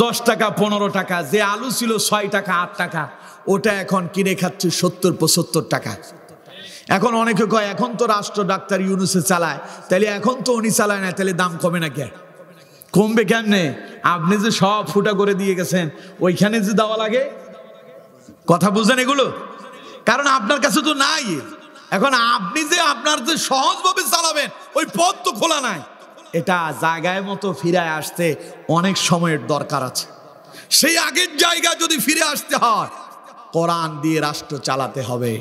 10 টাকা 15 টাকা, যে আলু ছিল 6 টাকা 8 টাকা, ওটা এখন কিনে খাচ্ছে 70-75 টাকা। এখন অনেকে কয় এখন তো রাষ্ট্র ডাক্তার ইউনূসে চালায়, তাহলে এখন তো উনি চালায় না, তাহলে দাম কমে না কে? কমবে কেমনে? আপনি যে সব ফুটা করে দিয়ে গেছেন, ওইখানে যে দেওয়া লাগে। কথা বুঝেন এগুলো? কারণ আপনার কাছে তো নাই। এখন আপনি যে আপনার যে সহজভাবে চালাবেন ওই পথ তো খোলা নাই। এটা জায়গায় মতো ফিরে আসতে অনেক সময়ের দরকার আছে। সেই আগের জায়গা যদি ফিরে আসতে হয়, কোরআন দিয়ে রাষ্ট্র চালাতে হবে।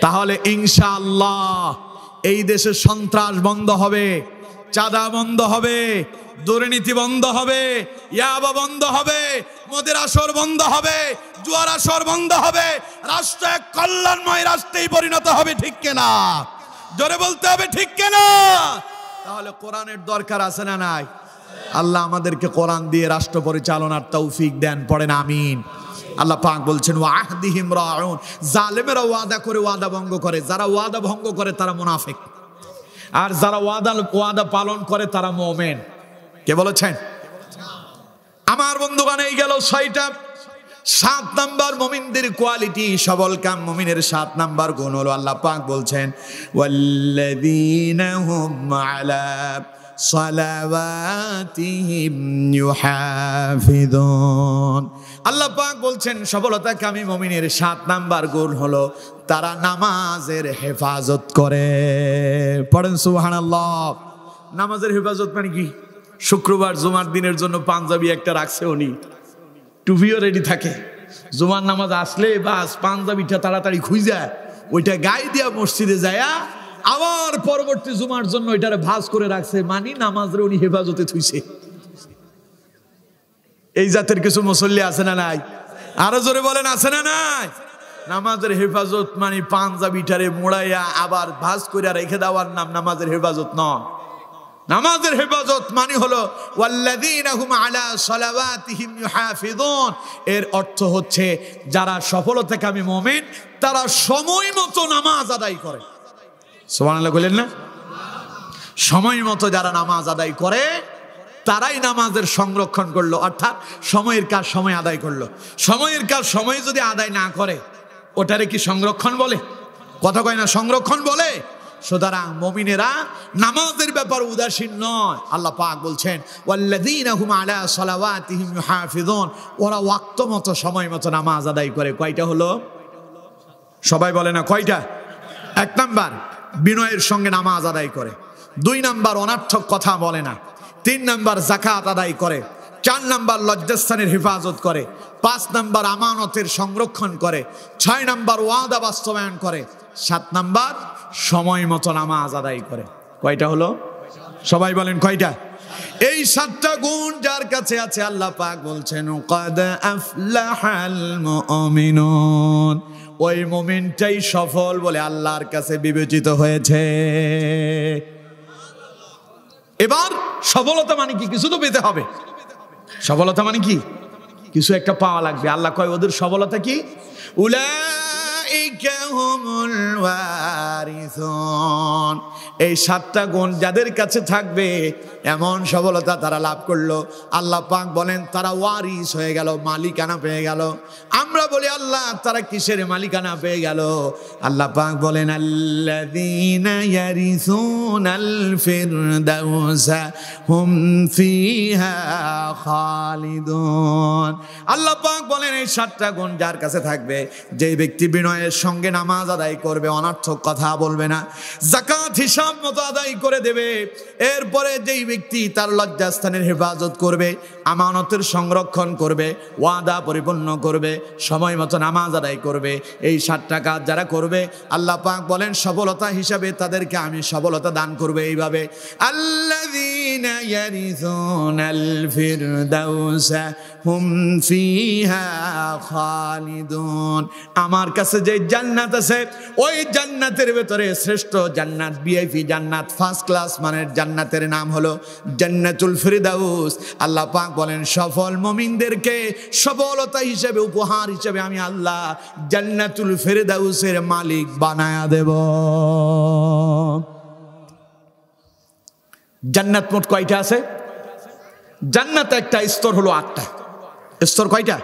তাহলে ইনশাআল্লাহ এই দেশে সন্ত্রাস বন্ধ হবে, চাঁদা বন্ধ হবে, দুর্নীতি বন্ধ হবে, ইয়াবা বন্ধ হবে, মদের আসর বন্ধ হবে, জুয়ার আসর বন্ধ হবে, রাষ্ট্র এক কল্যাণময় রাষ্ট্রেই পরিণত হবে। ঠিক কিনা? জোরে বলতে হবে ঠিক কিনা? তাহলে কোরআনের দরকার আছে না নাই? আল্লাহ আমাদেরকে কোরআন দিয়ে রাষ্ট্র পরিচালনার তৌফিক দেন, পড়েন আমিন। আল্লাহ পাক বলছেন ওয়াহদিহিম রাউন, জালেমেরা ওয়াদা করে ওয়াদা ভঙ্গ করে, যারা ওয়াদা ভঙ্গ করে তারা মুনাফিক, আর যারা ওয়াদা পালন করে তারা মুমিন। কে বলেছেন? আমার বন্ধুগণ, এই গেল 6টা। 7 নাম্বার মুমিনদের কোয়ালিটি, সবল কাম মুমিনের 7 নাম্বার গুণ হলো, আল্লাহ পাক বলছেন ওয়াল্লাযীনা হুম আলা সালাওয়াতিহিম ইউহাফিযুন। আল্লাহ পাক বলছেন সফলতাকামী মুমিনের 7 নাম্বার গুণ হলো তারা নামাজের হেফাজত করে। পড়েন সুবহানাল্লাহ। নামাজের হেফাজত মানে কি? শুক্রবার জুমার দিনের জন্য পাঞ্জাবি একটা রাখছে উনি, টুপিও রেডি থাকে, জুমার নামাজ আসলে বাস পাঞ্জাবিটা তাড়াতাড়ি খুঁজে ওইটা গায়ে দিয়া মসজিদে যায়, আবার পরবর্তী জুমার জন্য ওইটারে ভাঁজ করে রাখছে, মানে নামাজের উনি হেফাজতে থুইছে। এই জাতের কিছু মুসল্লি আছে না নাই? আরো জোরে বলেন আছে না নাই? নামাজের হেফাজত মানে পাঞ্জাবিটারে মোড়াইয়া আবার ভাঁজ করে রেখে দেওয়ার নাম নামাজের হেফাজত নয়। নামাজের হেফাজত মানে হলো ওয়াল্লাযীনা হুম আলা সালাওয়াতিহিম ইউহাফিযুন। এর অর্থ হচ্ছে যারা সফলতাকামী মুমিন তারা সময় মতো নামাজ আদায় করে। সুবহানাল্লাহ বলেন না? সময় মতো যারা নামাজ আদায় করে তারাই নামাজের সংরক্ষণ করলো, অর্থাৎ সময়ের কাজ সময় আদায় করলো। সময়ের কাজ সময় যদি আদায় না করে ওটারে কি সংরক্ষণ বলে? কথা কয় না, সংরক্ষণ বলে। সুতরাং মুমিনেরা নামাজের ব্যাপারে উদাসীন নয়। আল্লাহ পাক বলছেন ওয়াল্লাযীনা হুম আলা সালাওয়াতিহিম ইউহাফিযুন, ওরা ওয়াক্ত মতো সময় মতো নামাজ আদায় করে। কয়টা হলো? সবাই বলে না কয়টা? 1 নাম্বার বিনয়ের সঙ্গে নামাজ আদায় করে, 2 নাম্বার অনার্থক কথা বলে না, 3 নাম্বার যাকাত আদায় করে, 4 নাম্বার লজ্জাস্থানের হেফাজত করে, 5 নাম্বার আমানতের সংরক্ষণ করে, 6 নাম্বার ওয়াদা বাস্তবায়ন করে, 7 নাম্বার সময় মতো নামাজ আদায় করে। কয়টা হলো? সবাই বলেন কয়টা? এই 7টা গুণ যার কাছে আছে আল্লাহ পাক বলছেন ক্বাদ আফলাহাল মুমিনুন, ওই মুমিনটাই সফল বলে আল্লাহর কাছে বিবেচিত হয়েছে। এবার সফলতা মানে কি? কিছু তো পেতে হবে। সফলতা মানে কি? কিছু একটা পাওয়া লাগবে। আল্লাহ কয় ওদের সফলতা কি? উলাইকা হুমুল ওয়ারিসুন, এই 7টা গুণ যাদের কাছে থাকবে এমন সফলতা তারা লাভ করলো। আল্লাহ পাক বলেন তারা ওয়ারিস হয়ে গেল, মালিকানা পেয়ে গেল। আমরা বলি আল্লাহ তারা কিসের মালিকানা পেয়ে গেল? আল্লাহ পাক বলেন আল্লাযীনা ইয়ারিসুনাল ফিরদাউসা হুম ফিহা খালিদুন। আল্লাহ পাক বলেন এই 7টা গুণ যার কাছে থাকবে, যে ব্যক্তি বিনয়ের সঙ্গে নামাজ আদায় করবে, অনর্থক কথা বলবে না, যাকাত হিসাব মতো আদায় করে দেবে, এরপরে যেই ব্যক্তি তার লজ্জাস্থানের হেফাজত করবে, আমানতের সংরক্ষণ করবে, ওয়াদা পরিপূর্ণ করবে, সময় মতো নামাজ আদায় করবে, এই 7টা কাজ যারা করবে আল্লাহ পাক বলেন সফলতা হিসাবে তাদেরকে আমি সফলতা দান করবে এইভাবে আল্লাযীনা ইয়ারিসুনাল ফিরদাউসা হুম ফিহা খালিদুন। আমার কাছে যে জান্নাত আছে ওই জান্নাতের ভেতরে শ্রেষ্ঠ জান্নাত, ভিআইপি জান্নাত, ফার্স্ট ক্লাস মানের জান্নাতের নাম হলো জান্নাতুল ফিরদাউস। আল্লাহ পাক বলেন সফল মুমিনদেরকে সফলতা হিসেবে, উপহার হিসেবে আমি আল্লাহ জান্নাতুল ফিরদাউসের মালিক বানায়া দেব। জান্নাত মোট কয়টা আছে? জান্নাত একটা স্তর হলো 8টা স্তর। কয়টা?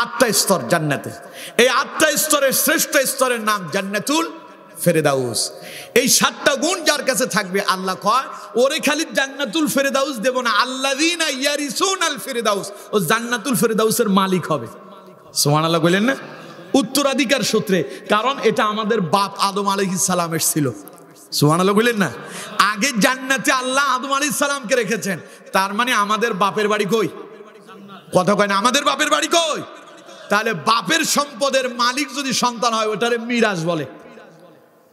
8টা স্তর জান্নাতে। এই 8টা স্তরের শ্রেষ্ঠ স্তরের নাম জান্নাতুল ফেরেদাউস। এই 7টা গুণ যার কাছে থাকবে আল্লাহ কয় ওরে খালি জান্নাতুল ফেরেদাউস দেব না, আল্লাযীনা ইয়ারিসুনাল ফেরেদাউস, ও জান্নাতুল ফেরেদাউসের মালিক হবে। সুবহানাল্লাহ বলেন না? উত্তরাধিকার সূত্রে, কারণ এটা আমাদের বাপ আদম আলাইহিস সালাম এসেছিল। সুবহানাল্লাহ বলেন না? আগে জান্নাতে আল্লাহ আদম আলাইহিস সালামকে রেখেছেন, তার মানে আমাদের বাপের বাড়ি কই? কথা কয় না, আমাদের বাপের বাড়ি কই? তাহলে বাপের সম্পদের মালিক যদি সন্তান হয় ওটারে মিরাজ বলে,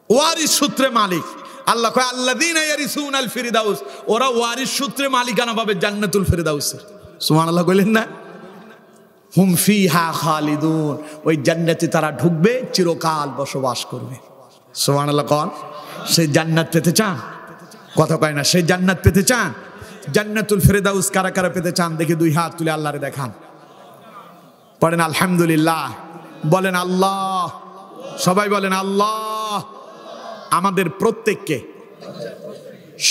ওয়ারিস সূত্রে মালিক। আল্লাহ কয় আল্লাযীনা ইয়ারিসুনাল ফিরদাউস, ওরা ওয়ারিস সূত্রে মালিকানা পাবে জান্নাতুল ফিরদাউসের। সুবহানাল্লাহ কইলেন না? হুম ফিহা খালিদুন, ওই জান্নাতে তারা ঢুকবে, চিরকাল বসবাস করবে। সুবহানাল্লাহ কোন? সেই জান্নাত পেতে চান? কথা কয় না, সেই জান্নাত পেতে চান? জান্নাতুল ফিরদাউস কারা কারা পেতে চান দেখি দুই হাত তুলে আল্লাহরে দেখান। পড়েন আলহামদুলিল্লাহ, বলেন আল্লাহ, সবাই বলেন আল্লাহ। আমাদের প্রত্যেককে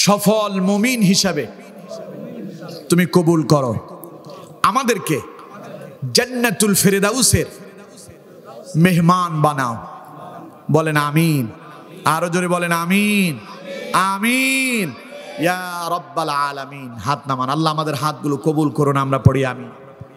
সফল মুমিন হিসাবে তুমি কবুল করো, আমাদেরকে জান্নাতুল ফিরদাউসের মেহমান বানাও। বলেন আমিন, আরো জোরে বলেন আমিন, আমিন ইয়া রাব্বাল আলামিন। হাত নামান, আল্লাহ আমাদের হাতগুলো কবুল করুন, আমরা পড়ি আমিন।